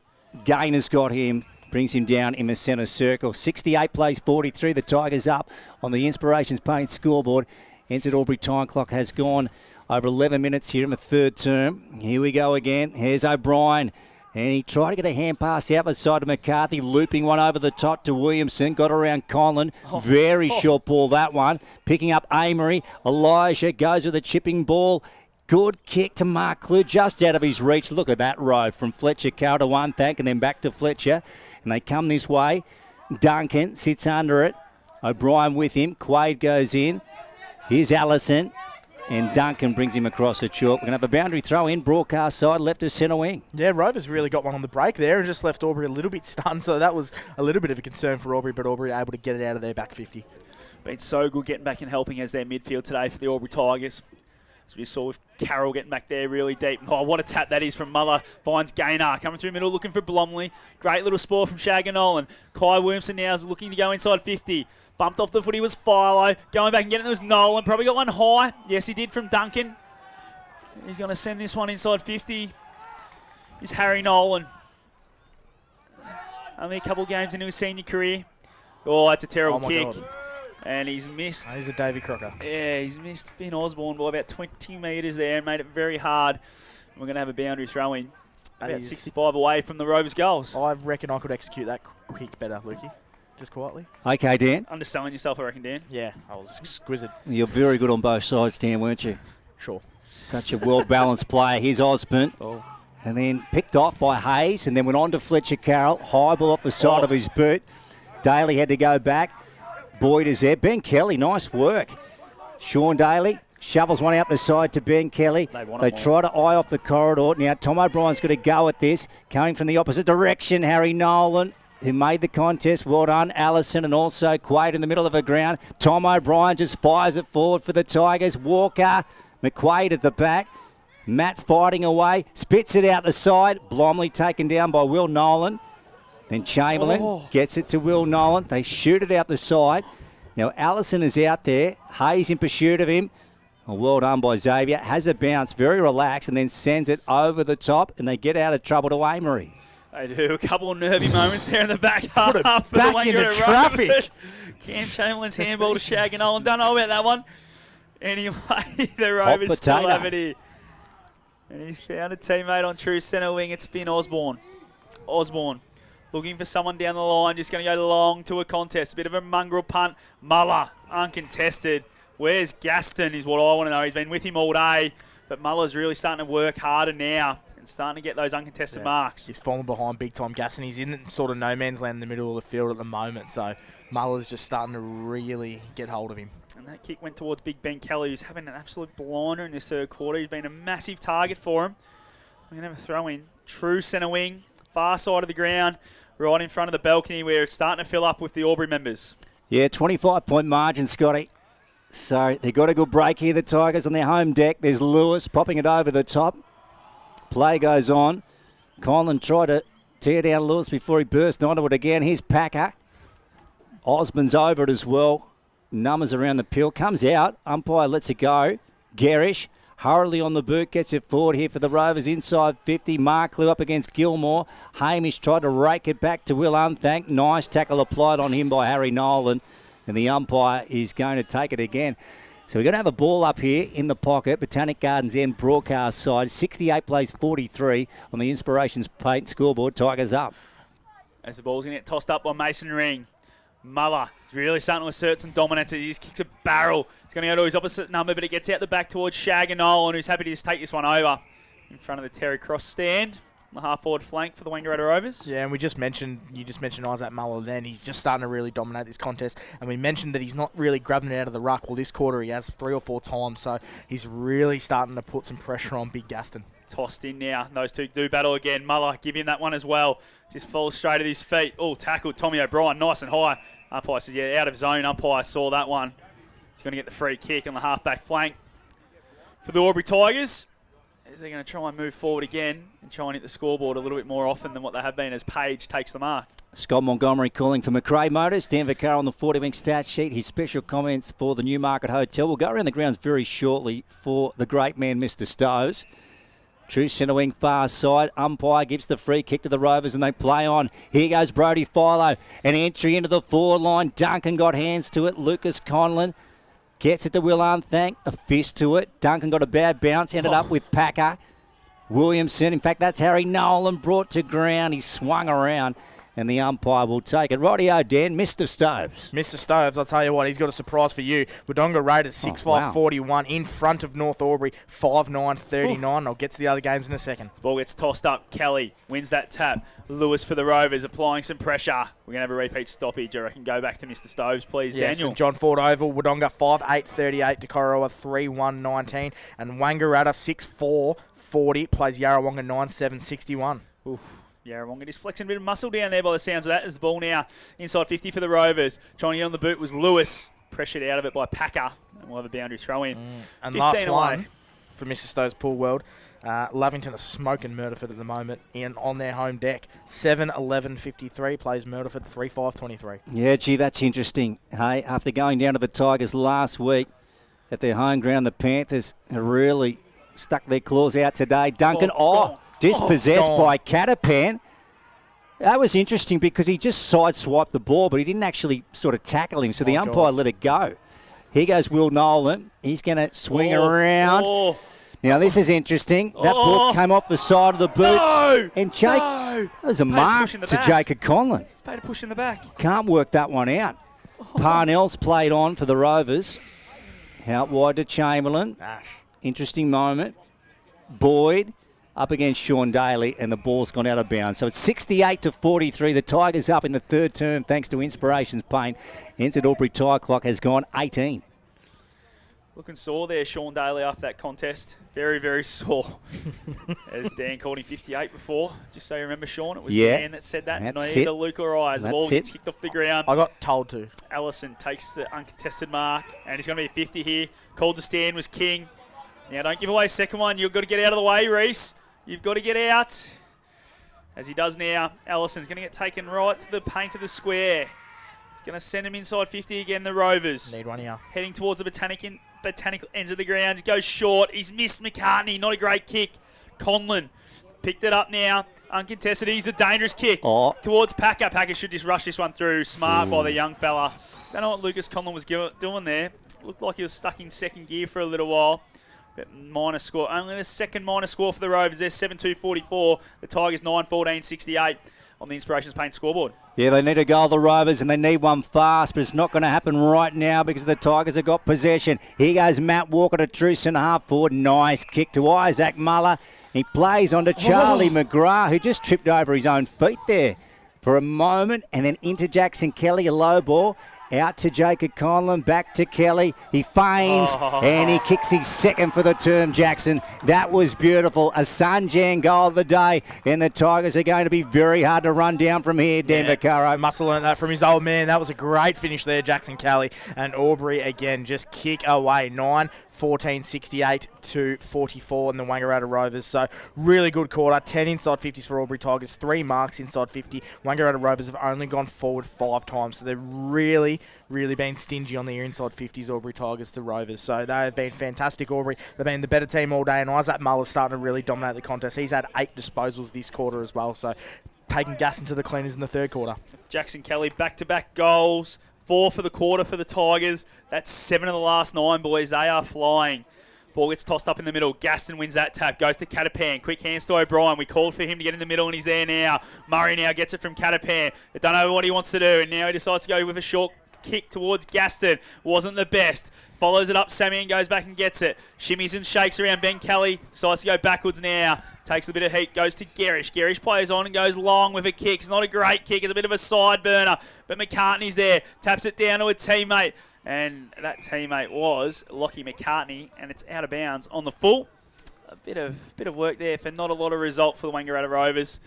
Gaynor's got him. Brings him down in the centre circle. 68 plays 43. The Tigers up on the Inspirations Paint scoreboard. Entered Albury time clock has gone over 11 minutes here in the third term. Here we go again. Here's O'Brien. And he tried to get a hand pass out the side of McCarthy, looping one over the top to Williamson. Got around Conlon. Very short ball, that one. Picking up Amory. Elijah goes with a chipping ball. Good kick to Mark Clue, just out of his reach. Look at that row from Fletcher Carroll to Unthank and then back to Fletcher. And they come this way. Duncan sits under it. O'Brien with him. Quaid goes in. Here's Allison. And Duncan brings him across the chalk. We're going to have a boundary throw in, broadcast side, left of centre wing.
Yeah, Rovers really got one on the break there and just left Albury a little bit stunned. So that was a little bit of a concern for Albury, but Albury able to get it out of their back 50.
Been so good getting back and helping as their midfield today for the Albury Tigers. As we saw with Carroll getting back there really deep. Oh, what a tap that is from Muller. Finds Gaynor. Coming through middle looking for Blomley. Great little spore from Shag and Nolan. Kai Williamson now is looking to go inside 50. Bumped off the footy was Philo. Going back and getting it was Nolan. Probably got one high. Yes, he did from Duncan. He's going to send this one inside 50. Is Harry Nolan. Only a couple of games into his senior career. Oh, that's a terrible kick. God. And he's missed.
He's a Davy Crocker.
Yeah, he's missed Finn Osborne by about 20 metres there and made it very hard. And we're going to have a boundary throw in. About 65 away from the Rovers' goals.
I reckon I could execute that kick better, Lukey. Just quietly.
Okay, Dan.
Underselling yourself, I reckon, Dan.
Yeah, I was exquisite.
You're very good on both sides, Dan, weren't you?
Sure.
Such a well-balanced player. Here's Osborne.
Oh.
And then picked off by Hayes and then went on to Fletcher Carroll. High ball off the side of his boot. Daly had to go back. Boyd is there. Ben Kelly, nice work. Sean Daly shovels one out the side to Ben Kelly. They try to eye off the corridor. Now Tom O'Brien's got to go at this. Coming from the opposite direction, Harry Nolan, who made the contest. Well done, Allison, and also Quaid in the middle of the ground. Tom O'Brien just fires it forward for the Tigers. Walker, McQuaid at the back. Matt fighting away, spits it out the side. Blomley taken down by Will Nolan. Then Chamberlain gets it to Will Nolan. They shoot it out the side. Now Allison is out there. Hayes in pursuit of him. Well done by Xavier. Has a bounce, very relaxed, and then sends it over the top, and they get out of trouble to Amory.
They do. A couple of nervy moments there in the back half.
Back into traffic.
Cam Chamberlain's handball to Shag and Nolan. Don't know about that one. Anyway, the Rovers still have it here. And he's found a teammate on true centre wing. It's Finn Osborne. Osborne looking for someone down the line. Just going to go long to a contest. A bit of a mongrel punt. Muller, uncontested. Where's Gaston is what I want to know. He's been with him all day. But Muller's really starting to work harder now. Starting to get those uncontested marks.
He's fallen behind big time, Gas, and he's in sort of no man's land in the middle of the field at the moment. So Muller's just starting to really get hold of him.
And That kick went towards Big Ben Kelly, who's having an absolute blinder in this third quarter. He's been a massive target for him. We're going to have a throw in. True centre wing, far side of the ground, right in front of the balcony where it's starting to fill up with the Albury members.
Yeah, 25-point margin, Scotty. So they got a good break here, the Tigers, on their home deck. There's Lewis popping it over the top. Play goes on. Conlon tried to tear down Lewis before he burst onto it again. Here's Packer. Osmond's over it as well. Numbers around the pill. Comes out. Umpire lets it go. Garish hurriedly on the boot. Gets it forward here for the Rovers. Inside 50. Marklew up against Gilmore. Hamish tried to rake it back to Will Unthank. Nice tackle applied on him by Harry Nolan. And the umpire is going to take it again. So we're going to have a ball up here in the pocket. Botanic Gardens End broadcast side. 68 plays 43 on the Inspirations Paint scoreboard. Tigers up.
As the ball's going to get tossed up by Mason Ring. Muller is really starting to assert some dominance. He just kicks a barrel. It's going to go to his opposite number, but it gets out the back towards Shag and Nolan, who's happy to just take this one over in front of the Terry Cross stand. On the half-forward flank for the Wangaratta Rovers.
Yeah, and you just mentioned Isaac Muller then. He's just starting to really dominate this contest. And we mentioned that he's not really grabbing it out of the ruck. Well, this quarter he has 3 or 4 times, so he's really starting to put some pressure on Big Gaston.
Tossed in now. Those two do battle again. Muller, give him that one as well. Just falls straight at his feet. Oh, tackled Tommy O'Brien, nice and high. Umpire says, yeah, out of zone. Umpire saw that one. He's going to get the free kick on the half-back flank. For the Albury Tigers, they're going to try and move forward again and try and hit the scoreboard a little bit more often than what they have been as Page takes the mark.
Scott Montgomery calling for McRae Motors. Dan Vaccaro on the 40-wing stat sheet. His special comments for the Newmarket Hotel. We'll go around the grounds very shortly for the great man, Mr. Stoves. True centre wing far side. Umpire gives the free kick to the Rovers and they play on. Here goes Brody Philo. An entry into the forward line. Duncan got hands to it. Lucas Conlon gets it to Will Unthank. A fist to it. Duncan got a bad bounce. Ended up with Packer. Williamson. In fact, that's Harry Nolan brought to ground. He swung around. And the umpire will take it. Rightio, Dan. Mr. Stoves.
Mr. Stoves, I'll tell you what, he's got a surprise for you. Wodonga rated 6-5-41 in front of North Albury, 5-9-39. I'll get to the other games in a second.
The ball gets tossed up. Kelly wins that tap. Lewis for the Rovers applying some pressure. We're going to have a repeat stoppage. I reckon go back to Mr. Stoves, please,
yes,
Daniel.
And John Ford Oval, Wodonga 5-8-38 to Korowa 3-1-19. And Wangaratta 6-4-40 plays Yarrawonga 9-7-61.
Oof. Yarrawonga just flexing a bit of muscle down there by the sounds of that. There's the ball now inside 50 for the Rovers. Trying to get on the boot was Lewis. Pressured out of it by Packer. And we'll have a boundary throw in.
And last one for Mr. Stowe's Pool World. Lavington are smoking Murderford at the moment on their home deck. 7-11-53 plays Murderford 3-5-23.
Yeah, gee, that's interesting. Hey, after going down to the Tigers last week at their home ground, the Panthers have really stuck their claws out today. Duncan, dispossessed by Catapan. That was interesting because he just sideswiped the ball, but he didn't actually sort of tackle him, so the umpire let it go. Here goes Will Nolan. He's going to swing around. Now, this is interesting. That ball came off the side of the boot. And Jake, that was a mark to Jacob Conlon.
He's paid a push in the back.
Can't work that one out. Parnell's played on for the Rovers. Out wide to Chamberlain. Interesting moment. Boyd up against Sean Daly, and the ball's gone out of bounds. So it's 68-43. The Tigers up in the third term thanks to Inspirations Paint. Entered Albury Tire Clock has gone 18.
Looking sore there, Sean Daly, after that contest. Very, very sore. As Dan called him 58 before. Just so you remember, Sean, it was Dan that said that. Neither Luke or I. The ball gets kicked off the ground.
I got told to.
Allison takes the uncontested mark, and he's going to be 50 here. Called to stand was King. Now, don't give away a second one. You've got to get out of the way, Reese. You've got to get out. As he does now, Allison's going to get taken right to the paint of the square. He's going to send him inside 50 again, the Rovers.
Need one here.
Heading towards the botanical ends of the ground. He goes short. He's missed McCartney. Not a great kick. Conlon picked it up now. Uncontested. He's a dangerous kick towards Packer. Packer should just rush this one through. Smart by the young fella. Don't know what Lucas Conlon was doing there. Looked like he was stuck in second gear for a little while. But minor score. Only the second minor score for the Rovers. They're 7-2-44. The Tigers 9-14-68 on the Inspirations Paint scoreboard.
Yeah, they need a goal, the Rovers, and they need one fast, but it's not going to happen right now because the Tigers have got possession. Here goes Matt Walker to true centre half forward. Nice kick to Isaac Muller. He plays onto Charlie McGrath, who just tripped over his own feet there for a moment, and then into Jackson Kelly, a low ball. Out to Jacob Conlon, back to Kelly. He feigns and he kicks his second for the term, Jackson. That was beautiful. A Sanjay goal of the day, and the Tigers are going to be very hard to run down from here, Dan Vaccaro.
Must have learned that from his old man. That was a great finish there, Jackson Kelly. And Albury, again, just kick away. 9-14, 68 to 44 in the Wangaratta Rovers. So really good quarter. 10 inside 50s for Albury Tigers, 3 marks inside 50. Wangaratta Rovers have only gone forward 5 times. So they're really been stingy on their inside 50s, Albury Tigers to Rovers. So they have been fantastic, Albury. They've been the better team all day, and Isaac Muller's starting to really dominate the contest. He's had 8 disposals this quarter as well. So taking gas into the cleaners in the third quarter.
Jackson Kelly, back-to-back goals. 4 for the quarter for the Tigers. That's 7 of the last 9, boys. They are flying. Ball gets tossed up in the middle. Gaston wins that tap. Goes to Catapan. Quick hands to O'Brien. We called for him to get in the middle, and he's there now. Murray now gets it from Catapan. They don't know what he wants to do, and now he decides to go with a short kick towards Gaston. Wasn't the best. Follows it up. Samian goes back and gets it. Shimmies and shakes around Ben Kelly. Decides to go backwards now. Takes a bit of heat. Goes to Garish. Garish plays on and goes long with a kick. It's not a great kick. It's a bit of a side burner. But McCartney's there. Taps it down to a teammate. And that teammate was Lockie McCartney. And it's out of bounds on the full. A bit of work there for not a lot of result for the Wangaratta Rovers.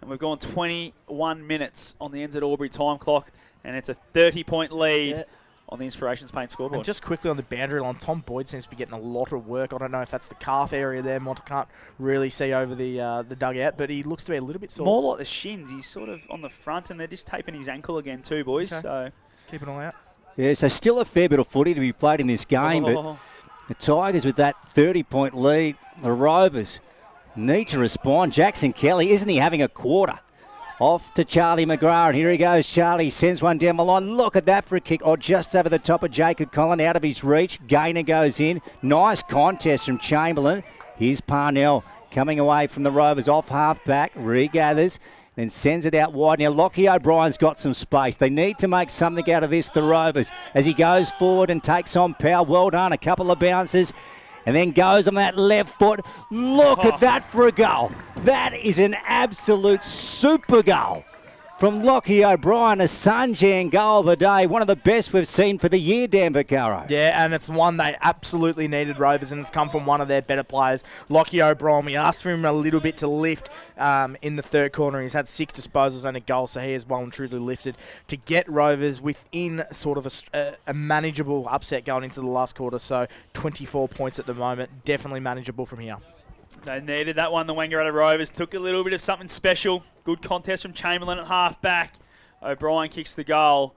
And we've gone 21 minutes on the NZ Albury time clock. And it's a 30-point lead on the Inspirations Paint scoreboard.
And just quickly on the boundary line, Tom Boyd seems to be getting a lot of work. I don't know if that's the calf area there. Monta can't really see over the dugout, but he looks to be a little bit sore.
More like the shins. He's sort of on the front, and they're just taping his ankle again too, boys.
Okay.
So
keep an eye out.
Yeah, so still a fair bit of footy to be played in this game, but the Tigers with that 30-point lead, the Rovers need to respond. Jackson Kelly, isn't he having a quarter? Off to Charlie McGrath, and here he goes. Charlie sends one down the line. Look at that for a kick. Just over the top of Jacob Collin, out of his reach. Gaynor goes in. Nice contest from Chamberlain. Here's Parnell coming away from the Rovers off half-back. Regathers, then sends it out wide. Now, Lockie O'Brien's got some space. They need to make something out of this, the Rovers, as he goes forward and takes on Powell. Well done. A couple of bounces. And then goes on that left foot. Look at that for a goal. That is an absolute super goal from Lockie O'Brien. A Sanjay goal of the day. One of the best we've seen for the year, Dan Vaccaro.
Yeah, and it's one they absolutely needed, Rovers, and it's come from one of their better players, Lockie O'Brien. We asked for him a little bit to lift in the third corner. He's had 6 disposals and a goal, so he has well and truly lifted to get Rovers within sort of a manageable upset going into the last quarter. So 24 points at the moment. Definitely manageable from here.
They needed that one. The Wangaratta Rovers took a little bit of something special. Good contest from Chamberlain at half-back. O'Brien kicks the goal.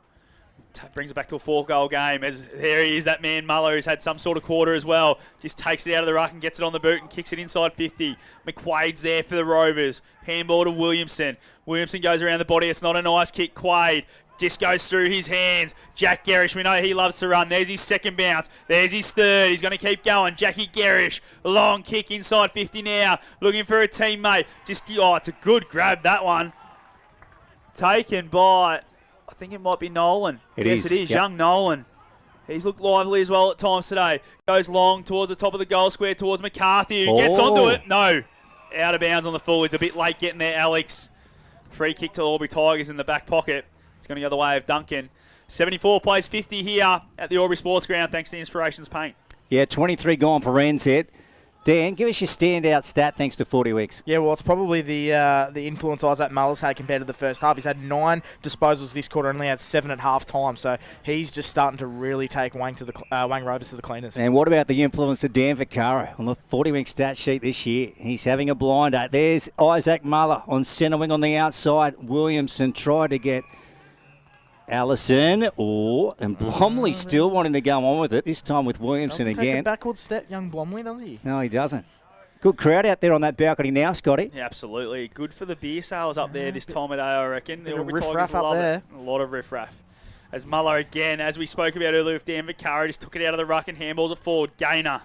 Brings it back to a 4-goal game. As there he is, that man Muller, who's had some sort of quarter as well. Just takes it out of the ruck and gets it on the boot and kicks it inside 50. McQuaid's there for the Rovers. Handball to Williamson. Williamson goes around the body. It's not a nice kick. Quaid just goes through his hands. Jack Garish, we know he loves to run. There's his second bounce. There's his third. He's going to keep going. Jackie Garish, long kick inside 50 now. Looking for a teammate. It's a good grab, that one. Taken by, I think it might be Nolan. Yes, it is. Yep. Young Nolan. He's looked lively as well at times today. Goes long towards the top of the goal square, towards McCarthy, who gets onto it. No. Out of bounds on the full. He's a bit late getting there, Alex. Free kick to Albury Tigers in the back pocket. It's going to go the way of Duncan. 74 plays 50 here at the Albury Sports Ground, thanks to Inspirations Paint.
Yeah, 23 gone for NZ. Dan, give us your standout stat thanks to 40 weeks.
Yeah, well, it's probably the influence Isaac Muller's had compared to the first half. He's had 9 disposals this quarter, only had 7 at half time. So he's just starting to really take Wang Rovers to the cleaners.
And what about the influence of Dan Vaccaro on the 40-week stat sheet this year? He's having a blinder. There's Isaac Muller on centre wing on the outside. Williamson tried to get Allison, and Blomley still wanting to go on with it, this time with Williamson
doesn't
again.
Take a backward step, young Blomley, does he?
No, he doesn't. Good crowd out there on that balcony now, Scotty.
Yeah, absolutely. Good for the beer sales up there this time of day, I reckon.
Bit of riff-raff up there.
A lot of riff-raff. As Muller again, as we spoke about earlier with Dan Vaccaro, just took it out of the ruck and handballs it forward. Gaynor.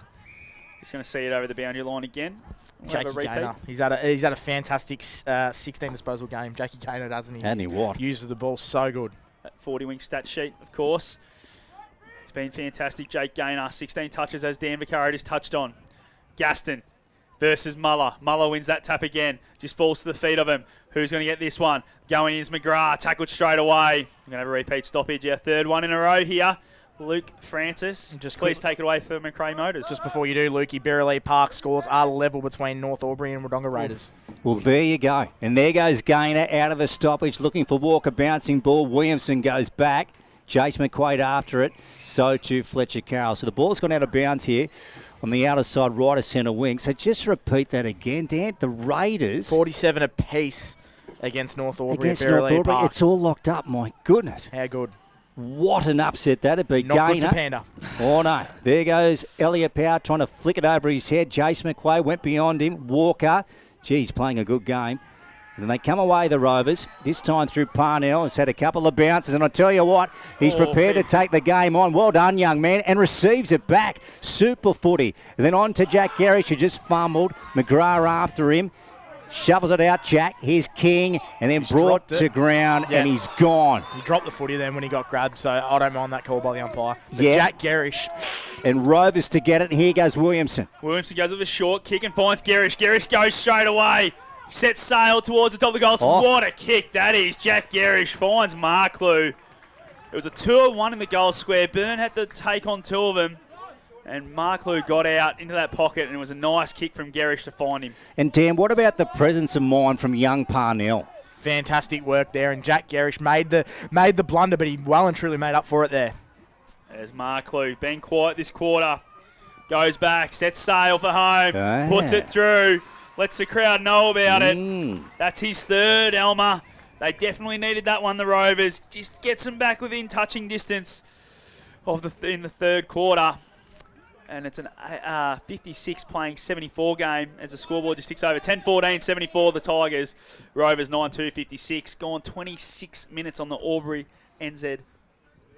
Just going to see it over the boundary line again.
Jakey Gaynor. He's had a fantastic 16 disposal game. Jakey Gaynor, doesn't he?
And he what?
Uses the ball so good.
That 40-wing stat sheet, of course. It's been fantastic. Jake Gaynor, 16 touches as Dan Vaccaro just touched on. Gaston versus Muller. Muller wins that tap again. Just falls to the feet of him. Who's going to get this one? Going is McGrath. Tackled straight away. We're going to have a repeat stoppage. Our third one in a row here. Luke Francis, please take it away for McRae Motors.
Just before you do, Lukey, Berrylea Park scores are level between North Albury and Wodonga Raiders.
Well, there you go. And there goes Gaynor out of a stoppage, looking for Walker, bouncing ball. Williamson goes back. Jace McQuaid after it. So too Fletcher Carroll. So the ball's gone out of bounds here on the outer side, right of centre wing. So just repeat that again, Dan. The Raiders...
47 apiece against North Albury.
Against North Albury.
Park.
It's all locked up, my goodness.
How good.
What an upset that'd be.
Not
Gaynor.
good for Panda.
Oh, no. There goes Elliot Power trying to flick it over his head. Jace McQuaid went beyond him. Walker, geez, playing a good game. And then they come away, the Rovers, this time through Parnell. Has had a couple of bounces, and I tell you what, he's prepared to take the game on. Well done, young man, and receives it back. Super footy. And then on to Jack Garrish, who just fumbled. McGrath after him. Shovels it out, Jack. Here's King, and then brought to ground, and he's gone.
He dropped the footy then when he got grabbed, so I don't mind that call by the umpire. But
Yeah.
Jack Garrish.
And Rovers to get it, and here goes Williamson.
Williamson goes with a short kick and finds Garrish. Garrish goes straight away. Sets sail towards the top of the goal. What a kick that is. Jack Garrish finds Marklew. It was a 2-on-1 in the goal square. Byrne had to take on two of them. And Marklew got out into that pocket, and it was a nice kick from Garrish to find him.
And Dan, what about the presence of mind from young Parnell?
Fantastic work there, and Jack Garrish made the blunder, but he well and truly made up for it there.
There's Marklew, been quiet this quarter. Goes back, sets sail for home, puts it through, lets the crowd know about it. That's his third, Elmer. They definitely needed that one, the Rovers. Just gets them back within touching distance of in the third quarter. And it's an 56 playing 74 game as the scoreboard just ticks over. 10-14, 74 the Tigers. Rovers 9-2, 56. Gone 26 minutes on the Albury NZ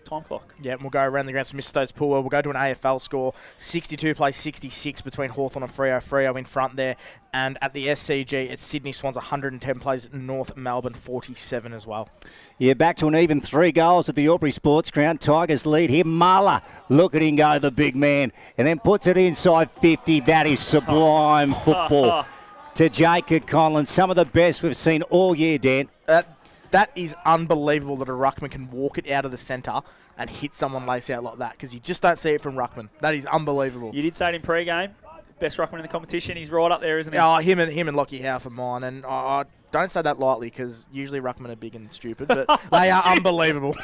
time clock.
Yeah, and we'll go around the grounds for Mr. Stokes Pool. We'll go to an AFL score. 62 plays 66 between Hawthorn and Freo. Freo in front there. And at the SCG, it's Sydney Swans 110 plays, North Melbourne 47 as well.
Yeah, back to an even 3 goals at the Albury Sports Ground. Tigers lead here. Muller, look at him go, the big man. And then puts it inside 50. That is sublime football. To Jacob Conlon. Some of the best we've seen all year, Dan.
That is unbelievable that a ruckman can walk it out of the centre and hit someone lace out like that, because you just don't see it from ruckman. That is unbelievable.
You did say it in pre-game. Best ruckman in the competition. He's right up there, isn't he?
Oh, him and Lockie Howe for mine. And I don't say that lightly, because usually ruckmen are big and stupid, but they are unbelievable.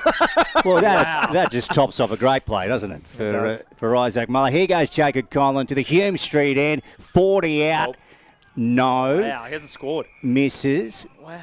Well, that just tops off a great play, doesn't it, for Isaac Muller. Here goes Jacob Conlon to the Hume Street end. 40 out.
Nope.
No.
Wow, he hasn't scored.
Misses.
Wow.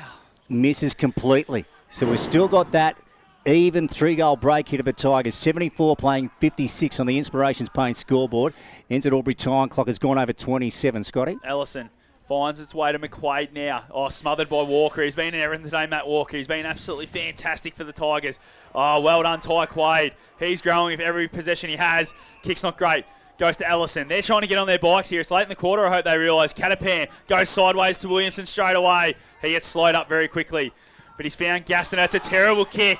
Misses
Completely. So we've still got that even 3-goal break here to the Tigers. 74 playing 56 on the Inspirations Paint scoreboard. Ends at Albury time clock has gone over 27, Scotty.
Ellison finds its way to McQuaid now. Oh, smothered by Walker. He's been in everything today, Matt Walker. He's been absolutely fantastic for the Tigers. Oh, well done, Ty Quaid. He's growing with every possession he has. Kick's not great. Goes to Ellison. They're trying to get on their bikes here. It's late in the quarter, I hope they realise. Catapan goes sideways to Williamson straight away. He gets slowed up very quickly. But he's found Gaston. It's a terrible kick.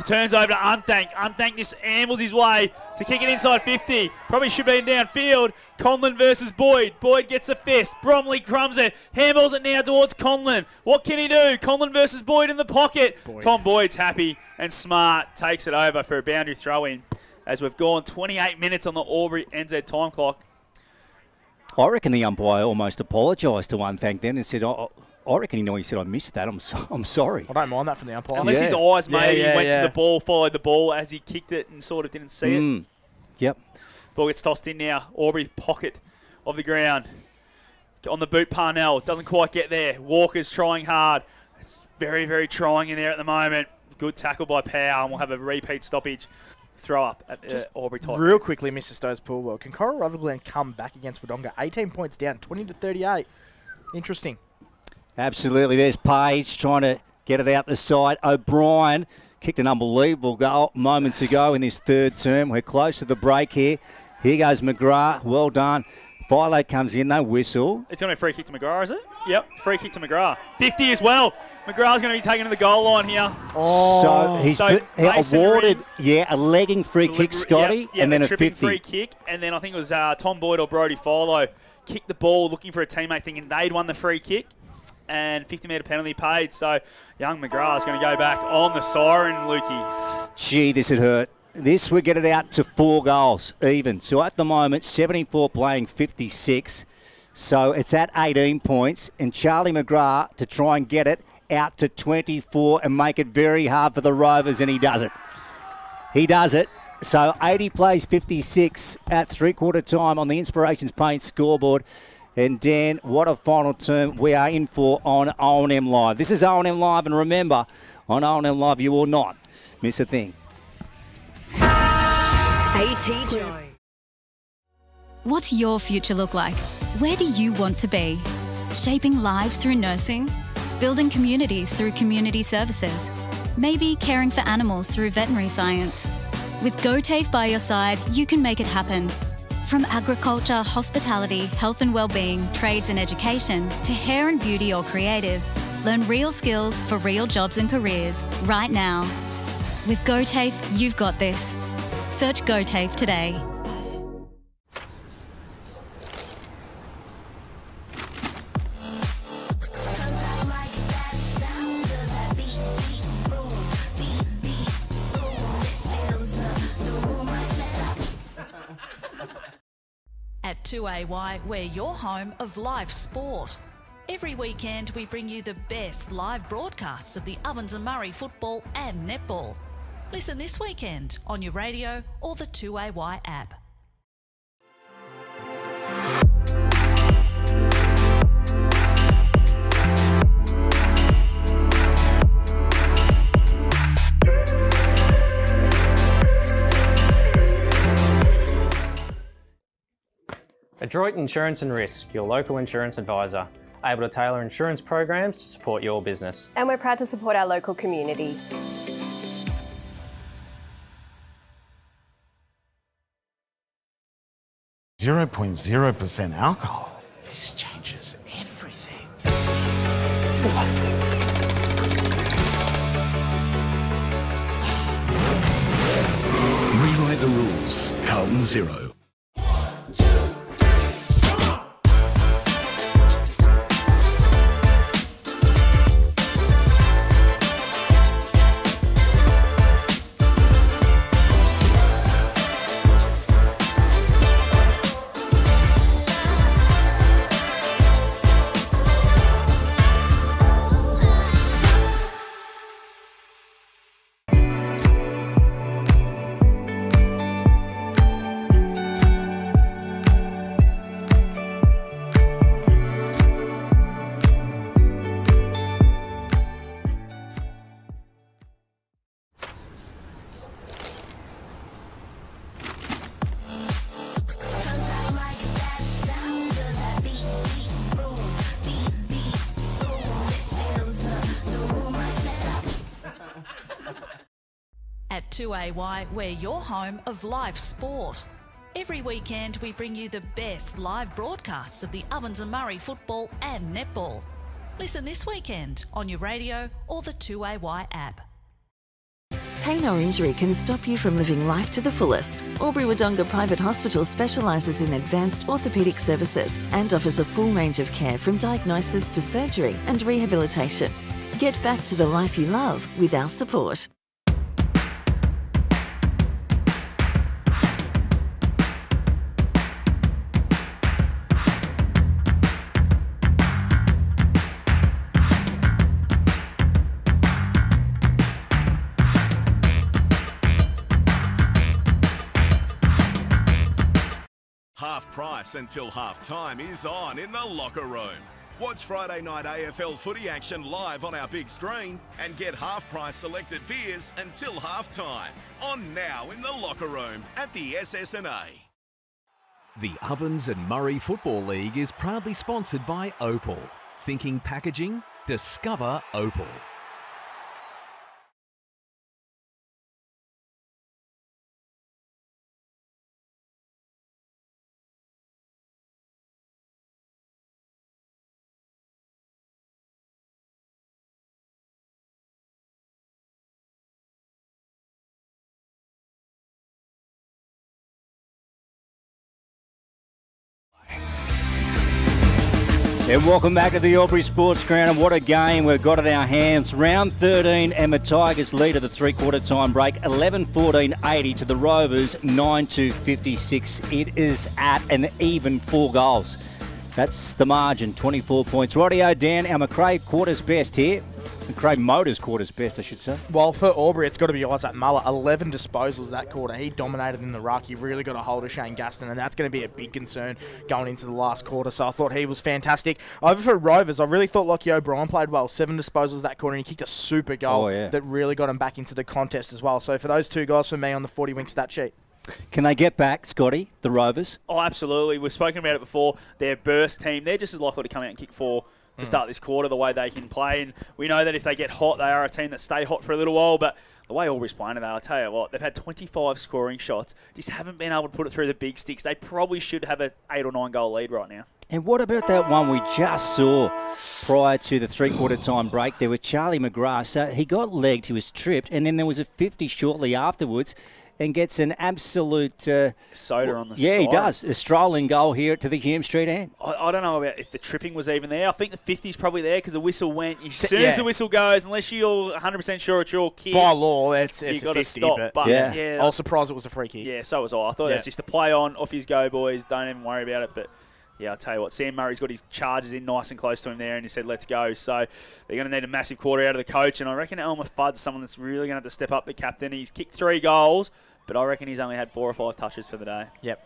Turns over to Unthank. Unthank just ambles his way to kick it inside 50. Probably should be downfield. Conlon versus Boyd. Boyd gets the fist. Bromley crumbs it. Handballs it now towards Conlon. What can he do? Conlon versus Boyd in the pocket. Tom Boyd's happy and smart. Takes it over for a boundary throw-in. As we've gone 28 minutes on the Albury NZ time clock.
I reckon the umpire almost apologised to Unthank then and said, I reckon he said, I missed that. I'm sorry.
I don't mind that from the umpire.
Unless his eyes maybe went to the ball, followed the ball as he kicked it and sort of didn't see it.
Yep.
Ball gets tossed in now. Albury pocket of the ground. On the boot, Parnell. Doesn't quite get there. Walker's trying hard. It's very, very trying in there at the moment. Good tackle by Power, and we'll have a repeat stoppage. Throw up at Albury Tigers.
Real quickly, Mr. Stowes Poolwell. Can Coral Rutherglen come back against Wodonga? 18 points down, 20-38. Interesting.
Absolutely. There's Page trying to get it out the side. O'Brien kicked an unbelievable goal moments ago in this third term. We're close to the break here. Here goes McGrath. Well done. Philo comes in, no whistle.
It's going to be a free kick to McGrath, is it? Yep, free kick to McGrath. 50 as well. McGrath's going to be taken to the goal line here.
So he's awarded, a legging free kick, Scotty,
yep,
and then
a
a
tripping
50.
free kick, and then I think it was Tom Boyd or Brodie Philo kicked the ball looking for a teammate thinking they'd won the free kick, and 50-metre penalty paid. So young McGrath's going to go back on the siren, Lukey.
Gee, this would hurt. This would get it out to 4 goals even. So at the moment, 74 playing 56. So it's at 18 points. And Charlie McGrath to try and get it out to 24 and make it very hard for the Rovers, and he does it. He does it. So 80 plays 56 at three-quarter time on the Inspirations Paint scoreboard. And Dan, what a final term we are in for on O&M Live. This is O&M Live, and remember, on O&M Live you will not miss a thing.
AT Joe.
What's your future look like? Where do you want to be? Shaping lives through nursing? Building communities through community services? Maybe caring for animals through veterinary science? With GoTAFE by your side, you can make it happen. From agriculture, hospitality, health and wellbeing, trades and education, to hair and beauty or creative, learn real skills for real jobs and careers right now. With GoTAFE, you've got this. Search GoTAFE today.
At 2AY, we're your home of live sport. Every weekend we bring you the best live broadcasts of the Ovens and Murray football and netball. Listen this weekend on your radio or the 2AY app.
Adroit Insurance and Risk, your local insurance advisor, able to tailor insurance programs to support your business.
And we're proud to support our local community.
Zero 0.0% alcohol. This changes everything.
Rewrite the rules. Carlton Zero.
At 2AY, we're your home of live sport. Every weekend we bring you the best live broadcasts of the Ovens and Murray football and netball. Listen this weekend on your radio or the 2AY app.
Pain or injury can stop you from living life to the fullest. Albury Wodonga Private Hospital specialises in advanced orthopaedic services and offers a full range of care from diagnosis to surgery and rehabilitation. Get back to the life you love with our support.
Half price until half time is on in the locker room. Watch Friday night AFL footy action live on our big screen and get half price selected beers until half time. On now in the locker room at the SS&A.
The Ovens and Murray Football League is proudly sponsored by Opal. Thinking packaging? Discover Opal.
And welcome back to the Albury Sports Ground, and what a game we've got in our hands. Round 13, and the Tigers lead at the three-quarter time break, 11-14-80 to the Rovers, 9-56. It is at an even 4 goals. That's the margin, 24 points. Rightio, Dan, our McRae quarters best here. McRae Motors quarters best, I should say.
Well, for Albury, it's got to be Isaac Muller. 11 disposals that quarter. He dominated in the ruck. He really got a hold of Shane Gaston, and that's going to be a big concern going into the last quarter. So I thought he was fantastic. Over for Rovers, I really thought Lockie O'Brien played well. 7 disposals that quarter, and he kicked a super goal that really got him back into the contest as well. So for those 2 guys for me on the 40-wing stat sheet.
Can they get back, Scotty, the Rovers?
Oh, absolutely. We've spoken about it before. Their burst team, they're just as likely to come out and kick 4 to start this quarter, the way they can play. And we know that if they get hot, they are a team that stay hot for a little while. But the way Albury's playing today, I'll tell you what, they've had 25 scoring shots, just haven't been able to put it through the big sticks. They probably should have an 8 or 9 goal lead right now.
And what about that one we just saw prior to the three-quarter time break there with Charlie McGrath? So he got legged, he was tripped, and then there was a 50 shortly afterwards, and gets an absolute...
soda on the side.
Yeah, he does. A strolling goal here to the Hume Street end.
I don't know about if the tripping was even there. I think the 50's probably there because the whistle went. As soon as the whistle goes, unless you're 100% sure it's your kick...
By law, it's
you
a
got
50,
to stop. But
I was surprised it was a free kick.
Yeah, so was I. I thought it was just a play on, off his go, boys. Don't even worry about it. But... yeah, I'll tell you what, Sam Murray's got his charges in nice and close to him there, and he said, let's go. So they're going to need a massive quarter out of the coach, and I reckon Elmer Fudd's someone that's really going to have to step up, the captain. He's kicked 3 goals, but I reckon he's only had 4 or 5 touches for the day.
Yep.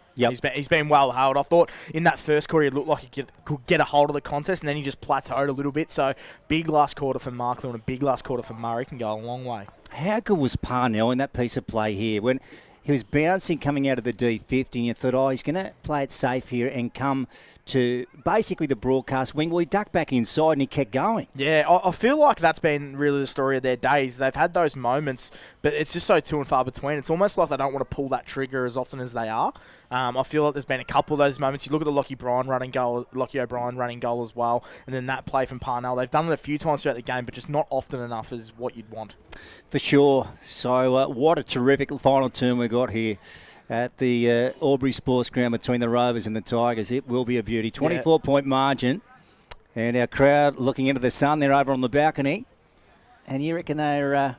He's been well held. I thought in that first quarter, it looked like he could get a hold of the contest, and then he just plateaued a little bit. So big last quarter for Markle and a big last quarter for Murray can go a long way.
How good was Parnell in that piece of play here? When he was bouncing coming out of the D50, and you thought, he's going to play it safe here and come to basically the broadcast wing. Well, he ducked back inside and he kept going.
Yeah, I feel like that's been really the story of their days. They've had those moments, but it's just so few and far between. It's almost like they don't want to pull that trigger as often as they are. I feel like there's been a couple of those moments. You look at the Lockie O'Brien running goal as well, and then that play from Parnell. They've done it a few times throughout the game, but just not often enough as what you'd want.
For sure. So what a terrific final term we got here at the Albury Sports Ground between the Rovers and the Tigers. It will be a beauty. 24-point margin. And our crowd looking into the sun. They're over on the balcony. And you reckon they're...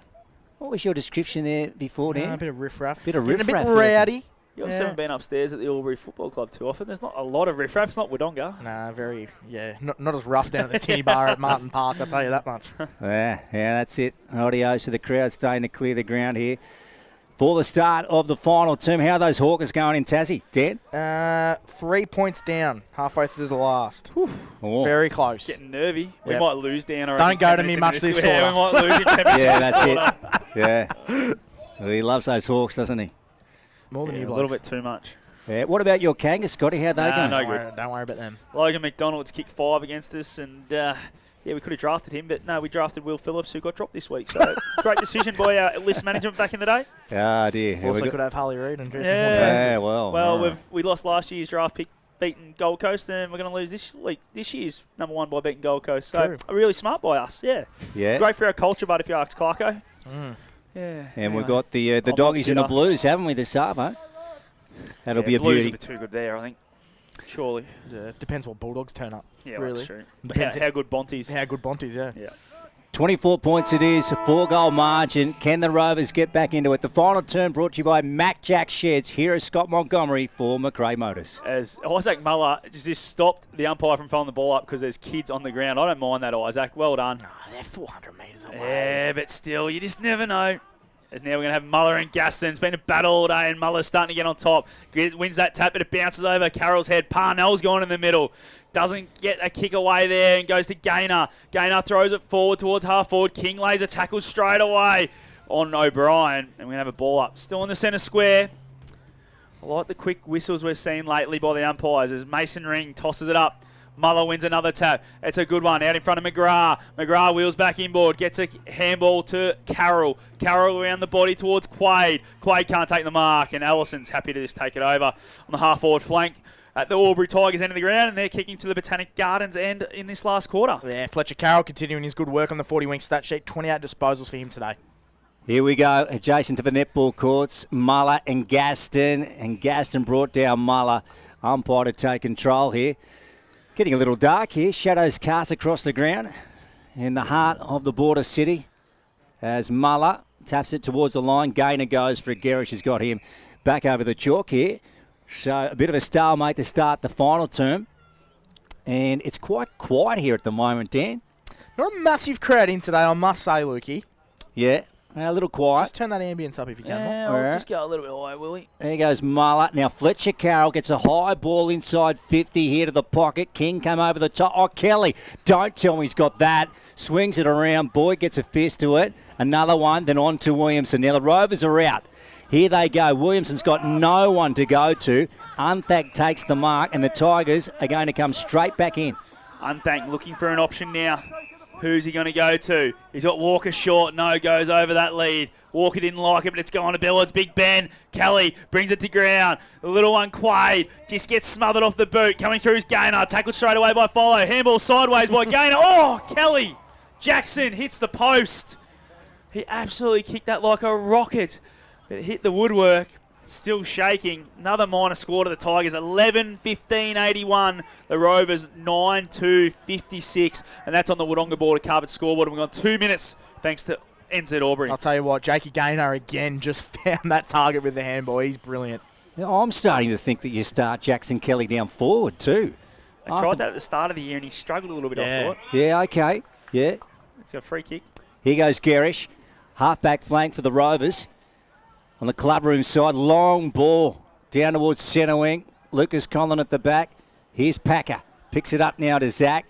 what was your description there before, Dan?
A bit of riff-raff.
Bit of riff-raff.
A bit rowdy.
You guys haven't been upstairs at the Albury Football Club too often. There's not a lot of riff-raff. It's not Wodonga.
Nah, not as rough down at the Tinny Bar at Martin Park, I'll tell you that much.
Yeah, that's it. Audio, so the crowd's starting to clear the ground here for the start of the final term. How are those Hawkers going in Tassie, Dan?
3 points down, halfway through the last.
Oh.
Very close.
Getting nervy. We might lose Dan.
Don't go to me much this quarter.
Yeah, we might lose him 10 minutes.
Yeah, that's it. Yeah. Well, he loves those Hawks, doesn't he?
More than you blokes.
A little bit too much.
Yeah. What about your Kangas, Scotty? How are they going?
No good.
Don't worry about them.
Logan McDonald's kicked 5 against us, and we could have drafted him, but no, we drafted Will Phillips, who got dropped this week. So great decision by our list management back in the day.
Ah, dear.
Also could have Harley Reid and Jason
Horton.
Well, we lost last year's draft pick, beating Gold Coast, and we're going to lose this year's number 1 by beating Gold Coast. So really smart by us. Yeah. It's great for our culture, but if you ask Clarko. Yeah.
And we've got the doggies in the Blues, haven't we, this Savo? That'll be a
Blues
beauty.
will be too good there, I think. Surely.
Depends what Bulldogs turn up.
Yeah,
really.
That's true. Depends how good Bonte's.
How good Bonte's, yeah.
24 points it is, a 4-goal margin. Can the Rovers get back into it? The final term brought to you by Mac Jack Sheds. Here is Scott Montgomery for McRae Motors.
As Isaac Muller just stopped the umpire from throwing the ball up because there's kids on the ground. I don't mind that, Isaac. Well done.
They're 400 metres away.
Yeah, but still, you just never know. As now we're going to have Muller and Gaston. It's been a battle all day, and Muller's starting to get on top. Wins that tap, but it bounces over Carroll's head. Parnell's gone in the middle. Doesn't get a kick away there and goes to Gaynor. Gaynor throws it forward towards half forward. King lays a tackle straight away on O'Brien. And we're going to have a ball up. Still in the centre square. I like the quick whistles we're seeing lately by the umpires as Mason Ring tosses it up. Muller wins another tap. It's a good one. Out in front of McGrath. McGrath wheels back inboard. Gets a handball to Carroll. Carroll around the body towards Quaid. Quaid can't take the mark. And Allison's happy to just take it over on the half-forward flank at the Albury Tigers end of the ground. And they're kicking to the Botanic Gardens end in this last quarter.
Yeah, Fletcher Carroll continuing his good work on the 40-wing stat sheet. 28 disposals for him today.
Here we go, adjacent to the netball courts, Muller and Gaston. And Gaston brought down Muller. Umpire to take control here. Getting a little dark here. Shadows cast across the ground in the heart of the border city as Muller taps it towards the line. Gaynor goes for it. Garish has got him back over the chalk here. So a bit of a stalemate to start the final term. And it's quite quiet here at the moment, Dan.
Not a massive crowd in today, I must say, Lukey.
Yeah, a little quiet.
Just turn that ambience up if you can.
Yeah, I'll just go a little bit higher, will he?
There goes Muller. Now Fletcher Carroll gets a high ball inside 50 here to the pocket. King came over the top. Oh, Kelly, don't tell me he's got that. Swings it around. Boyd gets a fist to it. Another one, then on to Williamson. Now the Rovers are out. Here they go. Williamson's got no one to go to. Unthank takes the mark, and the Tigers are going to come straight back in.
Unthank looking for an option now. Who's he going to go to? He's got Walker short. No, goes over that lead. Walker didn't like it, but it's gone to Billards. Big Ben. Kelly brings it to ground. The little one, Quaid, just gets smothered off the boot. Coming through is Gaynor. Tackled straight away by Follow. Handball sideways by Gaynor. Oh, Kelly. Jackson hits the post. He absolutely kicked that like a rocket. But it hit the woodwork. Still shaking. Another minor score to the Tigers. 11-15-81. The Rovers 9-2-56. And that's on the Wodonga Border Carpet scoreboard. And we've got 2 minutes thanks to NZ Albury.
I'll tell you what, Jakey Gaynor again just found that target with the handball. He's brilliant.
Now, I'm starting to think that you start Jackson Kelly down forward too.
I tried that at the start of the year and he struggled a little bit, I thought.
Yeah, okay. Yeah.
It's a free kick.
Here goes Garish. Half-back flank for the Rovers. On the clubroom side, long ball down towards centre wing. Lucas Conlon at the back. Here's Packer. Picks it up now to Zach.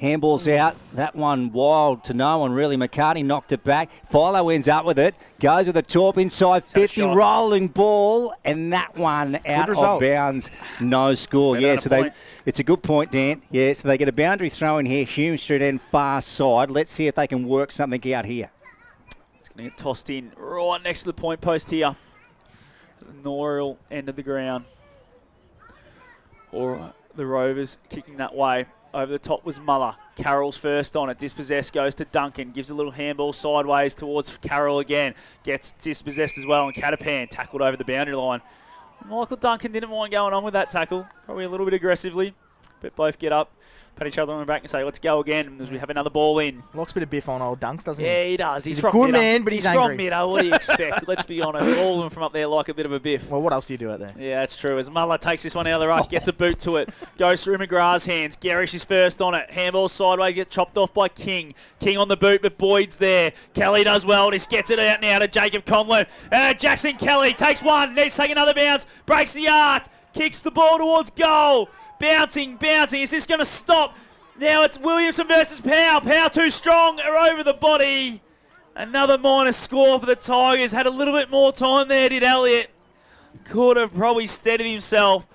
Handball's out. That one wild to no one, really. McCartney knocked it back. Philo ends up with it. Goes with a torp inside 50. Rolling ball. And that one out of bounds. No score. Yeah, so it's a good point, Dan. Yeah, so they get a boundary throw in here. Hume Street end far side. Let's see if they can work something out here.
Going to get tossed in right next to the point post here. The Norrill end of the ground. Or the Rovers kicking that way. Over the top was Muller. Carroll's first on it. Dispossessed goes to Duncan. Gives a little handball sideways towards Carroll again. Gets dispossessed as well. And Catapan tackled over the boundary line. Michael Duncan didn't mind going on with that tackle. Probably a little bit aggressively. But both get up. Pat each other on the back and say, let's go again as we have another ball in.
Locks a bit of biff on old Dunks, doesn't he?
Yeah, he does. He's
a good man, but he's angry.
From Middo. What do you expect? Let's be honest. All of them from up there like a bit of a biff.
Well, what else do you do out there?
Yeah, that's true. As Muller takes this one out of the ruck, gets a boot to it. Goes through McGrath's hands. Garish is first on it. Handball sideways, gets chopped off by King. King on the boot, but Boyd's there. Kelly does well. Just gets it out now to Jacob Conlon. Jackson Kelly takes one. Needs to take another bounce. Breaks the arc. Kicks the ball towards goal. Bouncing. Is this going to stop? Now it's Williamson versus Powell. Powell too strong over the body. Another minor score for the Tigers. Had a little bit more time there, did Elliott. Could have probably steadied himself.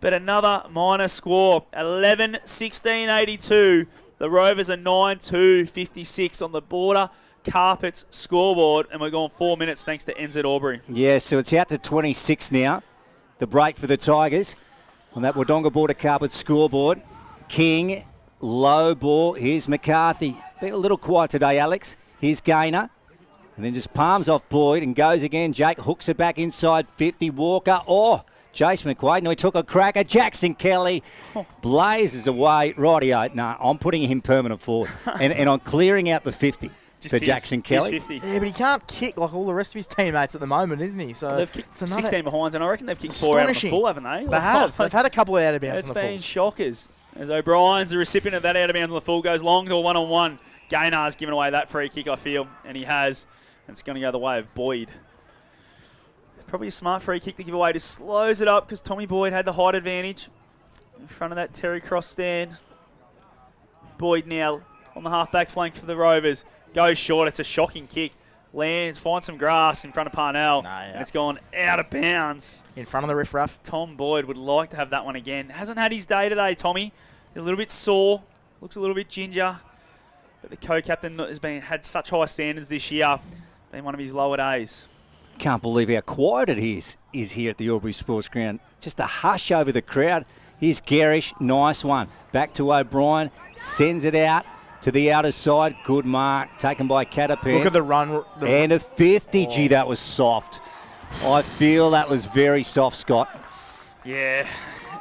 But another minor score. 11-16-82. The Rovers are 9-2-56 on the Border Carpets scoreboard. And we're going 4 minutes thanks to NZ Albury.
Yeah, so it's out to 26 now. The break for the Tigers on that Wodonga Border Carpet scoreboard. King. Low ball. Here's McCarthy. Been a little quiet today, Alex. Here's Gaynor. And then just palms off Boyd and goes again. Jake hooks it back inside 50. Walker. Oh, Jace McQuaid. No, he took a crack at Jackson Kelly. Blazes away. Rightio. No, I'm putting him permanent forward. and I'm clearing out the 50 for Jackson Kelly.
50.
Yeah, but he can't kick like all the rest of his teammates at the moment, isn't he? So
they've kicked 16 behinds, and I reckon they've kicked 4 out of the full, haven't they?
They have. They've had a couple of out of bounds.
It's been shockers. As O'Brien's the recipient of that out of bounds on the full, goes long to a one-on-one. Gaynor's given away that free kick, I feel, and he has. And it's going to go the way of Boyd. Probably a smart free kick to give away. Just slows it up because Tommy Boyd had the height advantage in front of that Terry Cross stand. Boyd now on the half-back flank for the Rovers. Goes short. It's a shocking kick. Lands, finds some grass in front of Parnell. And it's gone out of bounds.
In front of the riff-raff.
Tom Boyd would like to have that one again. Hasn't had his day today, Tommy. A little bit sore. Looks a little bit ginger. But the co-captain has had such high standards this year. Been one of his lower days.
Can't believe how quiet it is here at the Albury Sports Ground. Just a hush over the crowd. Here's Garish. Nice one. Back to O'Brien. Sends it out to the outer side. Good mark. Taken by Catapan.
Look at the run.
And a 50. Gee, that was soft. I feel that was very soft, Scott.
Yeah,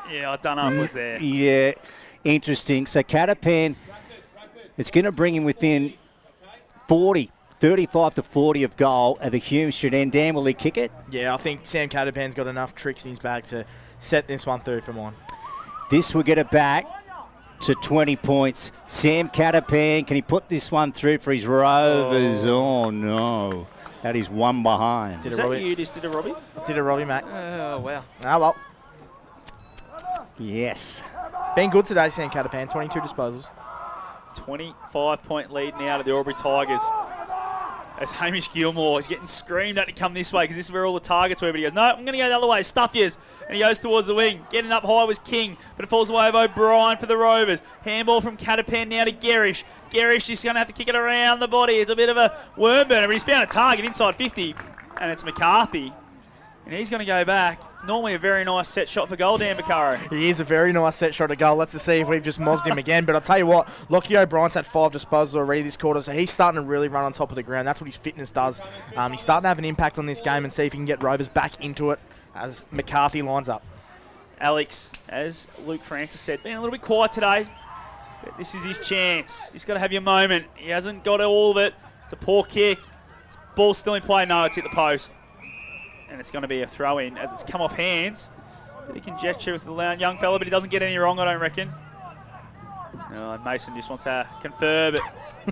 I don't know if it was there.
Yeah. interesting. So Catapan, it's going to bring him within 35 to 40 of goal at the Hume should end. Dan, will he kick it?
Yeah, I think Sam Catapan's got enough tricks in his bag to set this one through for mine.
This will get it back to 20 points. Sam Catapan, can he put this one through for his Rovers? Oh no. That is one behind.
Did you just did a Robbie?
Did a Robbie, Mac.
Oh, wow.
Ah, well.
Yes.
Been good today, Sam Catapan. 22 disposals.
25-point lead now to the Albury Tigers. As Hamish Gilmore is getting screamed at to come this way because this is where all the targets were, but he goes, no, I'm going to go the other way, stuff yous. And he goes towards the wing. Getting up high was King, but it falls away of O'Brien for the Rovers. Handball from Catapan now to Garish. Garish just going to have to kick it around the body. It's a bit of a worm burner, but he's found a target inside 50, and it's McCarthy. And he's going to go back. Normally a very nice set shot for goal, Dan Vaccaro.
He is a very nice set shot of goal. Let's just see if we've just mozzed him again. But I'll tell you what, Lockie O'Brien's had 5 disposals already this quarter, so he's starting to really run on top of the ground. That's what his fitness does. He's starting to have an impact on this game and see if he can get Rovers back into it as McCarthy lines up.
Alex, as Luke Francis said, been a little bit quiet today, but this is his chance. He's got to have your moment. He hasn't got all of it. It's a poor kick. It's ball still in play. No, it's hit the post. And it's going to be a throw-in as it's come off hands. But he can gesture with the young fella, but he doesn't get any wrong, I don't reckon. Mason just wants to confer, but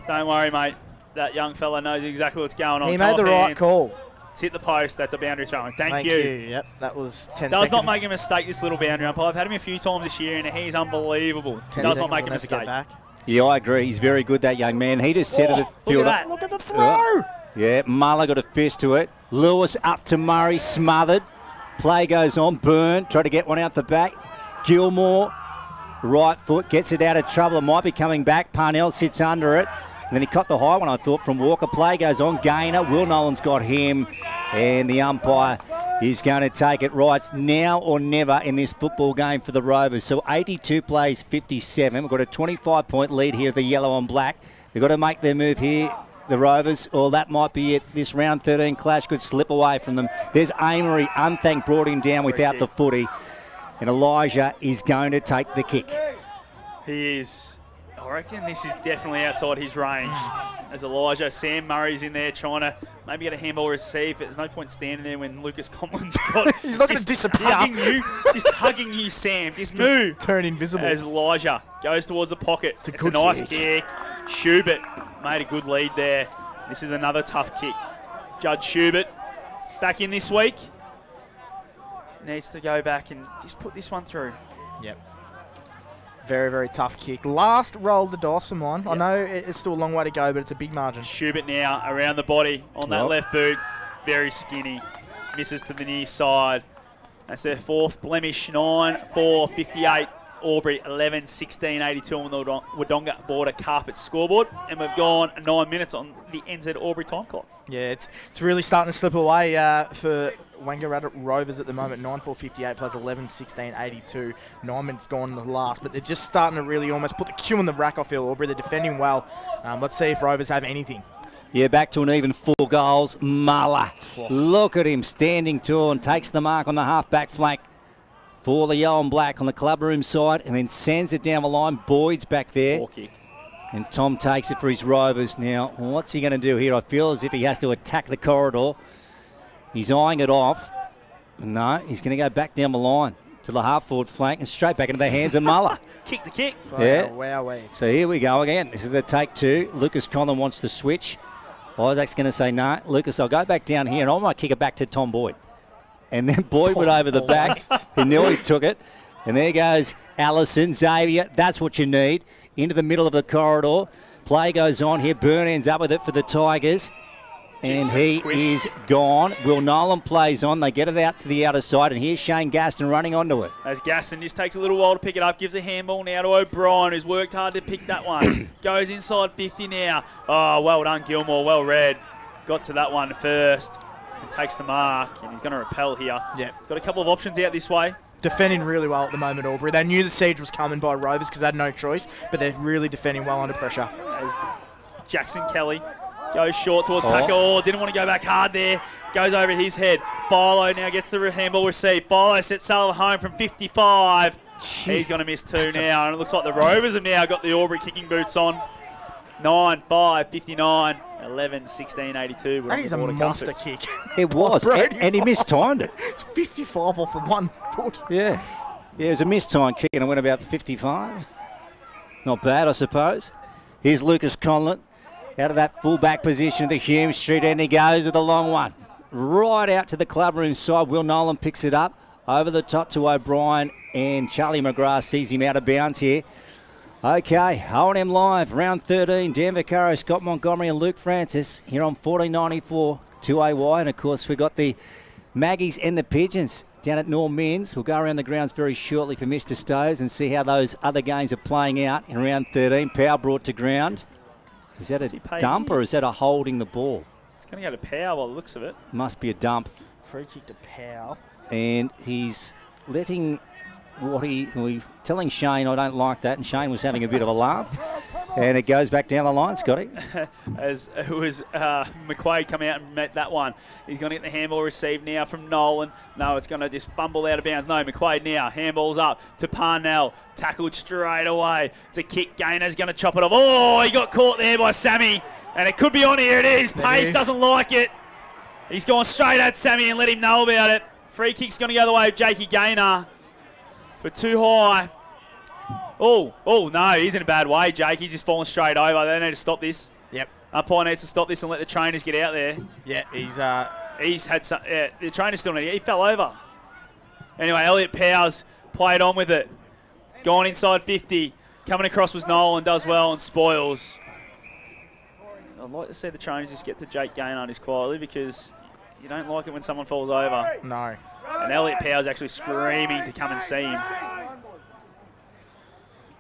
don't worry, mate. That young fella knows exactly what's going on.
He made the right call.
It's hit the post. That's a boundary throw-in. Thank you.
Yep, that was 10
Does
seconds.
not make a mistake, this little boundary umpire. I've had him a few times this year, and he's unbelievable. Does not make a mistake.
Yeah, I agree. He's very good, that young man. He just set the field up.
Look at the throw.
Yeah, Muller got a fist to it. Lewis up to Murray, smothered. Play goes on. Byrne try to get one out the back. Gilmore, right foot, gets it out of trouble. It might be coming back. Parnell sits under it. And then he caught the high one, I thought, from Walker. Play goes on. Gainer. Will Nolan's got him. And the umpire is going to take it right. It's now or never in this football game for the Rovers. So 82 plays 57. We've got a 25-point lead here, the yellow and black. They've got to make their move here, the Rovers, or that might be it. This round 13 clash could slip away from them. There's Amory. Unthank brought him down without the footy. And Elijah is going to take the kick.
He is. I reckon this is definitely outside his range. As Elijah, Sam Murray's in there trying to maybe get a handball receive. There's no point standing there when Lucas Conlon's got
He's not going to disappear.
Just hugging you, Sam. Just move.
Turn invisible.
As Elijah goes towards the pocket. It's a nice kick. Schubert made a good lead there. This is another tough kick. Judge Schubert back in this week. Needs to go back and just put this one through.
Yep. Very, very tough kick. Last roll of the dice for mine. Yep. I know it's still a long way to go, but it's a big margin.
Schubert now around the body on that left boot. Very skinny. Misses to the near side. That's their fourth blemish. 9-4-58. Albury 11-16-82 on the Wodonga Border Carpet scoreboard. And we've gone 9 minutes on the NZ Albury time clock.
Yeah, it's really starting to slip away for Wangaratta Rovers at the moment. 9-4-58 plus 11-16-82. 9 minutes gone in the last, but they're just starting to really almost put the cue on the rack, I feel, Albury. They're defending well. Let's see if Rovers have anything.
Yeah, back to an even 4 goals. Muller. Look at him standing tall and takes the mark on the half-back flank for the yellow and black on the club room side, and then sends it down the line. Boyd's back there. And Tom takes it for his Rovers. Now, what's he going to do here? I feel as if he has to attack the corridor. He's eyeing it off. No, he's going to go back down the line to the half-forward flank and straight back into the hands of Muller.
Kick the kick.
Yeah.
Wow.
So here we go again. This is the take 2. Lucas Conlon wants to switch. Isaac's going to say, no, Lucas, I'll go back down here, and I might kick it back to Tom Boyd. And then Boyd went over the back. He nearly took it. And there goes Allison. Xavier, that's what you need. Into the middle of the corridor. Play goes on here. Byrne ends up with it for the Tigers. And he is gone. Will Nolan plays on. They get it out to the outer side. And here's Shane Gaston running onto it.
As Gaston just takes a little while to pick it up. Gives a handball now to O'Brien, who's worked hard to pick that one. Goes inside 50 now. Oh, well done, Gilmore. Well read. Got to that one first. And takes the mark, and he's going to repel here.
Yeah.
He's got a couple of options out this way.
Defending really well at the moment, Albury. They knew the siege was coming by Rovers because they had no choice, but they're really defending well under pressure.
As Jackson Kelly goes short towards Packer. Oh, didn't want to go back hard there. Goes over his head. Philo now gets the handball receive. Philo sets Sullivan home from 55. He's going to miss two now, and it looks like the Rovers have now got the Albury kicking boots on. 9-5, 59, 11, 16, 82.
That is a monster kick.
It was, and he mistimed it.
It's 55 off of 1 foot.
Yeah. Yeah, it was a mistimed kick, and it went about 55. Not bad, I suppose. Here's Lucas Conlon out of that full-back position of the Hume Street, and he goes with a long one. Right out to the clubroom side. Will Nolan picks it up. Over the top to O'Brien, and Charlie McGrath sees him out of bounds here. Okay, O&M Live, round 13. Dan Vaccaro, Scott Montgomery and Luke Francis here on 1494 2AY. And, of course, we've got the Maggies and the Pigeons down at Norm Minns. We'll go around the grounds very shortly for Mr. Stowes and see how those other games are playing out in round 13. Power brought to ground. Is that a dump or is that a holding the ball?
It's going to go to Power by the looks of it.
Must be a dump.
Free kick to Power.
And he's letting telling Shane, I don't like that, and Shane was having a bit of a laugh. And it goes back down the line, Scotty.
As it was McQuaid come out and met that one. He's going to get the handball received now from Nolan. No, it's going to just fumble out of bounds. No, McQuaid now. Handball's up to Parnell. Tackled straight away. It's a kick. Gainer's going to chop it off. Oh, he got caught there by Sammy. And it could be on here. It is. Page doesn't like it. He's gone straight at Sammy and let him know about it. Free kick's going to go the way of Jakey Gaynor for too high. Oh, no, he's in a bad way, Jake. He's just fallen straight over. They need to stop this.
Yep.
Umpire needs to stop this and let the trainers get out there.
Yeah,
he's had some. Yeah, the trainers still need. He fell over. Anyway, Elliot Powers played on with it. Gone inside 50. Coming across was Nolan, does well and spoils. I'd like to see the trainers just get to Jake Gaynor on his quietly because you don't like it when someone falls over.
No.
And Elliot Powers actually screaming to come and see him.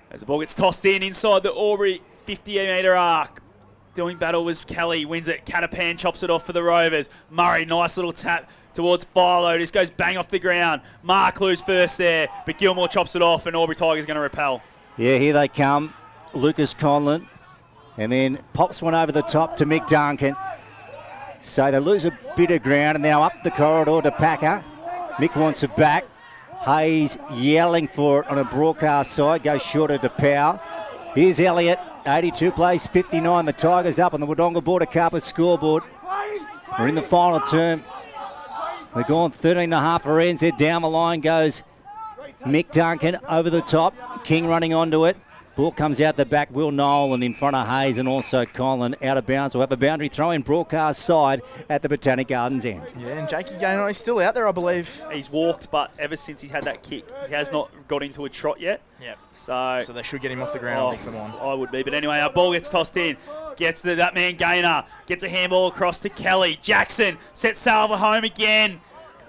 As the ball gets tossed in inside the Albury 50-metre arc. Doing battle was Kelly, wins it. Catapan chops it off for the Rovers. Murray, nice little tap towards Philo. Just goes bang off the ground. Marklou's first there, but Gilmore chops it off and Albury Tigers going to repel.
Yeah, here they come. Lucas Conlon. And then pops one over the top to Mick Duncan. So they lose a bit of ground and now up the corridor to Packer. Mick wants it back. Hayes yelling for it on a broadcast side. Goes shorter to Powell. Here's Elliott. 82 plays 59. The Tigers up on the Wodonga Border Carpet scoreboard. We're in the final term. We're gone 13.5 for NZ. Down the line goes Mick Duncan over the top. King running onto it. Ball comes out the back. Will Nolan in front of Hayes and also Colin out of bounds. We'll have a boundary throw in broadcast side at the Botanic Gardens end.
Yeah, and Jakey Gaynor is still out there, I believe.
He's walked, but ever since he's had that kick, he has not got into a trot yet.
Yep.
So
they should get him off the ground, I think, for one.
I would be. But anyway, our ball gets tossed in. Gets to that man Gaynor. Gets a handball across to Kelly. Jackson sets Salva home again.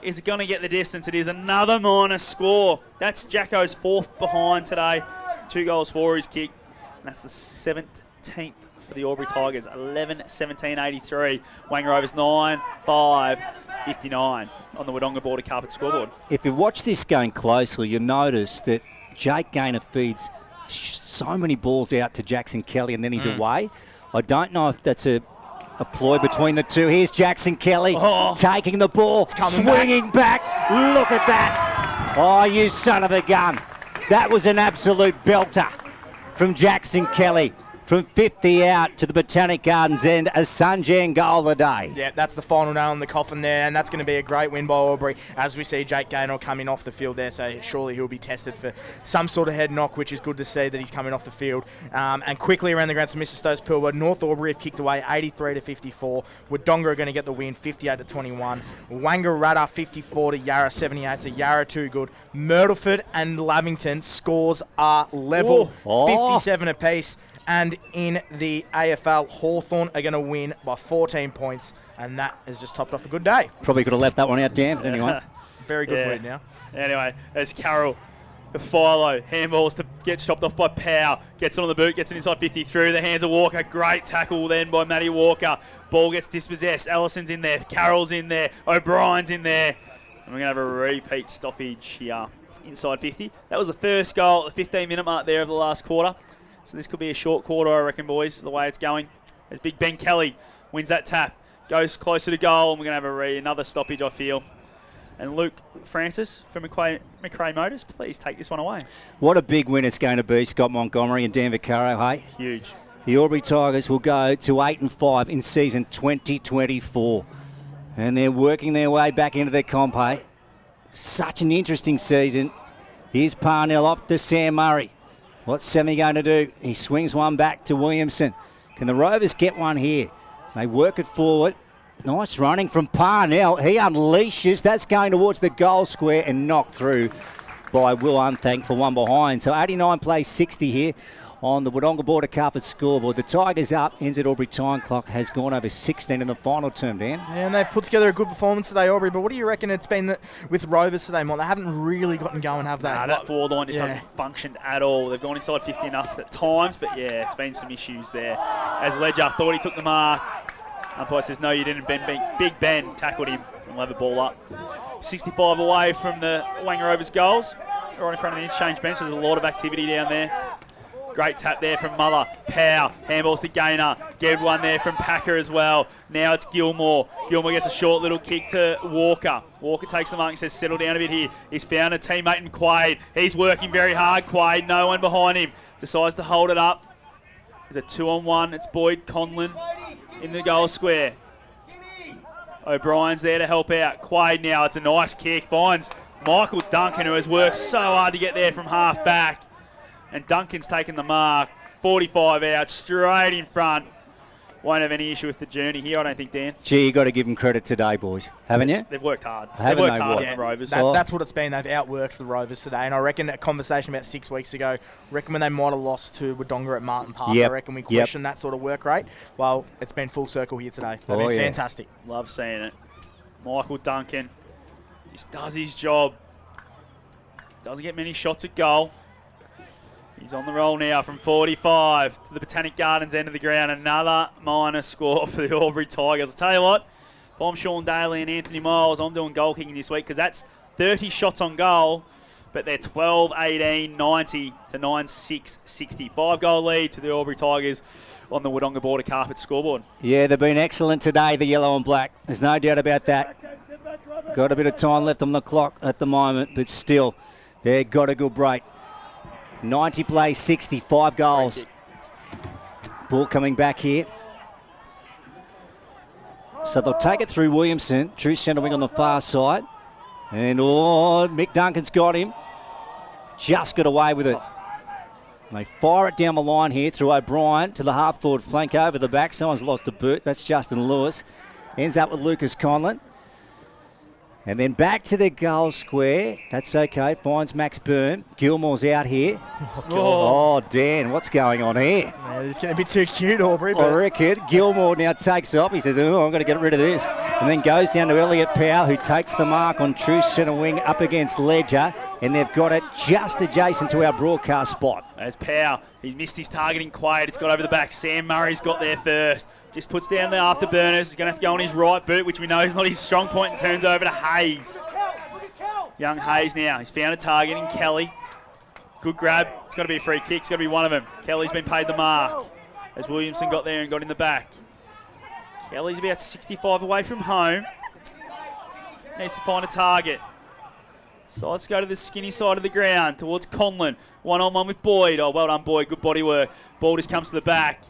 Is going to get the distance. It is another minus score. That's Jacko's fourth behind today. 2 goals for his kick. And that's the 17th for the Albury Tigers. 11-17-83. Wangaratta's 9-5-59 on the Wodonga Border Carpet scoreboard.
If you watch this game closely, you'll notice that Jake Gaynor feeds so many balls out to Jackson Kelly and then he's away. I don't know if that's a ploy between the two. Here's Jackson Kelly taking the ball, swinging back. Look at that. Oh, you son of a gun. That was an absolute belter from Jackson Kelly. From 50 out to the Botanic Gardens end, a Sunjan goal of the day.
Yeah, that's the final nail in the coffin there, and that's going to be a great win by Albury as we see Jake Gaynor coming off the field there, so surely he'll be tested for some sort of head knock, which is good to see that he's coming off the field. And quickly around the grounds for Mr. Stokes Pilbara, North Albury have kicked away 83-54. Wodonga are going to get the win 58-21. Wangaratta 54 to Yarra 78, so Yarra too good. Myrtleford and Lavington scores are level, 57 apiece. And in the AFL, Hawthorn are going to win by 14 points, and that has just topped off a good day.
Probably could have left that one out, Dan, but anyway.
Very good win now.
Anyway, as Carroll, Philo, handballs to get chopped off by Powell, gets it on the boot, gets it inside 50 through the hands of Walker. Great tackle then by Matty Walker. Ball gets dispossessed. Ellison's in there. Carroll's in there. O'Brien's in there. And we're going to have a repeat stoppage here inside 50. That was the first goal at the 15-minute mark there of the last quarter. So this could be a short quarter, I reckon, boys, the way it's going. As Big Ben Kelly wins that tap, goes closer to goal, and we're going to have another stoppage, I feel. And Luke Francis from McRae Motors, please take this one away.
What a big win it's going to be, Scott Montgomery and Dan Vaccaro, hey?
Huge.
The Albury Tigers will go to 8-5 in season 2024. And they're working their way back into their comp, hey? Such an interesting season. Here's Parnell off to Sam Murray. What's Sammy going to do? He swings one back to Williamson. Can the Rovers get one here? They work it forward. Nice running from Parnell. He unleashes. That's going towards the goal square and knocked through by Will Unthank for one behind. So 89 plays 60 here on the Wodonga Border Carpet scoreboard. The Tigers up. NZ Albury time clock has gone over 16 in the final term, Dan.
Yeah, and they've put together a good performance today, Aubrey. But what do you reckon it's been with Rovers today, Mont? They haven't really gotten going, have they?
Nah, that forward line just hasn't functioned at all. They've gone inside 50 enough at times, but yeah, it's been some issues there. As Ledger thought he took the mark. Umpire says, no, you didn't. Big Ben tackled him and will have the ball up. 65 away from the Wangaratta Rovers goals. Right in front of the interchange bench. There's a lot of activity down there. Great tap there from Muller. Pow. Handballs to Gaynor. Good one there from Packer as well. Now it's Gilmore. Gilmore gets a short little kick to Walker. Walker takes the mark and says, settle down a bit here. He's found a teammate in Quaid. He's working very hard, Quaid. No one behind him. Decides to hold it up. There's a 2-on-1. It's Boyd Conlon in the goal square. O'Brien's there to help out. Quaid now. It's a nice kick. Finds Michael Duncan, who has worked so hard to get there from half back. And Duncan's taken the mark. 45 out, straight in front. Won't have any issue with the journey here, I don't think, Dan.
Gee, you got to give them credit today, boys. Haven't you?
They've worked hard.
They've
worked hard on the Rovers.
That's what it's been. They've outworked the Rovers today. And I reckon a conversation about 6 weeks ago, reckon when they might have lost to Wodonga at Martin Park, I reckon we questioned that sort of work rate. Well, it's been full circle here today. They've been fantastic.
Love seeing it. Michael Duncan just does his job. Doesn't get many shots at goal. He's on the roll now from 45 to the Botanic Gardens end of the ground. Another minor score for the Albury Tigers. I'll tell you what, if I'm Sean Daly and Anthony Miles, I'm doing goal kicking this week because that's 30 shots on goal, but they're 12, 18, 90 to 9-6, 60. 5-goal lead to the Albury Tigers on the Wodonga Border Carpet scoreboard.
Yeah, they've been excellent today, the yellow and black. There's no doubt about that. Got a bit of time left on the clock at the moment, but still, they've got a good break. 90 plays 60, 5 goals. Ball coming back here. So they'll take it through Williamson. True centre wing on the far side. And Mick Duncan's got him. Just got away with it. And they fire it down the line here through O'Brien to the half-forward flank over the back. Someone's lost a boot. That's Justin Lewis. Ends up with Lucas Conlon. And then back to the goal square. That's okay. Finds Max Byrne. Gilmore's out here. Oh, Dan, what's going on here?
Yeah, this is going to be too cute, Aubrey.
I reckon. Gilmore now takes off. He says, I'm going to get rid of this. And then goes down to Elliot Powell, who takes the mark on true centre wing up against Ledger. And they've got it just adjacent to our broadcast spot.
There's Powell. He's missed his targeting Quaid. It's got over the back. Sam Murray's got there first. Just puts down the afterburners. He's going to have to go on his right boot, which we know is not his strong point, and turns over to Hayes. Young Hayes now. He's found a target in Kelly. Good grab. It's got to be a free kick. It's got to be one of them. Kelly's been paid the mark as Williamson got there and got in the back. Kelly's about 65 away from home. Needs to find a target. So let's go to the skinny side of the ground towards Conlon. 1-on-1 with Boyd. Oh, well done, Boyd. Good body work. Ball just comes to the back.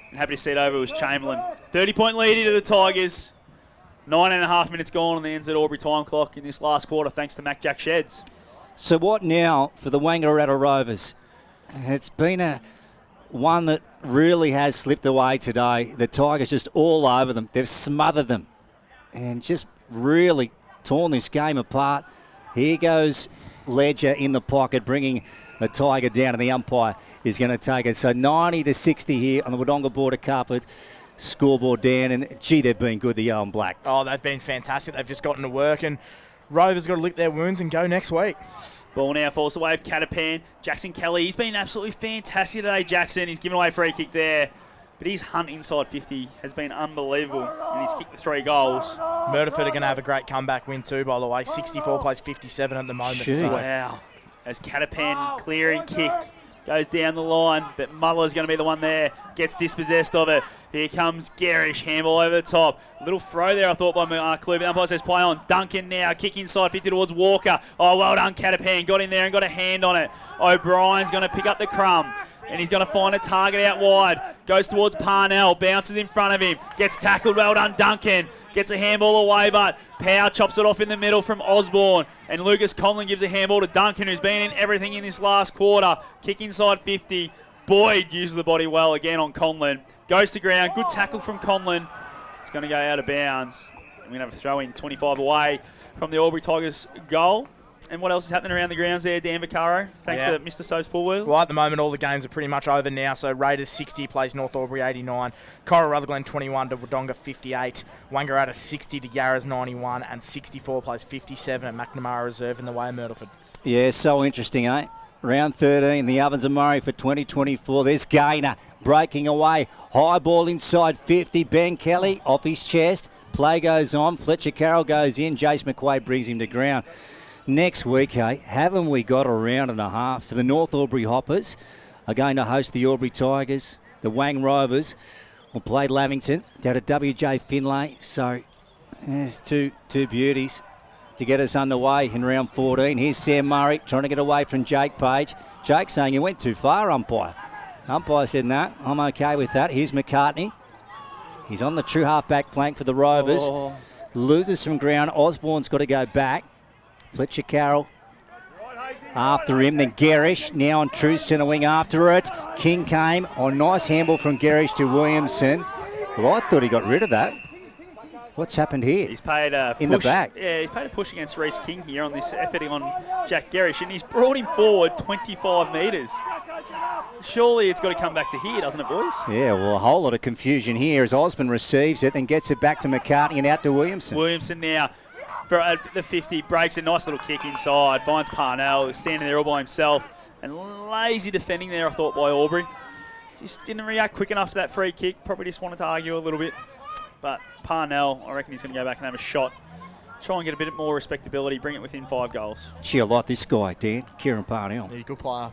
And happy to see it over was Chamberlain. 30-point lead into the Tigers. 9.5 minutes gone on the NZ Albury time clock in this last quarter, thanks to Mac Jack Sheds.
So what now for the Wangaratta Rovers? It's been one that really has slipped away today. The Tigers just all over them. They've smothered them and just really torn this game apart. Here goes Ledger in the pocket, bringing the Tiger down, and the umpire is going to take it. So 90 to 60 here on the Wodonga Border Carpet scoreboard, Dan. And gee, they've been good, the yellow and black.
Oh, they've been fantastic. They've just gotten to work, and Rovers got to lick their wounds and go next week.
Ball now falls away of Catapan. Jackson Kelly, he's been absolutely fantastic today, Jackson. He's given away a free kick there. But his hunt inside 50 has been unbelievable, and he's kicked the 3 goals.
Murderford are going to have a great comeback win too, by the way. 64 plays 57 at the moment.
So. Wow. As Catapan clearing kick Goes down the line, but Muller's going to be the one there. Gets dispossessed of it. Here comes Garish, handball over the top. Little throw there, I thought, by Clue. The umpire says play on. Duncan now, kick inside 50 towards Walker. Oh, well done, Catapan. Got in there and got a hand on it. O'Brien's going to pick up the crumb. And he's going to find a target out wide. Goes towards Parnell. Bounces in front of him. Gets tackled. Well done, Duncan. Gets a handball away, but Power chops it off in the middle from Osborne. And Lucas Conlon gives a handball to Duncan, who's been in everything in this last quarter. Kick inside 50. Boyd uses the body well again on Conlon. Goes to ground. Good tackle from Conlon. It's going to go out of bounds. We're going to have a throw in 25 away from the Albury Tigers goal. And what else is happening around the grounds there, Dan Vaccaro? Thanks to Mr. So's Pool Wheel.
Well, at the moment, all the games are pretty much over now. So Raiders 60 plays North Albury 89. Cora Rutherglen 21 to Wodonga 58. Wangaratta 60 to Yarras 91. And 64 plays 57 at McNamara Reserve in the way of Myrtleford.
Yeah, so interesting, eh? Round 13, the Ovens and Murray for 2024. There's Gaynor breaking away. High ball inside 50. Ben Kelly off his chest. Play goes on. Fletcher Carroll goes in. Jace McQuaid brings him to ground. Next week, haven't we got a round and a half? So the North Albury Hoppers are going to host the Albury Tigers. The Wang Rovers will play Lavington down at WJ Finlay. So there's two beauties to get us underway in round 14. Here's Sam Murray trying to get away from Jake Page. Jake saying he went too far, umpire. Umpire said, nah, I'm okay with that. Here's McCartney. He's on the true half-back flank for the Rovers. Loses some ground. Osborne's got to go back. Fletcher Carroll after him, then Garish now on true centre wing after it. King came on nice handball from Garish to Williamson. Well, I thought he got rid of that. What's happened here?
He's paid a
in
push,
the back.
Yeah, he's paid a push against Reece King here on this effort on Jack Garish, and he's brought him forward 25 metres. Surely it's got to come back to here, doesn't it, boys?
Yeah, well, a whole lot of confusion here as Osborne receives it and gets it back to McCartney and out to Williamson.
Williamson now. For the 50, breaks a nice little kick inside, finds Parnell, who's standing there all by himself, and lazy defending there, I thought, by Albury. Just didn't react quick enough to that free kick, probably just wanted to argue a little bit. But Parnell, I reckon he's going to go back and have a shot, try and get a bit more respectability, bring it within 5 goals.
Gee, I like this guy, Dan, Kieran Parnell.
Yeah, good player.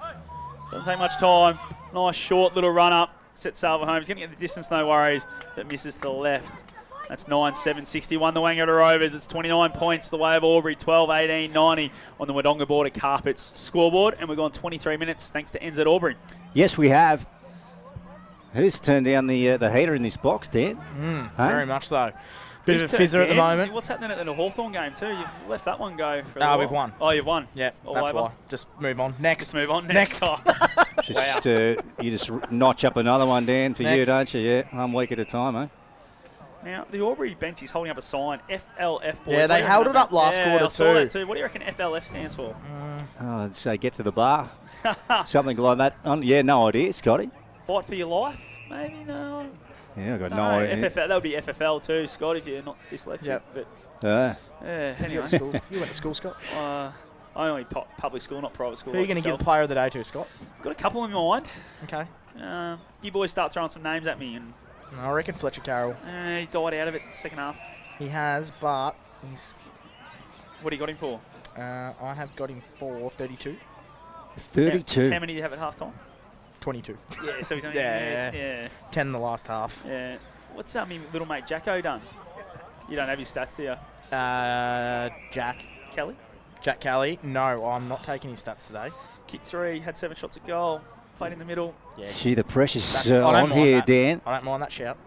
Doesn't take much time, nice short little run up, set Salva home. He's going to get the distance, no worries, but misses to the left. That's 9-7-61, the Wangaratta Rovers. It's 29 points the way of Albury, 12-18-90 on the Wodonga Border Carpets scoreboard. And we've gone 23 minutes thanks to NZ Albury.
Yes, we have. Who's turned down the heater in this box, Dan?
Very much so. Bit of a fizzer at the moment.
What's happening at the Hawthorn game too? You've let that one go.
We've won.
Oh, you've won?
Yeah, that's why. Just move on. Next.
Just move on. Next.
Just, you just notch up another one, Dan, for you, don't you? Yeah, 1 week at a time, eh?
Now, the Albury bench is holding up a sign, FLF, boys.
Yeah, they held it up last quarter
saw that too. What do you reckon FLF stands for?
I'd say get to the bar. Something like that. Yeah, no idea, Scotty.
Fight for your life? Maybe, no.
Yeah, I got no idea.
FFL, that would be FFL too, Scott, if you're not dyslexic.
Yep.
But anyway.
You went to school, Scott?
I only public school, not private school.
Who are you going to give the player of the day to, Scott?
Got a couple in mind.
Okay.
You boys start throwing some names at me. And
I reckon Fletcher Carroll.
He died out of it in the second half.
He has, but he's...
What do you got him for?
I have got him for 32.
32?
How many do you have at half time?
22.
Yeah, so he's only...
yeah. 10 in the last half.
Yeah. What's his little mate Jacko done? You don't have his stats, do you?
Jack.
Kelly?
Jack Kelly. No, I'm not taking his stats today.
Kicked 3, had 7 shots at goal, played in the middle.
Yeah.
Gee, the pressure's on here, Dan.
I don't mind that shout.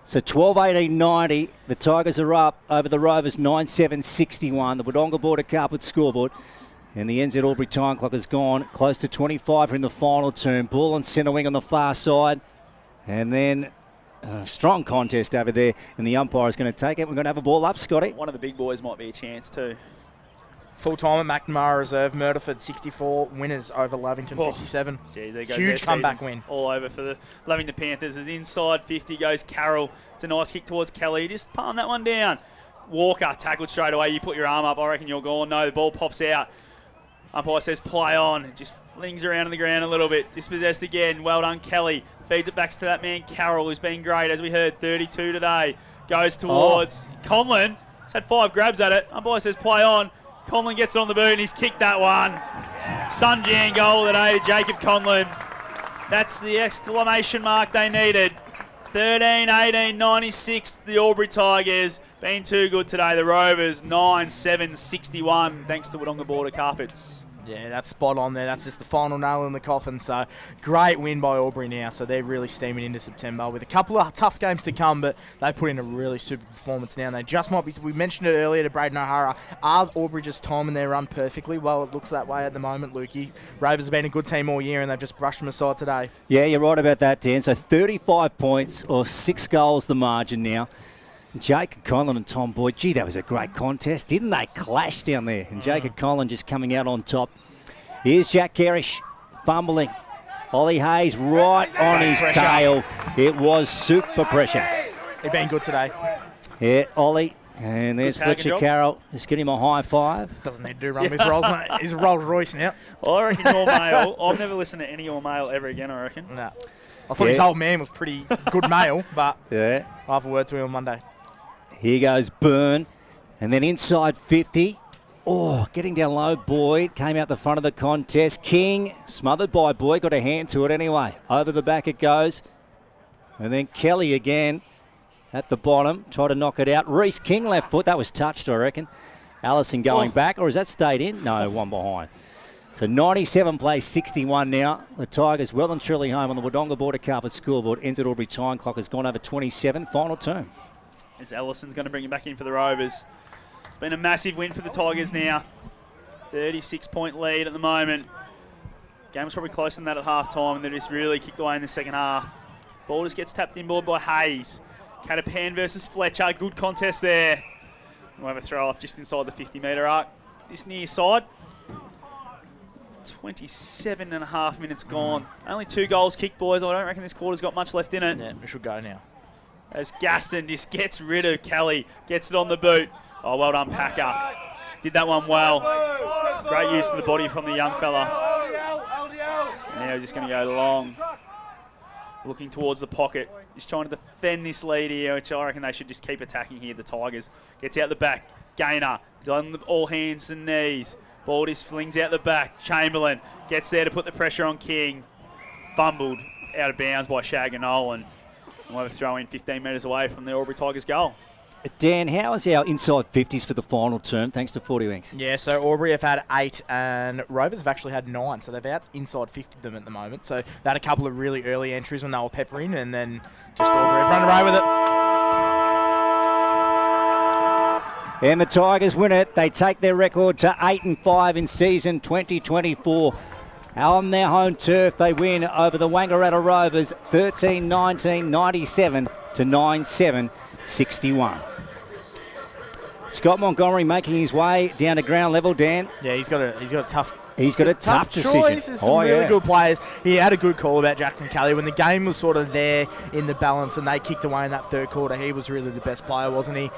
So 12-18-90, the Tigers are up over the Rovers 9-7-61, the Wodonga Border Carpet scoreboard. And the NZ Albury time clock has gone close to 25 in the final term. Ball on centre wing on the far side. And then a strong contest over there. And the umpire is going to take it. We're going to have a ball up, Scotty.
One of the big boys might be a chance too.
Full time at McNamara Reserve. Murderford 64. Winners over Lavington 57.
Geez, there goes
huge comeback win.
All over for the Lavington Panthers. As inside 50 goes Carroll. It's a nice kick towards Kelly. Just palm that one down. Walker tackled straight away. You put your arm up. I reckon you're gone. No, the ball pops out. Umpire says play on. It just flings around on the ground a little bit. Dispossessed again. Well done, Kelly. Feeds it back to that man, Carroll, who's been great, as we heard, 32 today. Goes towards Conlon. He's had 5 grabs at it. Umpire says play on. Conlon gets it on the boot and he's kicked that one. Sunjan goal today, Jacob Conlon. That's the exclamation mark they needed. 13-18-96, the Albury Tigers. Been too good today. The Rovers, 9-7-61, thanks to Wodonga Border Carpets.
Yeah, that's spot on there. That's just the final nail in the coffin. So, great win by Albury now. So, they're really steaming into September with a couple of tough games to come, but they put in a really super performance now. And they just might be, we mentioned it earlier to Braden O'Hara, are Albury just timing their run perfectly? Well, it looks that way at the moment, Lukey. Rovers have been a good team all year, and they've just brushed them aside today.
Yeah, you're right about that, Dan. So 35 points or 6 goals the margin now. Jacob Conlon and Tom Boyd, gee, that was a great contest. Didn't they clash down there? And Jacob Conlon just coming out on top. Here's Jack Garish fumbling. Ollie Hayes right on his tail. It was super pressure.
They've been good today.
Yeah, Ollie. And there's Fletcher Carroll. Just get him a high five.
Doesn't need to do run with Rolls, mate. He's a Rolls Royce now.
Well, I reckon your mail. I've never listened to any your mail ever again, I reckon.
No. I thought his old man was pretty good mail, but
yeah.
I'll have a word to him on Monday.
Here goes Byrne. And then inside 50. Oh, getting down low, Boyd came out the front of the contest. King, smothered by Boyd, got a hand to it anyway. Over the back it goes. And then Kelly again at the bottom, tried to knock it out. Reece King left foot, that was touched, I reckon. Allison going back, or has that stayed in? No, one behind. So 97 plays 61 now. The Tigers well and truly home on the Wodonga Border Carpet scoreboard. Ends at Albury time clock has gone over 27. Final term.
As Allison's going to bring him back in for the Rovers. It's been a massive win for the Tigers now. 36-point lead at the moment. Game was probably closer than that at half-time, and they just really kicked away in the second half. Ball just gets tapped inboard by Hayes. Catapan versus Fletcher. Good contest there. We'll have a throw up just inside the 50-metre arc. This near side. 27.5 minutes gone. Only 2 goals kicked, boys. I don't reckon this quarter's got much left in it.
Yeah, we should go now.
As Gaston just gets rid of Kelly. Gets it on the boot. Oh, well done, Packer. Did that one well. Great use of the body from the young fella. And now he's just going to go long. Looking towards the pocket. Just trying to defend this lead here, which I reckon they should just keep attacking here, the Tigers. Gets out the back. Gaynor. On all hands and knees. Ball just flings out the back. Chamberlain gets there to put the pressure on King. Fumbled out of bounds by Shag and Nolan. We'll have a throw in 15 metres away from the Albury Tigers goal.
Dan, how is our inside 50s for the final term, thanks to 40 Winks?
Yeah, so Albury have had 8 and Rovers have actually had 9, so they've out inside 50 them at the moment. So they had a couple of really early entries when they were peppering, and then just Albury have run away with it.
And the Tigers win it. They take their record to 8-5 in season 2024. On their home turf, they win over the Wangaratta Rovers 13-19-97 to 9-7-61. Scott Montgomery making his way down to ground level, Dan.
Yeah, he's got a tough.
He's got a tough decision.
Choice. Some really good players. He had a good call about Jackson Kelly. When the game was sort of there in the balance and they kicked away in that third quarter, he was really the best player, wasn't he?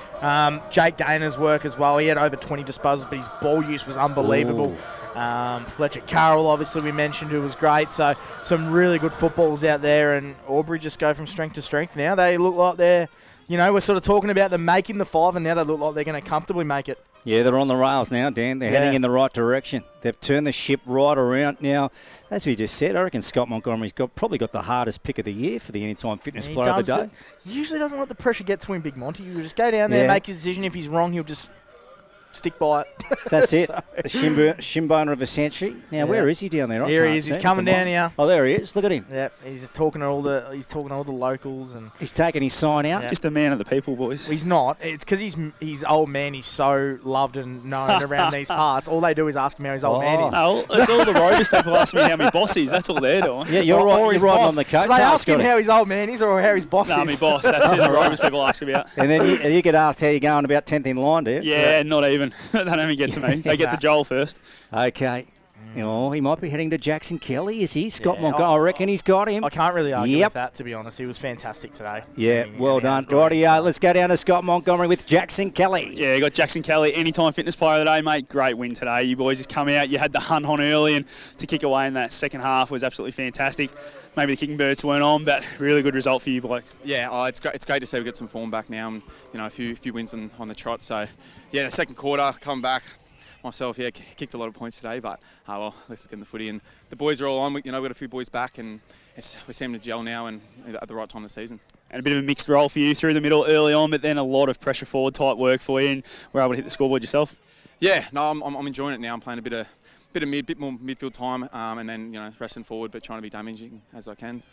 Jake Dana's work as well. He had over 20 disposals, but his ball use was unbelievable. Fletcher Carroll, obviously, we mentioned, who was great. So some really good footballs out there, and Albury just go from strength to strength now. They look like they're, we're sort of talking about them making the 5, and now they look like they're going to comfortably make it.
Yeah, they're on the rails now, Dan. They're heading in the right direction. They've turned the ship right around. Now, as we just said, I reckon Scott Montgomery's probably got the hardest pick of the year for the Anytime Fitness Player of the Day.
He usually doesn't let the pressure get to him, Big Monty. You just go down there, make his decision. If he's wrong, he'll just stick by it.
That's it. The shin boner of a century. Now, where is he down there?
Here he is. He's coming down here.
Oh, there he is. Look at him.
Yep. He's just talking to all the locals, and
he's taking his sign out.
Just a man of the people, boys.
He's not. It's because he's old man. He's so loved and known around these parts. All they do is ask him how his old man is.
Oh, it's all the Rovers people ask me how my boss is. That's all they're doing.
Yeah, you're right. You're right on the coat.
So they ask him how his old man is or how his boss is.
No, my boss. That's it. The Rovers people ask about.
And then you get asked how you're going about 10th in line, do you?
Yeah, not even. They don't even get to me. They get to Joel first.
Okay. He might be heading to Jackson Kelly, is he? Scott Montgomery, I reckon he's got him.
I can't really argue with that, to be honest. He was fantastic today.
Yeah, well done. Rightio, let's go down to Scott Montgomery with Jackson Kelly.
Yeah, you got Jackson Kelly, Anytime Fitness Player of the Day, mate. Great win today. You boys just come out. You had the hunt on early, and to kick away in that second half was absolutely fantastic. Maybe the kicking birds weren't on, but really good result for you blokes.
Yeah, it's great to see we got some form back now, and a few wins on the trot. So, yeah, the second quarter, come back. myself, kicked a lot of points today, but well, let's get in the footy. And the boys are all on. We've got a few boys back, and we seem to gel now and at the right time of the season.
And a bit of a mixed role for you through the middle early on, but then a lot of pressure forward type work for you, and we're able to hit the scoreboard yourself.
Yeah, no, I'm enjoying it now. I'm playing a bit more midfield time, and then resting forward, but trying to be damaging as I can.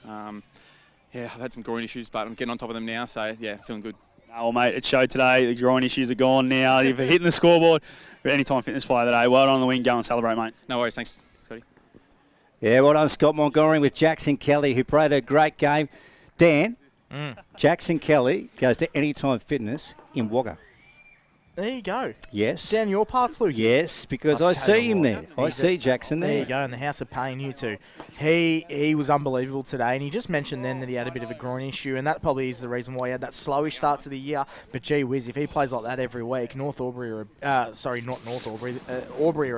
I've had some groin issues, but I'm getting on top of them now, so yeah, feeling good.
Oh, mate, it showed today. The groin issues are gone now. You've hitting the scoreboard. Anytime Fitness player today. Well done on the win. Go and celebrate, mate.
No worries. Thanks, Scotty.
Yeah, well done, Scott Montgomery with Jackson Kelly, who played a great game. Dan, Jackson Kelly goes to Anytime Fitness in Wagga.
There you go.
Yes.
Down your parts, Luke.
Yes, because I see him there. I see Jackson there.
There you go, in the house of pain, you two. He was unbelievable today, and he just mentioned then that he had a bit of a groin issue, and that probably is the reason why he had that slowish start to the year. But gee whiz, if he plays like that every week, Aubrey are a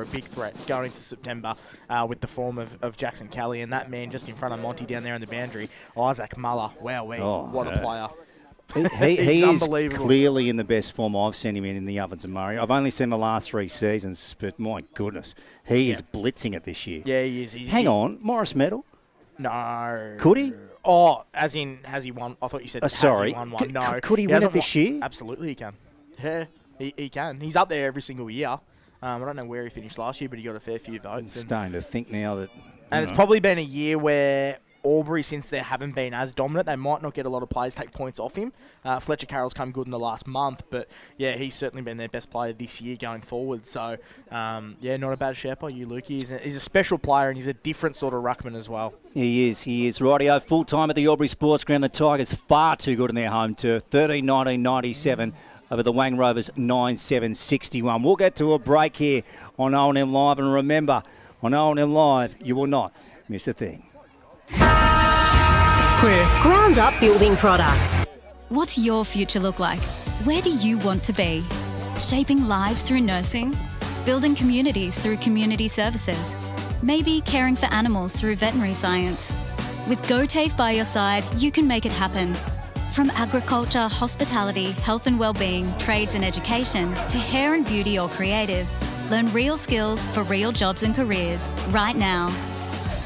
big threat going into September with the form of Jackson Kelly, and that man just in front of Monty down there in the boundary, Isaac Muller. Wow, what a player.
He is clearly in the best form I've seen him in the Ovens and Murray. I've only seen the last 3 seasons, but my goodness, he is blitzing it this year.
Yeah, he is.
Hang on, Morris medal?
No.
Could he?
Oh, as in, has he won? I thought you said
sorry.
Has he won one. No.
Could he win it this year?
Absolutely he can. Yeah, he can. He's up there every single year. I don't know where he finished last year, but he got a fair few votes.
I'm starting to think now that...
And it's probably been a year where Albury, since they haven't been as dominant, they might not get a lot of players take points off him. Fletcher Carroll's come good in the last month, but yeah, he's certainly been their best player this year going forward. So not a bad shout by you, Luke. He's a special player, and he's a different sort of ruckman as well.
He is. Rightio, full time at the Albury Sports Ground. The Tigers far too good in their home turf. 13-19-97 over the Wang Rovers 9-7-61. We'll get to a break here on O&M Live, and remember, on O&M Live, you will not miss a thing.
Ground Up Building Products.
What's your future look like? Where do you want to be? Shaping lives through nursing? Building communities through community services? Maybe caring for animals through veterinary science? With GoTAFE by your side, you can make it happen. From agriculture, hospitality, health and wellbeing, trades and education, to hair and beauty or creative, learn real skills for real jobs and careers right now.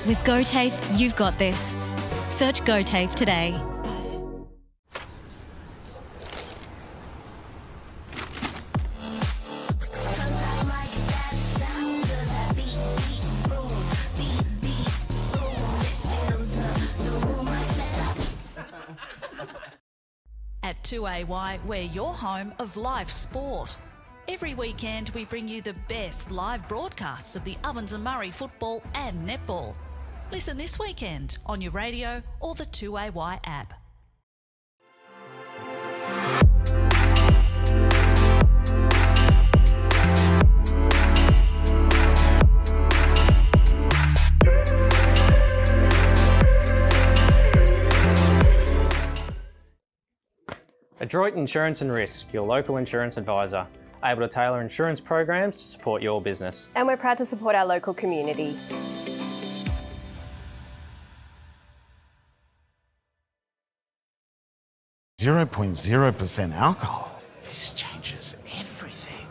With GoTAFE, you've got this. Search GoTAFE today.
At 2AY, we're your home of live sport. Every weekend we bring you the best live broadcasts of the Ovens and Murray football and netball. Listen this weekend on your radio or the 2AY app.
Adroit Insurance and Risk, your local insurance advisor, able to tailor insurance programs to support your business.
And we're proud to support our local community.
.0% alcohol. This changes everything.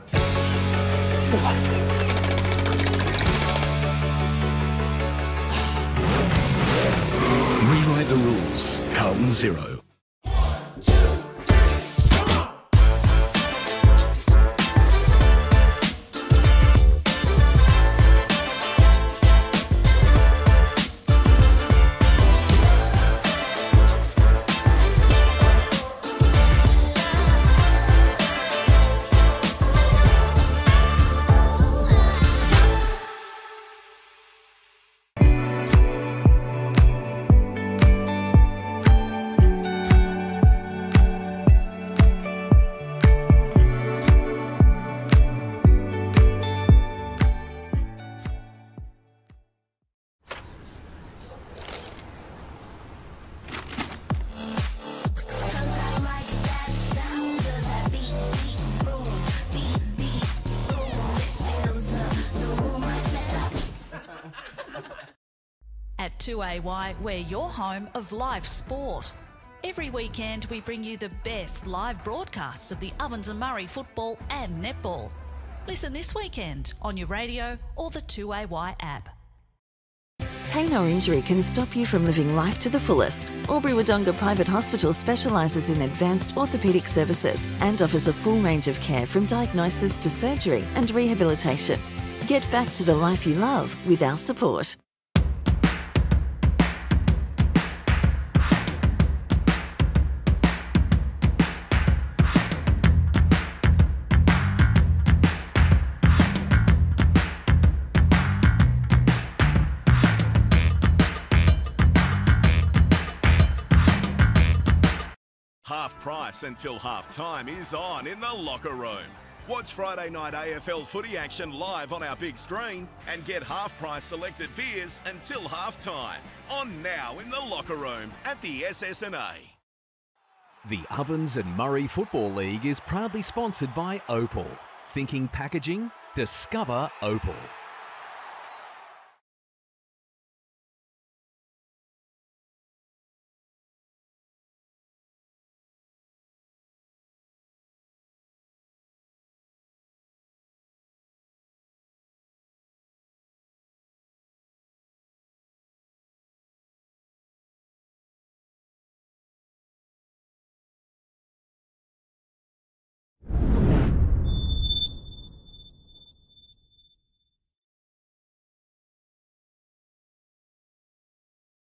Rewrite the rules. Carlton Zero.
At 2AY, we're your home of live sport. Every weekend we bring you the best live broadcasts of the Ovens and Murray football and netball. Listen this weekend on your radio or the 2AY app.
Pain or injury can stop you from living life to the fullest. Albury Wodonga Private Hospital specialises in advanced orthopaedic services and offers a full range of care from diagnosis to surgery and rehabilitation. Get back to the life you love with our support.
Half price until half time is on in the locker room. Watch Friday night AFL footy action live on our big screen and get half price selected beers until half time. On now in the locker room at the SS&A.
The Ovens and Murray Football League is proudly sponsored by Opal. Thinking packaging? Discover Opal.